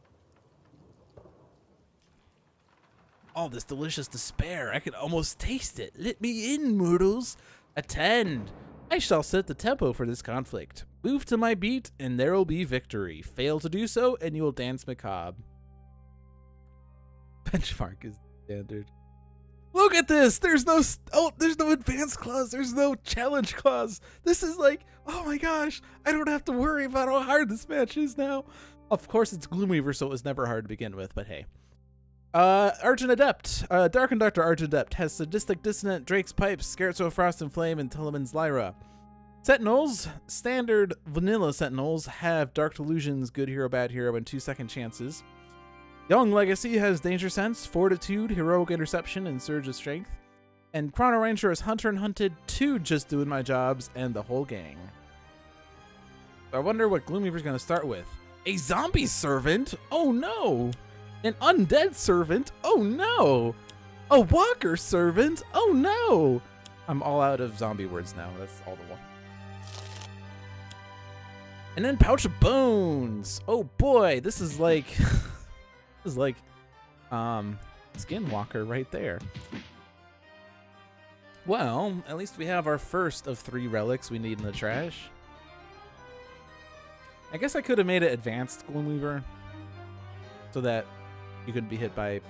All this delicious despair, I can almost taste it. Let me in, mortals. Attend. I shall set the tempo for this conflict. Move to my beat, and there will be victory. Fail to do so, and you will dance macabre. Benchmark is standard. Look at this! There's no advanced clause. There's no challenge clause. This is like, oh my gosh, I don't have to worry about how hard this match is now. Of course, it's Gloomweaver, so it was never hard to begin with, but hey. Argent Adept. Dark Conductor Argent Adept has Sadistic Dissonant, Drake's Pipes, Scherzo Frost and Flame, and Tilleman's Lyra. Sentinels, standard vanilla Sentinels, have Dark Delusions, Good Hero, Bad Hero, and 2-second chances. Young Legacy has Danger Sense, Fortitude, Heroic Interception, and Surge of Strength. And Chrono-Ranger is Hunter and Hunted, 2 Just Doing My Jobs, and the whole gang. I wonder what Gloomweaver's gonna start with. A zombie servant? Oh no! An undead servant? Oh no! A walker servant? Oh no! I'm all out of zombie words now. That's all the one. And then Pouch of Bones. Oh boy, this is like this is like Skinwalker right there. Well, at least we have our first of 3 relics we need in the trash. I guess I could have made it advanced Gloomweaver so that you couldn't be hit by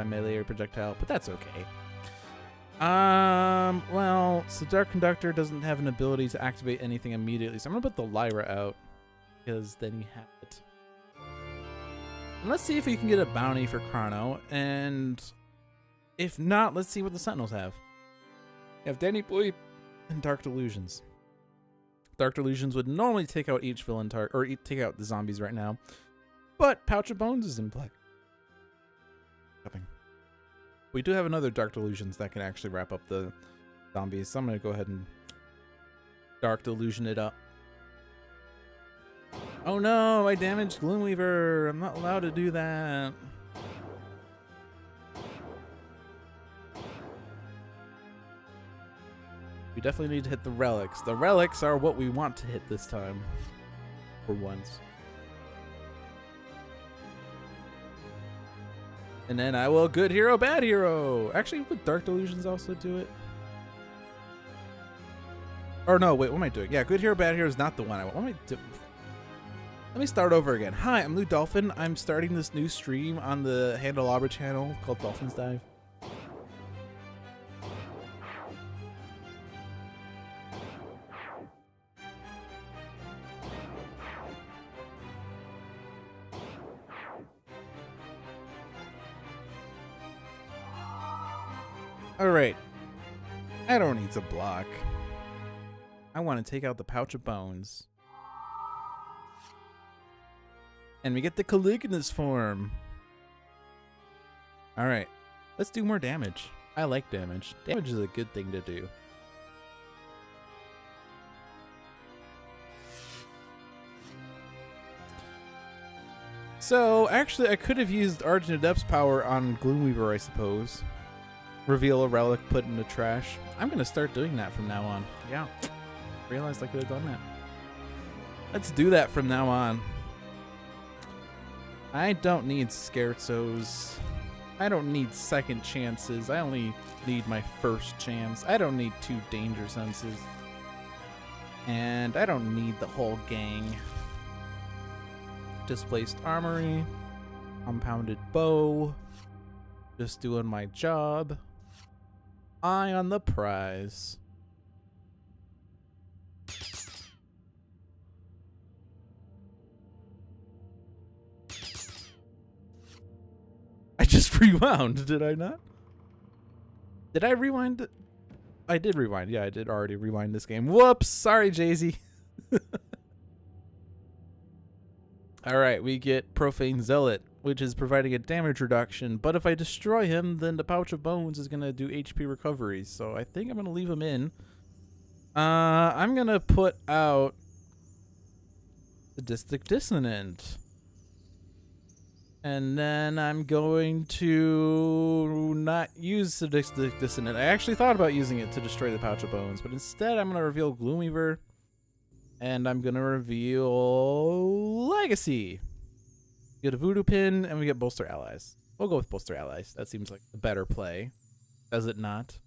melee or projectile, but that's okay. Well, so Dark Conductor doesn't have an ability to activate anything immediately, so I'm gonna put the Lyra out because then you have it. And let's see if we can get a bounty for Chrono, and if not, let's see what the Sentinels have. We have Danny Boy and Dark Delusions. Dark Delusions would normally take out each villain target, or take out the zombies right now. But Pouch of Bones is in play. We do have another Dark Delusions that can actually wrap up the zombies, so I'm going to go ahead and Dark Delusion it up. Oh no, I damaged Gloomweaver. I'm not allowed to do that. We definitely need to hit the relics. The relics are what we want to hit this time. For once. And then I will Good Hero, Bad Hero. Actually, would Dark Delusions also do it? Or no, wait, what am I doing? Yeah, Good Hero, Bad Hero is not the one I want. What am I doing? Let me start over again. Hi, I'm Dolphin. I'm starting this new stream on the Candelabra channel called Dolphin's Dive. Alright. I don't need to block. I want to take out the pouch of bones. And we get the Caligula's form. Alright. Let's do more damage. I like damage. Damage is a good thing to do. So, actually, I could have used Argent Adept's power on Gloomweaver, I suppose. Reveal a relic, put in the trash. I'm going to start doing that from now on. Yeah. Realized I could have done that. Let's do that from now on. I don't need scherzos. I don't need second chances. I only need my first chance. I don't need 2 danger senses. And I don't need the whole gang. Displaced armory. Compounded bow. Just doing my job. Eye on the prize. I just rewound, did I not? Did I rewind it? I did rewind. Yeah, I did already rewind this game. Whoops! Sorry, Jay-Z. Alright, we get Profane Zealot, which is providing a damage reduction. But if I destroy him, then the Pouch of Bones is going to do HP recovery. So I think I'm going to leave him in. I'm going to put out Sadistic Dissonant. And then I'm going to not use Sadistic Dissonant. I actually thought about using it to destroy the Pouch of Bones, but instead I'm going to reveal Gloomweaver. And I'm going to reveal Legacy. We get a Voodoo Pin, and we get Bolster Allies. We'll go with Bolster Allies. That seems like a better play. Does it not?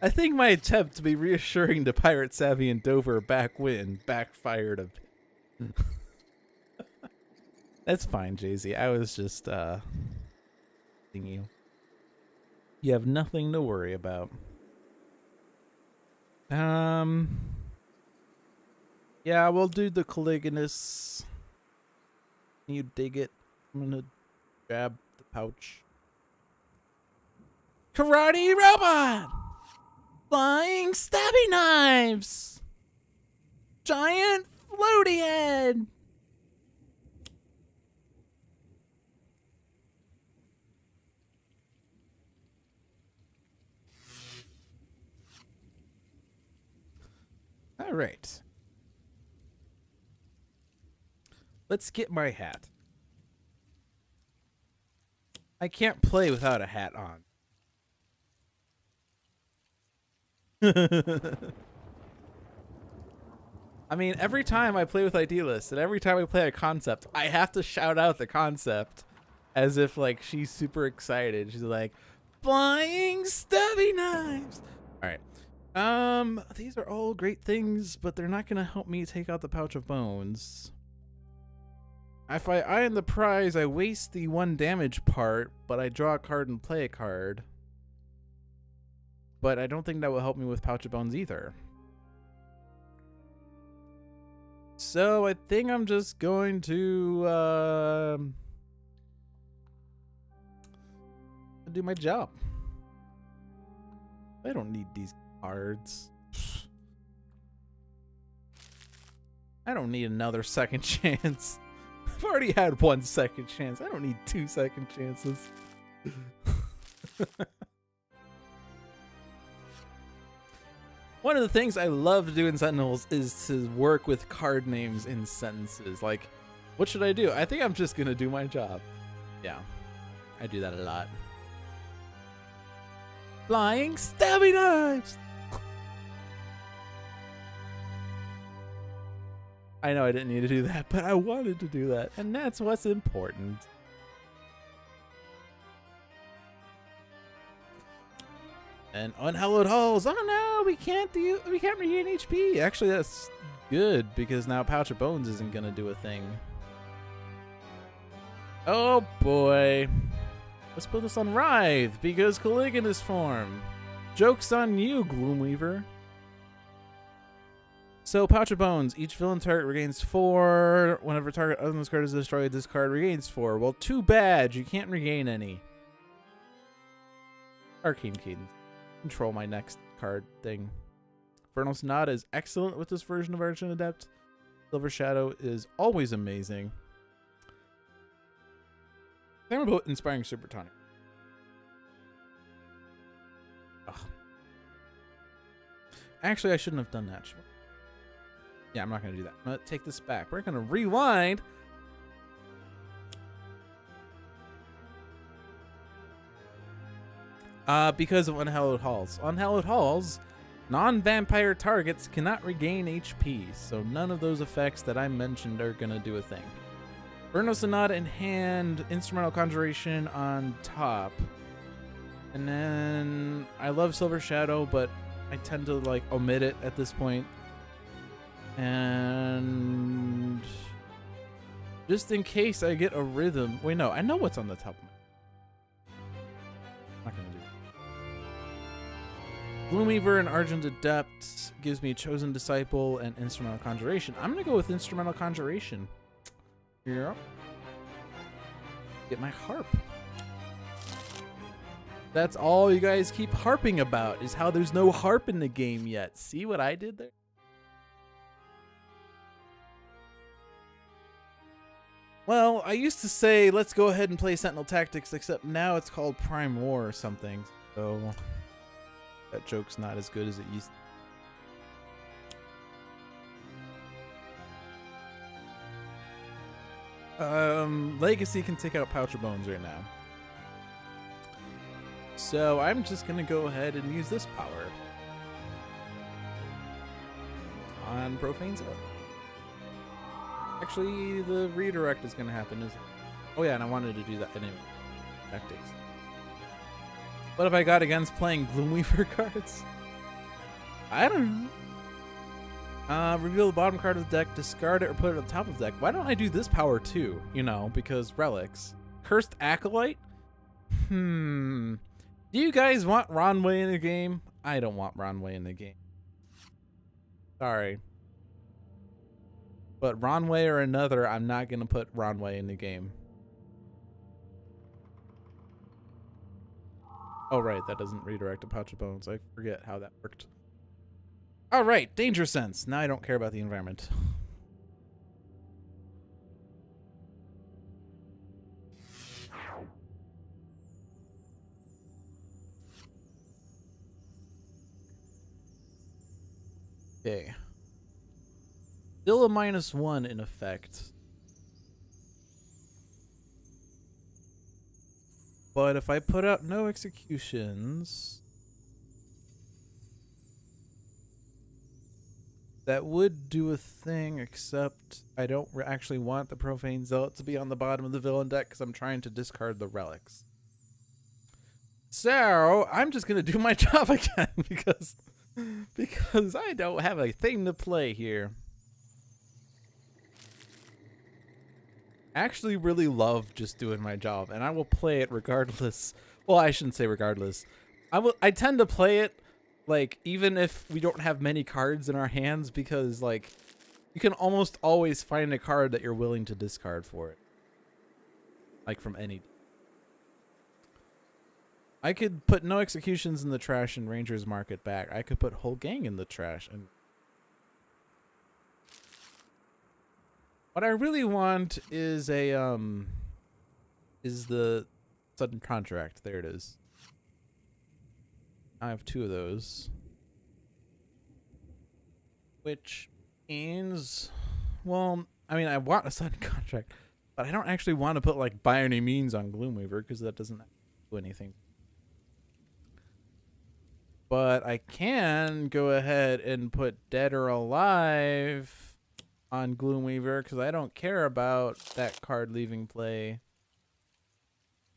I think my attempt to be reassuring to Pirate Savvy and Dover backfired a bit. That's fine, Jay-Z. I was just, thinking you have nothing to worry about. Yeah, we'll do the Caligula's. Can you dig it? I'm gonna grab the pouch. Karate Robot! Flying stabby knives! Giant floaty head! All right. Let's get my hat. I can't play without a hat on. I mean, every time I play with Idealist and every time I play a concept, I have to shout out the concept as if like she's super excited. She's like, flying stabby knives. All right. These are all great things, but they're not gonna help me take out the Pouch of Bones. If I iron the prize, I waste the 1 damage part, but I draw a card and play a card. But I don't think that will help me with Pouch of Bones either. So I think I'm just going to do my job. I don't need these cards. I don't need another second chance. I've already had 1 second chance. I don't need 2 second chances. One of the things I love to do in Sentinels is to work with card names in sentences. Like, what should I do? I think I'm just gonna do my job. Yeah, I do that a lot. Flying stabby knives! I know I didn't need to do that, but I wanted to do that, and that's what's important. And unhallowed halls. Oh no, we can't regain HP. Actually, that's good because now Pouch of Bones isn't gonna do a thing. Oh boy. Let's put this on Writhe because Caligula's form. Joke's on you, Gloomweaver. So, Pouch of Bones. Each villain target regains 4. Whenever target other than this card is destroyed, this card regains 4. Well, too bad. You can't regain any. Arcane Cadence. Control my next card thing. Infernal Sonata is excellent with this version of Argent Adept. Silver Shadow is always amazing. Same about Inspiring Super Tonic. Ugh. Actually, I shouldn't have done that. Yeah, I'm not going to do that. I'm going to take this back. We're going to rewind. Because of Unhallowed Halls. Unhallowed Halls, non-vampire targets cannot regain HP, so none of those effects that I mentioned are going to do a thing. Inferno Sonata in hand, Instrumental Conjuration on top. And then I love Silver Shadow, but I tend to like omit it at this point. And just in case I get a rhythm. Wait, no, I know what's on the top of my. I'm not gonna do that. Gloomweaver and Argent Adept gives me Chosen Disciple and Instrumental Conjuration. I'm gonna go with Instrumental Conjuration. Yeah. Get my harp. That's all you guys keep harping about is how there's no harp in the game yet. See what I did there? Well, I used to say, let's go ahead and play Sentinel Tactics, except now it's called Prime War or something. So that joke's not as good as it used to. Legacy can take out Pouch of Bones right now. So I'm just going to go ahead and use this power on Profane Zone. Actually, the redirect is going to happen. Oh yeah, and I wanted to do that in Tactics. What have I got against playing Gloomweaver cards? I don't know. Reveal the bottom card of the deck, discard it, or put it on top of the deck. Why don't I do this power too? You know, because relics. Cursed Acolyte? Do you guys want Ronway in the game? I don't want Ronway in the game. Sorry. But Ronway or another, I'm not going to put Ronway in the game. Oh, right. That doesn't redirect a Pouch of Bones. I forget how that worked. All right. Danger Sense. Now I don't care about the environment. Okay. Still a -1 in effect. But if I put out no executions, that would do a thing, except I don't actually want the Profane Zealot to be on the bottom of the villain deck because I'm trying to discard the relics. So I'm just going to do my job again because I don't have a thing to play here. Actually really love just doing my job, and I will play it regardless. Well, I shouldn't say regardless. I tend to play it like even if we don't have many cards in our hands, because like you can almost always find a card that you're willing to discard for it. Like from any. I could put no executions in the trash and Rangers mark it back. I could put whole gang in the trash and what I really want is a is the sudden contract. There it is. I have 2 of those. Which means, well, I mean, I want a sudden contract, but I don't actually want to put like by any means on Gloomweaver because that doesn't do anything. But I can go ahead and put Dead or Alive on Gloomweaver because I don't care about that card leaving play.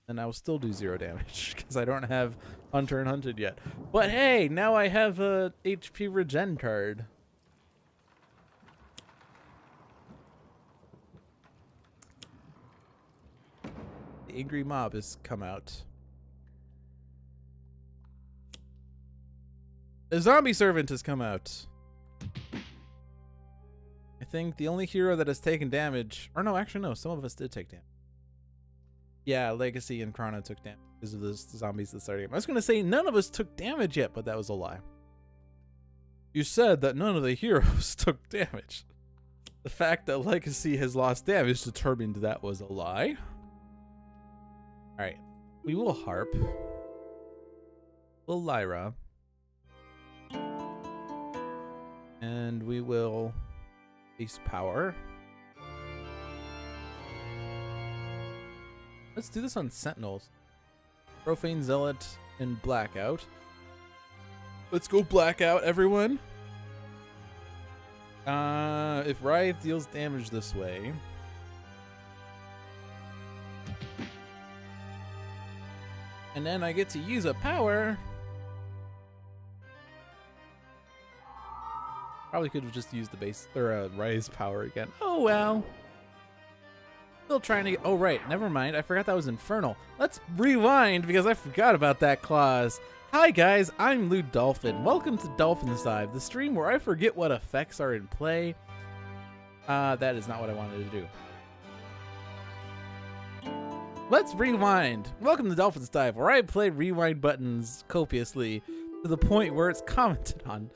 And I will still do 0 damage because I don't have Hunter and Hunted yet. But hey, now I have a HP regen card. The Angry Mob has come out. The Zombie Servant has come out. I think the only hero that has taken damage, or no, actually no, some of us did take damage. Yeah, Legacy and Chrono took damage because of those zombies that started. I was gonna say none of us took damage yet, but that was a lie. You said that none of the heroes took damage. The fact that Legacy has lost damage determined that was a lie. Alright, we will Harp. We'll Lyra. And we will base power. Let's do this on Sentinels. Profane Zealot and Blackout. Let's go Blackout, everyone. If Writhe deals damage this way. And then I get to use a power. Probably could have just used the base or Writhe's power again. Oh well. Still trying to get. Oh right, never mind. I forgot that was Infernal. Let's rewind because I forgot about that clause. Hi guys, I'm Dolphin. Welcome to Dolphin's Dive, the stream where I forget what effects are in play. That is not what I wanted to do. Let's rewind. Welcome to Dolphin's Dive, where I play rewind buttons copiously to the point where it's commented on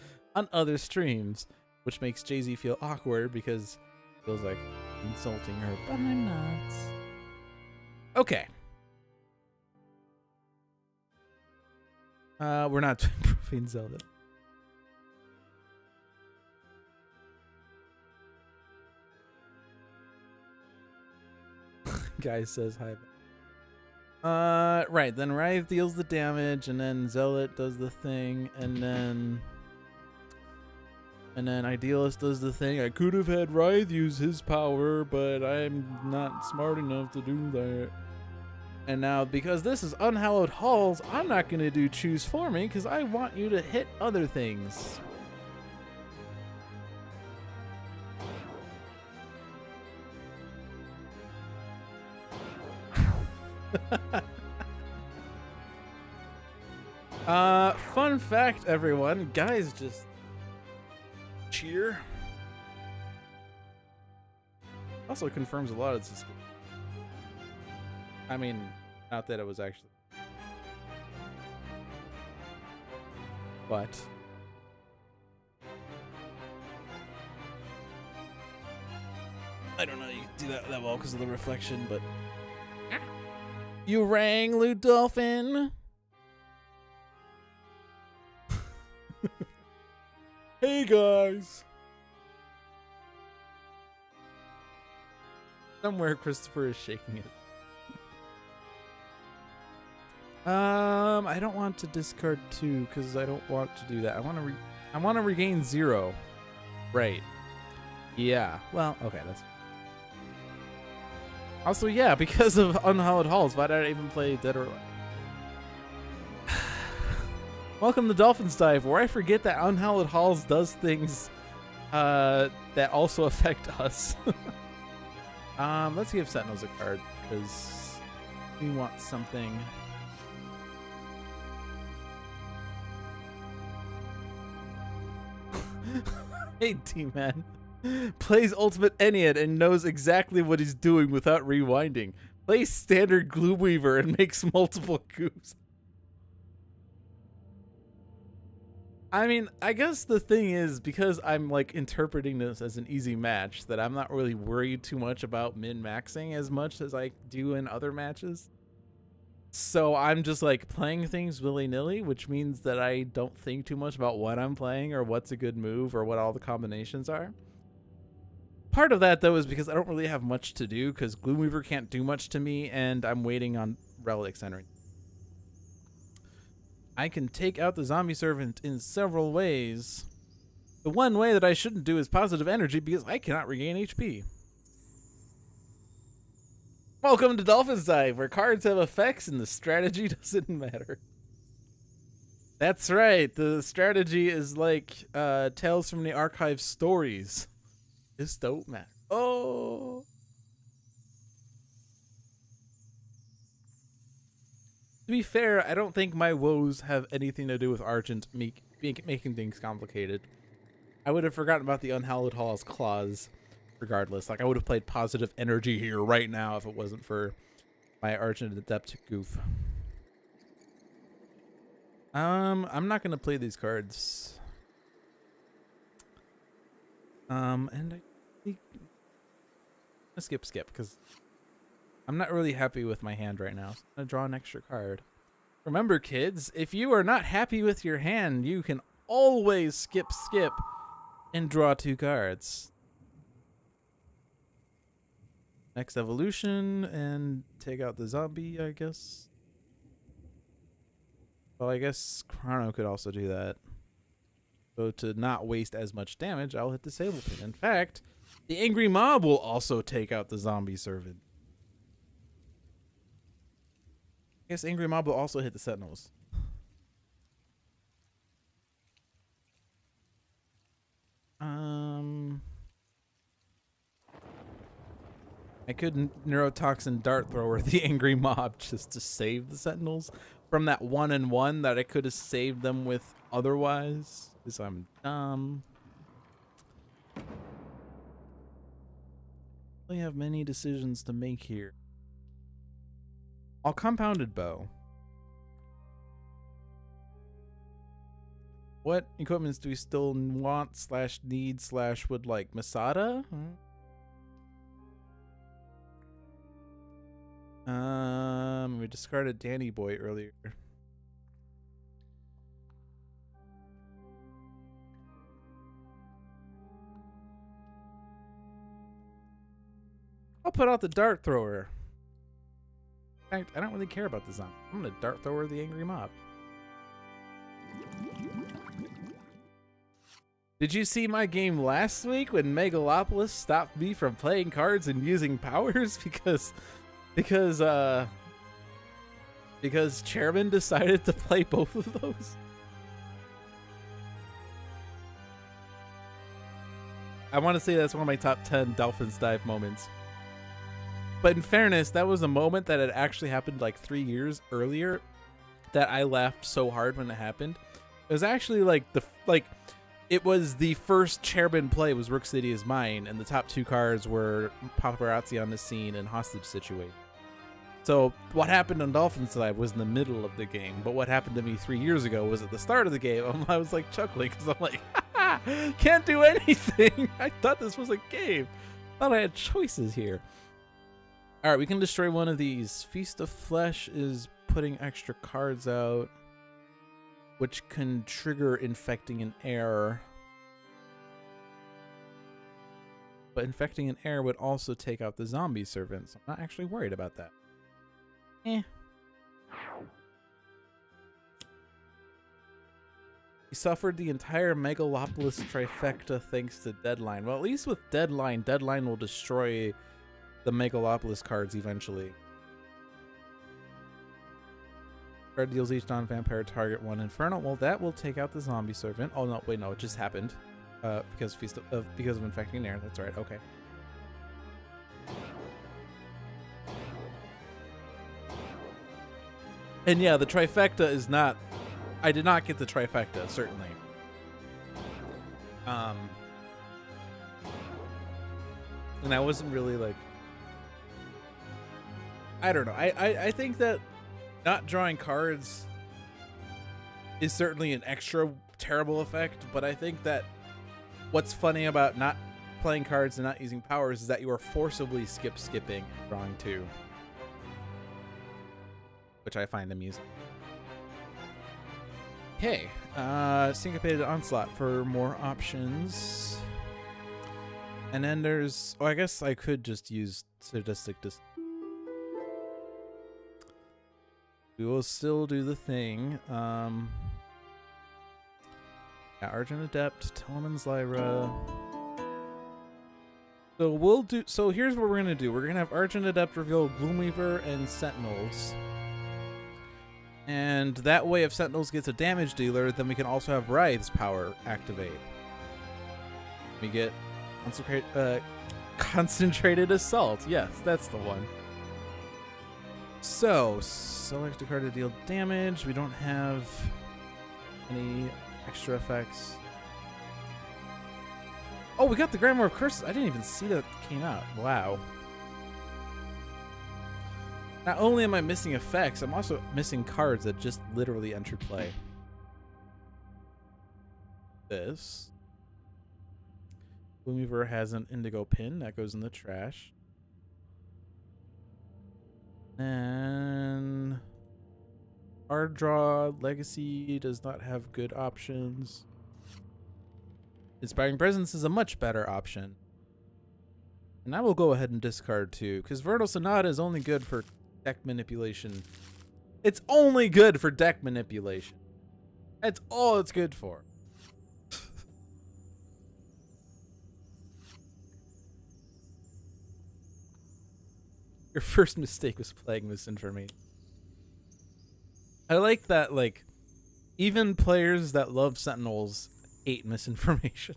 other streams, which makes Jay-Z feel awkward because it feels like insulting her, but I'm not. Okay. We're not doing Profane Zelda. Guy says hi. Right, then Writhe deals the damage, and then Zealot does the thing, and then Idealist does the thing. I could have had Writhe use his power, but I'm not smart enough to do that. And now, because this is Unhallowed Halls, I'm not going to do choose for me, because I want you to hit other things. Fun fact, everyone. Guys, just cheer. Also confirms a lot of suspicion. I mean, not that it was actually. But. I don't know you can do that well because of the reflection, but. You rang, Dolphin. Hey guys. Somewhere Christopher is shaking it. I don't want to discard 2 because I don't want to do that. I want to regain 0. Right. Yeah. Well, okay, that's. Also, yeah, because of Unhallowed Halls, why did I even play Dead or Alive? Welcome to Dolphin's Dive, where I forget that Unhallowed Halls does things that also affect us. Let's give Sentinels a card, because we want something. Hey, T-Man. Plays Ultimate Ennead and knows exactly what he's doing without rewinding. Plays standard Gloomweaver and makes multiple coups. I mean, I guess the thing is, because I'm like interpreting this as an easy match, that I'm not really worried too much about min-maxing as much as I do in other matches. So I'm just like playing things willy-nilly, which means that I don't think too much about what I'm playing or what's a good move or what all the combinations are. Part of that, though, is because I don't really have much to do because Gloomweaver can't do much to me, and I'm waiting on relics entering. I can take out the Zombie Servant in several ways. The one way that I shouldn't do is positive energy because I cannot regain HP. Welcome to Dolphin's Dive, where cards have effects and the strategy doesn't matter. That's right. The strategy is like Tales from the Archive stories. This don't matter. Oh. To be fair, I don't think my woes have anything to do with Argent making things complicated. I would have forgotten about the Unhallowed Halls clause regardless. Like, I would have played positive energy here right now if it wasn't for my Argent Adept goof. I'm not going to play these cards. And I skip because I'm not really happy with my hand right now. So I'm going to draw an extra card. Remember, kids, if you are not happy with your hand, you can always skip and draw 2 cards. Next evolution and take out the zombie, I guess. Well, I guess Chrono could also do that. So to not waste as much damage, I'll hit Disable Pin. In fact, the Angry Mob will also take out the Zombie Servant. I guess Angry Mob will also hit the Sentinels. I could Neurotoxin Dart Thrower the Angry Mob just to save the Sentinels from that 1-1 that I could have saved them with otherwise, because I'm dumb. We have many decisions to make here. I'll Compounded Bow. What equipments do we still want / need / would like? Masada? We discarded Danny Boy earlier. I'll put out the Dart Thrower. In fact, I don't really care about the zombie. I'm gonna Dart Thrower the Angry Mob. Did you see my game last week when Megalopolis stopped me from playing cards and using powers because Chairman decided to play both of those? I want to say that's one of my top 10 Dolphins Dive moments. But in fairness, that was a moment that had actually happened like 3 years earlier that I laughed so hard when it happened. It was actually it was the first Chairman play was Rook City is Mine, and the top 2 cards were Paparazzi on the Scene and Hostage Situation. So what happened on Dolphins Dive was in the middle of the game, but what happened to me 3 years ago was at the start of the game. I was like chuckling because I'm like, can't do anything. I thought this was a game. Thought I had choices here. All right, we can destroy one of these. Feast of Flesh is putting extra cards out, which can trigger Infecting an Air. But Infecting an Air would also take out the Zombie Servant, so I'm not actually worried about that. He suffered the entire Megalopolis trifecta thanks to Deadline. Well, at least with Deadline will destroy the Megalopolis cards eventually. Card deals each non-vampire target 1 Inferno. Well, that will take out the Zombie Servant. Oh no, wait, no, it just happened because of Infecting Air. That's right. Okay. And yeah, the trifecta is not. I did not get the trifecta, certainly. And I wasn't really like. I don't know. I think that not drawing cards is certainly an extra terrible effect, but I think that what's funny about not playing cards and not using powers is that you are forcibly skipping and drawing 2. Which I find amusing. Okay, Syncopated Onslaught for more options. And then there's... Oh, I guess I could just use Sadistic We will still do the thing. Yeah, Argent Adept, Teleman's Lyra. So we'll do... So here's what we're going to do. We're going to have Argent Adept reveal Gloomweaver and Sentinels. And that way, if Sentinels gets a damage dealer, then we can also have Writhe's power activate. We get concentrated assault. Yes, that's the one. So, select a card to deal damage. We don't have any extra effects. Oh, we got the Grimoire of Curses. I didn't even see that came out. Wow. Not only am I missing effects, I'm also missing cards that just literally entered play. This. Gloomweaver has an indigo pin. That goes in the trash. And card draw Legacy does not have good options. Inspiring Presence is a much better option. And I will go ahead and discard too, because Vernal Sonata is only good for deck manipulation. It's only good for deck manipulation. That's all it's good for. Your first mistake was playing misinformation. I like that, like, even players that love Sentinels hate misinformation.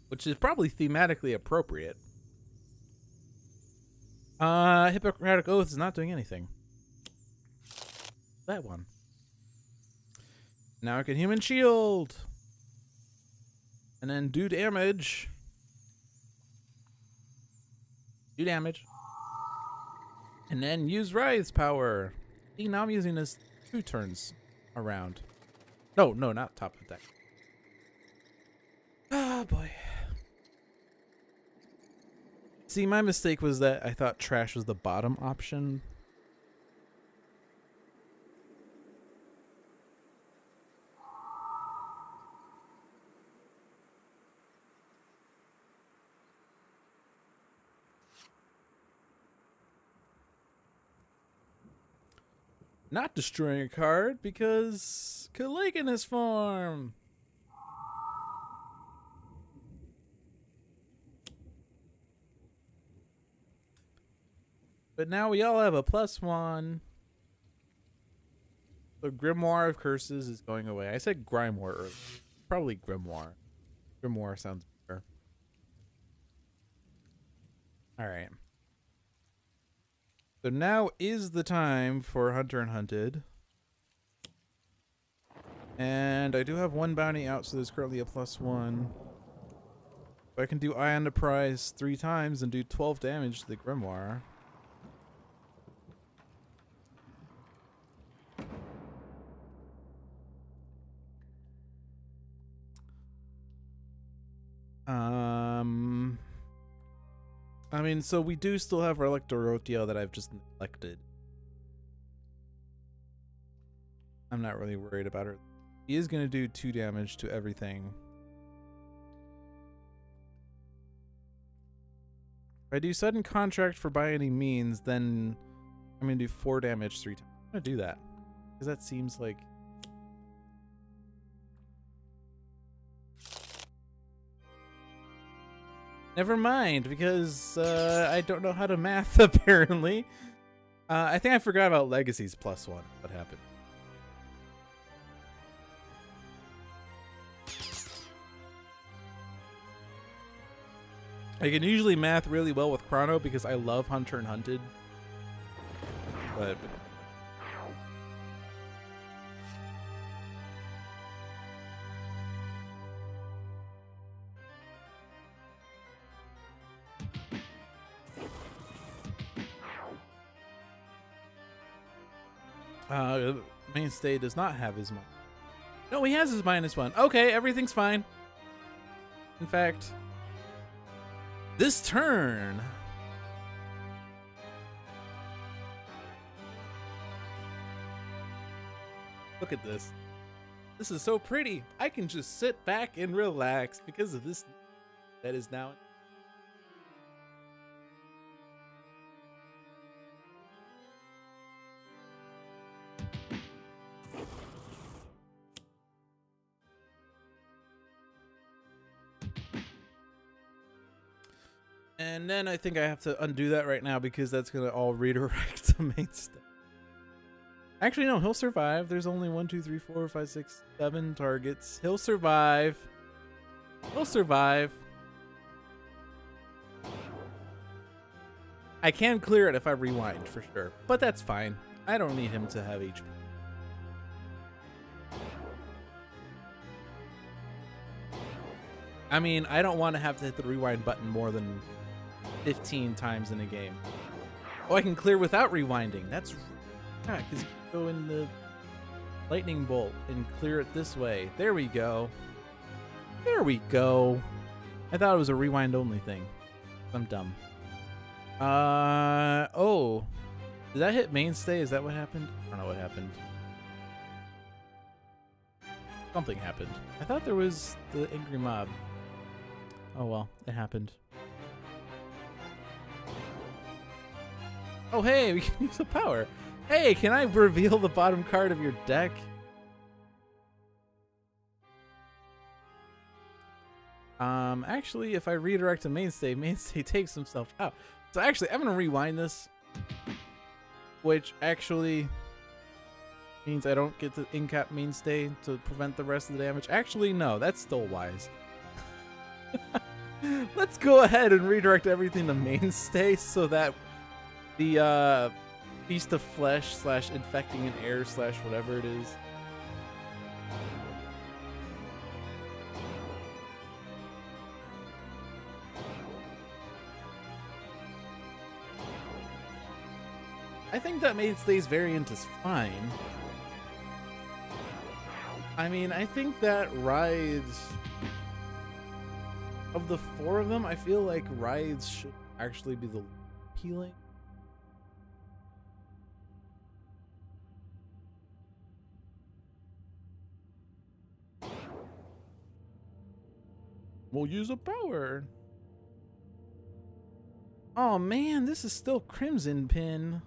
Which is probably thematically appropriate. Hippocratic Oath is not doing anything. That one. Now I can Human Shield. And then do damage. Do damage. And then use Writhe's power. See, now I'm using this 2 turns around. No, not top of the deck. Oh boy. See, my mistake was that I thought trash was the bottom option. Not destroying a card because Caligula's form. But now we all have a +1. The Grimoire of Curses is going away. I said Grimoire earlier. Probably Grimoire. Grimoire sounds better. Alright. So now is the time for Hunter and Hunted. And I do have 1 bounty out, so there's currently a +1. But I can do Eye on the Prize 3 times and do 12 damage to the Grimoire. I mean, so we do still have our Electorotio that I've just neglected. I'm not really worried about her. He is going to do 2 damage to everything. If I do Sudden Contract for by any means, then I'm going to do 4 damage 3 times. I'm going to do that. Because that seems like... Never mind, because I don't know how to math, apparently. I think I forgot about Legacy's +1. What happened? I can usually math really well with Chrono because I love Hunter and Hunted. But... Mainstay does not have his -1. No, he has his -1. Okay, everything's fine. In fact, this turn... Look at this. This is so pretty. I can just sit back and relax because of this that is now... And then I think I have to undo that right now because that's going to all redirect to Mainstay. Actually, no, he'll survive. There's only 1, 2, 3, 4, 5, 6, 7 targets. He'll survive. He'll survive. I can clear it if I rewind, for sure. But that's fine. I don't need him to have HP. I mean, I don't want to have to hit the rewind button more than 15 times in a game. Oh, I can clear without rewinding. That's... yeah, because you can go in the lightning bolt and clear it this way. There we go. There we go. I thought it was a rewind only thing. I'm dumb. Oh. Did that hit Mainstay? Is that what happened? I don't know what happened. Something happened. I thought there was the angry mob. Oh well, it happened. Oh hey, we can use the power. Hey, can I reveal the bottom card of your deck? Actually, if I redirect to Mainstay, Mainstay takes himself out. So actually, I'm gonna rewind this, which actually means I don't get to incap Mainstay to prevent the rest of the damage. Actually, no, that's still wise. Let's go ahead and redirect everything to Mainstay so that the Feast of Flesh / infecting an air / whatever it is. I think that Mainstay's variant is fine. I mean, I think that Writhes, of the 4 of them, I feel like Writhes should actually be the healing. We'll use a power. Oh man, this is still Crimson Pin.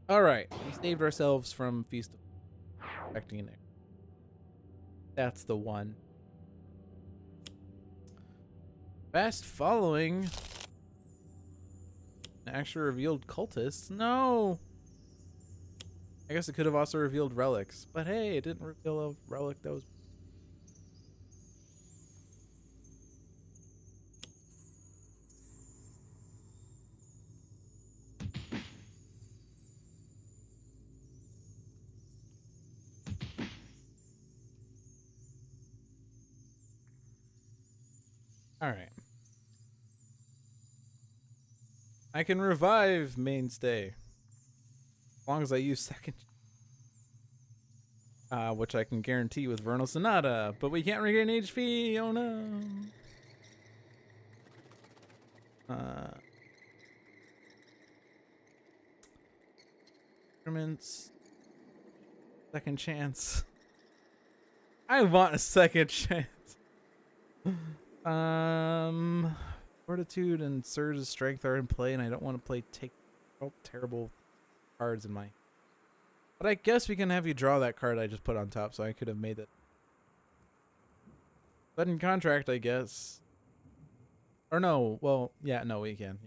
Alright, we saved ourselves from Feast of Infecting an Air. That's the one. Fast following. Actually revealed cultists. No! I guess it could have also revealed relics. But hey, it didn't reveal a relic that was... Alright. I can revive Mainstay. As long as I use second. Which I can guarantee with Vernal Sonata. But we can't regain HP. Oh no. Instruments. Second chance. I want a second chance. Fortitude and Surge's Strength are in play, and I don't want to take terrible cards in my... But I guess we can have you draw that card I just put on top, so I could have made it. Sudden Contract, I guess. Or no, well, yeah, no, we can.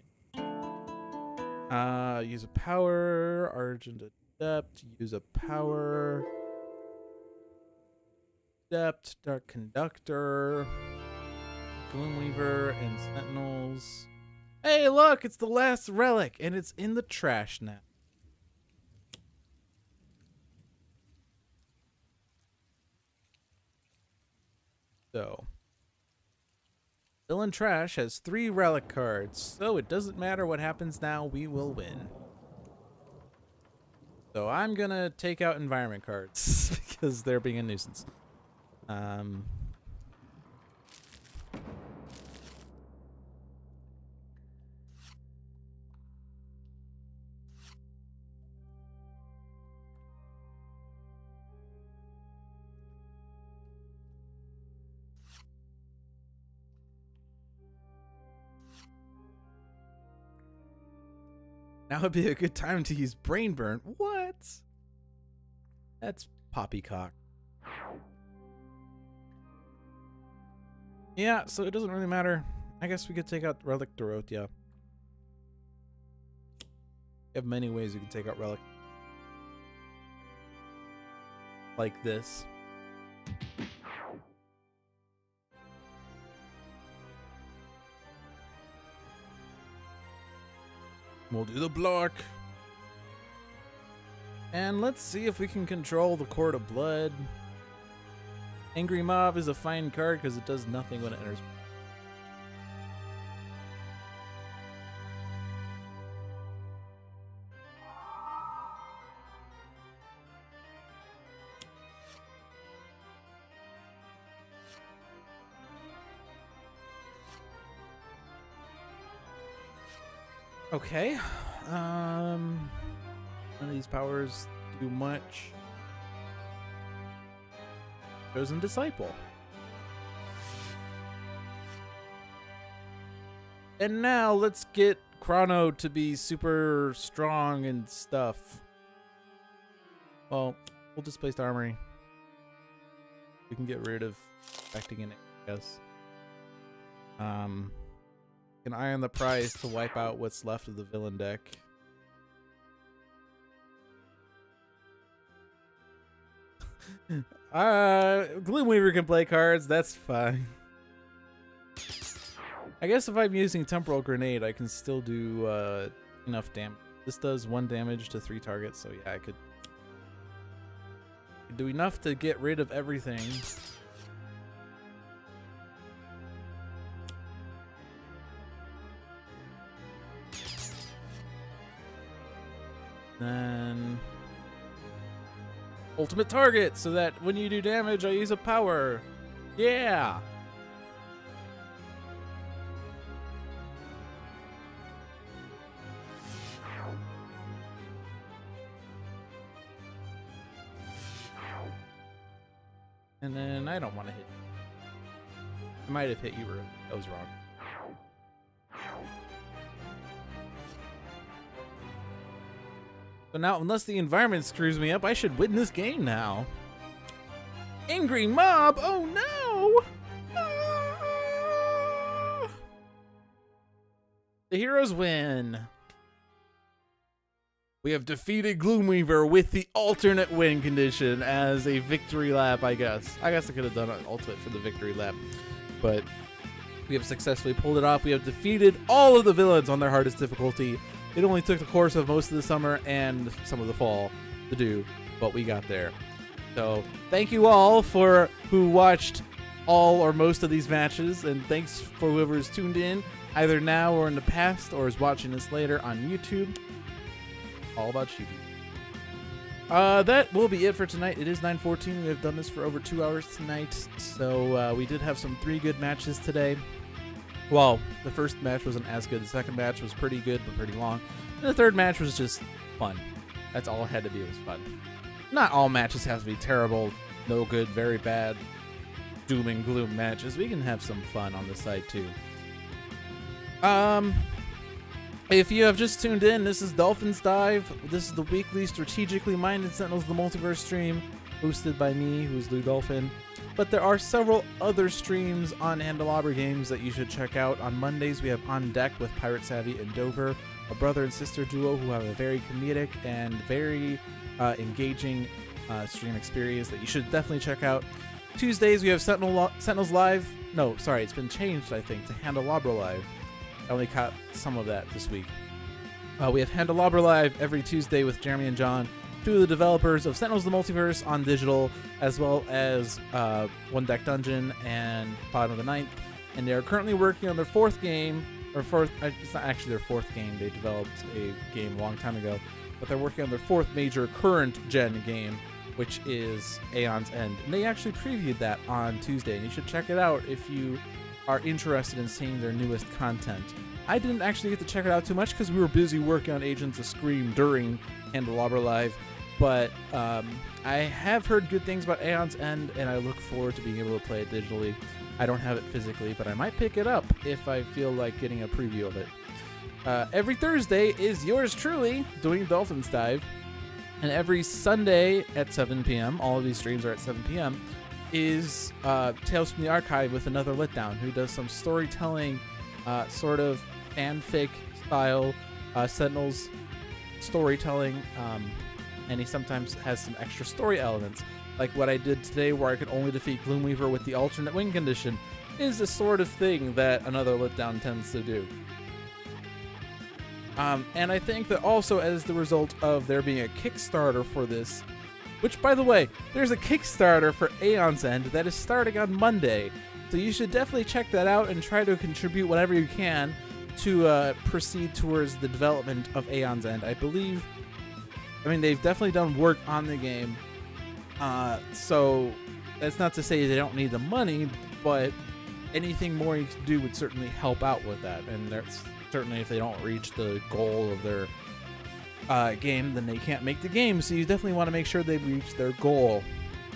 Use a power, Argent Adept, use a power. Adept, Dark Conductor, Gloomweaver, and Sentinels. Hey, look, it's the last relic, and it's in the trash now. So, Villain Trash has 3 relic cards, so it doesn't matter what happens now, we will win. So I'm gonna take out environment cards because they're being a nuisance. Now would be a good time to use Brain Burn. What? That's poppycock. Yeah, so it doesn't really matter. I guess we could take out Relic Dorothea. You have many ways you can take out Relic. Like this. We'll do the block. And let's see if we can control the Court of Blood. Angry Mob is a fine card because it does nothing when it enters. Okay. None of these powers do much. Chosen Disciple. And now let's get Chrono to be super strong and stuff. Well, we'll displace Armory. We can get rid of acting in it, I guess. An eye on the prize to wipe out what's left of the villain deck. Gloomweaver can play cards, that's fine. I guess if I'm using Temporal Grenade, I can still do enough damage. This does 1 damage to 3 targets, so yeah, I could do enough to get rid of everything. Then ultimate target, so that when you do damage, I use a power. Yeah. And then I don't want to hit you. I might have hit you earlier. That was wrong. So now, unless the environment screws me up, I should win this game now. Angry Mob! Oh no! Ah! The heroes win. We have defeated Gloomweaver with the alternate win condition as a victory lap, I guess. I guess I could have done an ultimate for the victory lap, but we have successfully pulled it off. We have defeated all of the villains on their hardest difficulty. It only took the course of most of the summer and some of the fall to do, but we got there. So thank you all for who watched all or most of these matches, and thanks for whoever's tuned in either now or in the past or is watching this later on YouTube. All about you. That will be it for tonight. It is 9:14. We have done this for over 2 hours tonight, so we did have some 3 good matches today. Well, the first match wasn't as good. The second match was pretty good, but pretty long. And the third match was just fun. That's all it had to be, was fun. Not all matches have to be terrible, no good, very bad, doom and gloom matches. We can have some fun on the side, too. If you have just tuned in, this is Dolphin's Dive. This is the weekly strategically minded Sentinels of the Multiverse stream, hosted by me, who's Lou Dolphin. But there are several other streams on Candelabra Games that you should check out. On Mondays, we have On Deck with Pirate Savvy and Dover, a brother and sister duo who have a very comedic and very engaging stream experience that you should definitely check out. Tuesdays, we have Sentinels Live. No, sorry, it's been changed, I think, to Candelabra Live. I only caught some of that this week. We have Candelabra Live every Tuesday with Jeremy and John, 2 of the developers of Sentinels of the Multiverse on digital, as well as One Deck Dungeon and Bottom of the Ninth. And they are currently working on their 4th game, or it's not actually their 4th game. They developed a game a long time ago, but they're working on their 4th major current gen game, which is Aeon's End. And they actually previewed that on Tuesday, and you should check it out if you are interested in seeing their newest content. I didn't actually get to check it out too much because we were busy working on Agents of Scream during Candelabra Live, but I have heard good things about Aeon's End, and I look forward to being able to play it digitally. I don't have it physically, but I might pick it up if I feel like getting a preview of it. Every Thursday is yours truly doing Dolphin's Dive, and every Sunday at 7 p.m., all of these streams are at 7 p.m., is Tales from the Archive with another Letdown, who does some storytelling, sort of fanfic style Sentinels storytelling, and he sometimes has some extra story elements, like what I did today where I could only defeat Gloomweaver with the alternate win condition is the sort of thing that another letdown tends to do. And I think that also as the result of there being a Kickstarter for this, which by the way, there's a Kickstarter for Aeon's End that is starting on Monday, so you should definitely check that out and try to contribute whatever you can to proceed towards the development of Aeon's End. I mean, they've definitely done work on the game, so that's not to say they don't need the money, but anything more you can do would certainly help out with that. And that's certainly if they don't reach the goal of their game, then they can't make the game. So you definitely want to make sure they reach their goal.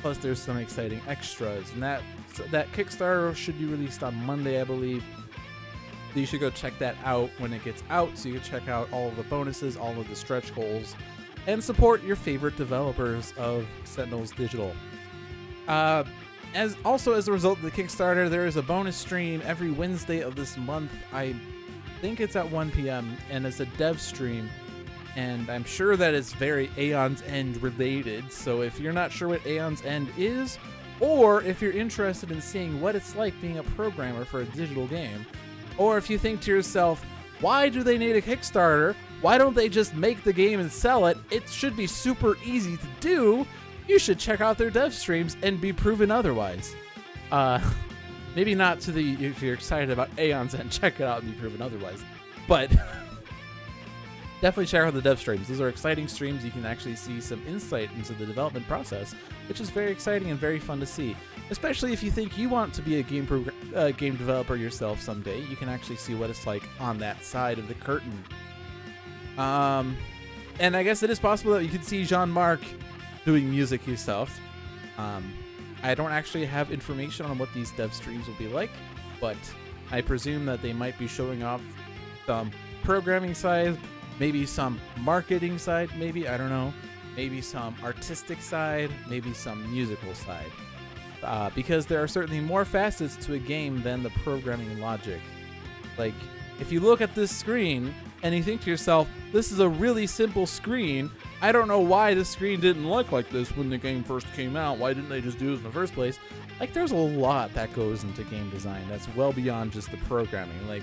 Plus, there's some exciting extras, and that Kickstarter should be released on Monday, I believe. So you should go check that out when it gets out, so you can check out all of the bonuses, all of the stretch goals, and support your favorite developers of Sentinels Digital. As a result of the Kickstarter, there is a bonus stream every Wednesday of this month. I think it's at 1 p.m. and it's a dev stream, and I'm sure that it's very Aeon's End related. So if you're not sure what Aeon's End is, or if you're interested in seeing what it's like being a programmer for a digital game, or if you think to yourself, why do they need a Kickstarter? Why don't they just make the game and sell it? It should be super easy to do. You should check out their dev streams and be proven otherwise. Maybe not if you're excited about Aeon's End, check it out and be proven otherwise. But definitely check out the dev streams. Those are exciting streams. You can actually see some insight into the development process, which is very exciting and very fun to see. Especially if you think you want to be a game developer yourself someday, you can actually see what it's like on that side of the curtain. And I guess it is possible that you could see Jean-Marc doing music yourself. I don't actually have information on what these dev streams will be like, but I presume that they might be showing off some programming side, maybe some marketing side, maybe, I don't know, maybe some artistic side, maybe some musical side. Because there are certainly more facets to a game than the programming logic. Like, if you look at this screen and you think to yourself, this is a really simple screen, I don't know why the screen didn't look like this when the game first came out. Why didn't they just do it in the first place? Like, there's a lot that goes into game design that's well beyond just the programming. Like,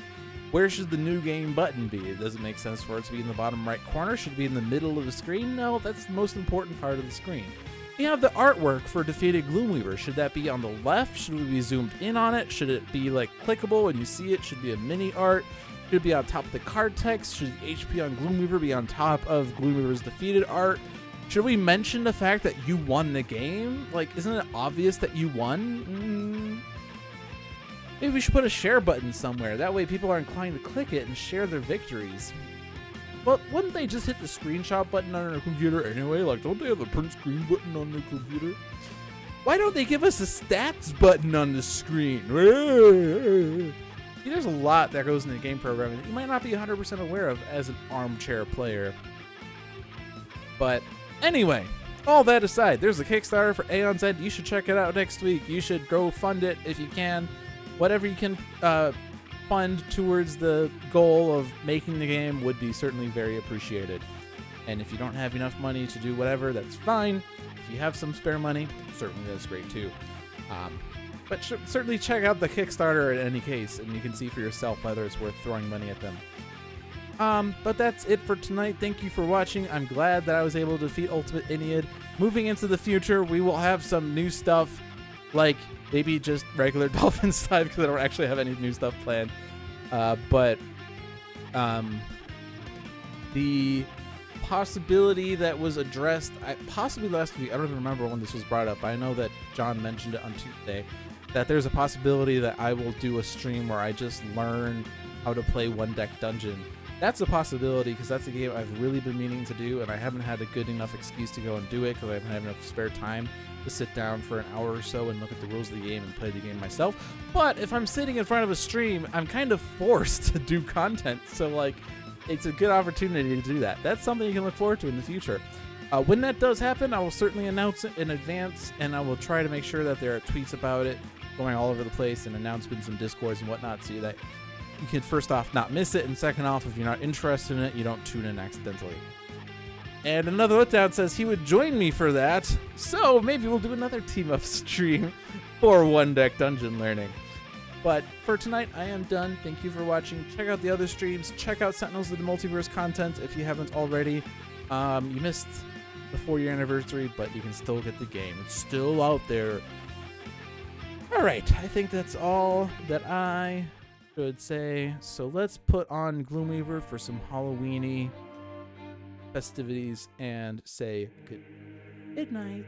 where should the new game button be? Does it make sense for it to be in the bottom right corner? Should it be in the middle of the screen? No, that's the most important part of the screen. You have the artwork for defeated Gloomweaver. Should that be on the left? Should we be zoomed in on it? Should it be like clickable when you see it? Should it be a mini art? Should it be on top of the card text? Should the HP on Gloomweaver be on top of Gloomweaver's defeated art? Should we mention the fact that you won the game? Like, isn't it obvious that you won? Maybe we should put a share button somewhere. That way people are inclined to click it and share their victories. But wouldn't they just hit the screenshot button on their computer anyway? Like, don't they have a print screen button on their computer? Why don't they give us a stats button on the screen? See, there's a lot that goes into game programming that you might not be 100% aware of as an armchair player. But anyway, all that aside, there's a Kickstarter for Aeon's End. You should check it out next week. You should go fund it if you can. Whatever you can fund towards the goal of making the game would be certainly very appreciated. And if you don't have enough money to do whatever, that's fine. If you have some spare money, certainly that's great too. But certainly check out the Kickstarter in any case, and you can see for yourself whether it's worth throwing money at them. But that's it for tonight. Thank you for watching. I'm glad that I was able to defeat Ultimate Ennead. Moving into the future, we will have some new stuff, like maybe just regular Dolphin stuff, because I don't actually have any new stuff planned. But the possibility that was addressed, possibly last week, I don't even remember when this was brought up. I know that John mentioned it on Tuesday, that there's a possibility that I will do a stream where I just learn how to play One Deck Dungeon. That's a possibility, because that's a game I've really been meaning to do, and I haven't had a good enough excuse to go and do it, because I haven't had enough spare time to sit down for an hour or so and look at the rules of the game and play the game myself. But if I'm sitting in front of a stream, I'm kind of forced to do content, so like, it's a good opportunity to do that. That's something you can look forward to in the future. When that does happen, I will certainly announce it in advance, and I will try to make sure that there are tweets about it going all over the place and announcements and Discords and whatnot, so that you can, first off, not miss it, and second off, if you're not interested in it, you don't tune in accidentally. And another letdown says he would join me for that. So maybe we'll do another team-up stream for One Deck Dungeon Learning. But for tonight, I am done. Thank you for watching. Check out the other streams. Check out Sentinels of the Multiverse content if you haven't already. You missed the 4-year anniversary, but you can still get the game. It's still out there. All right, I think that's all that I should say. So let's put on Gloomweaver for some Halloween-y festivities and say good night.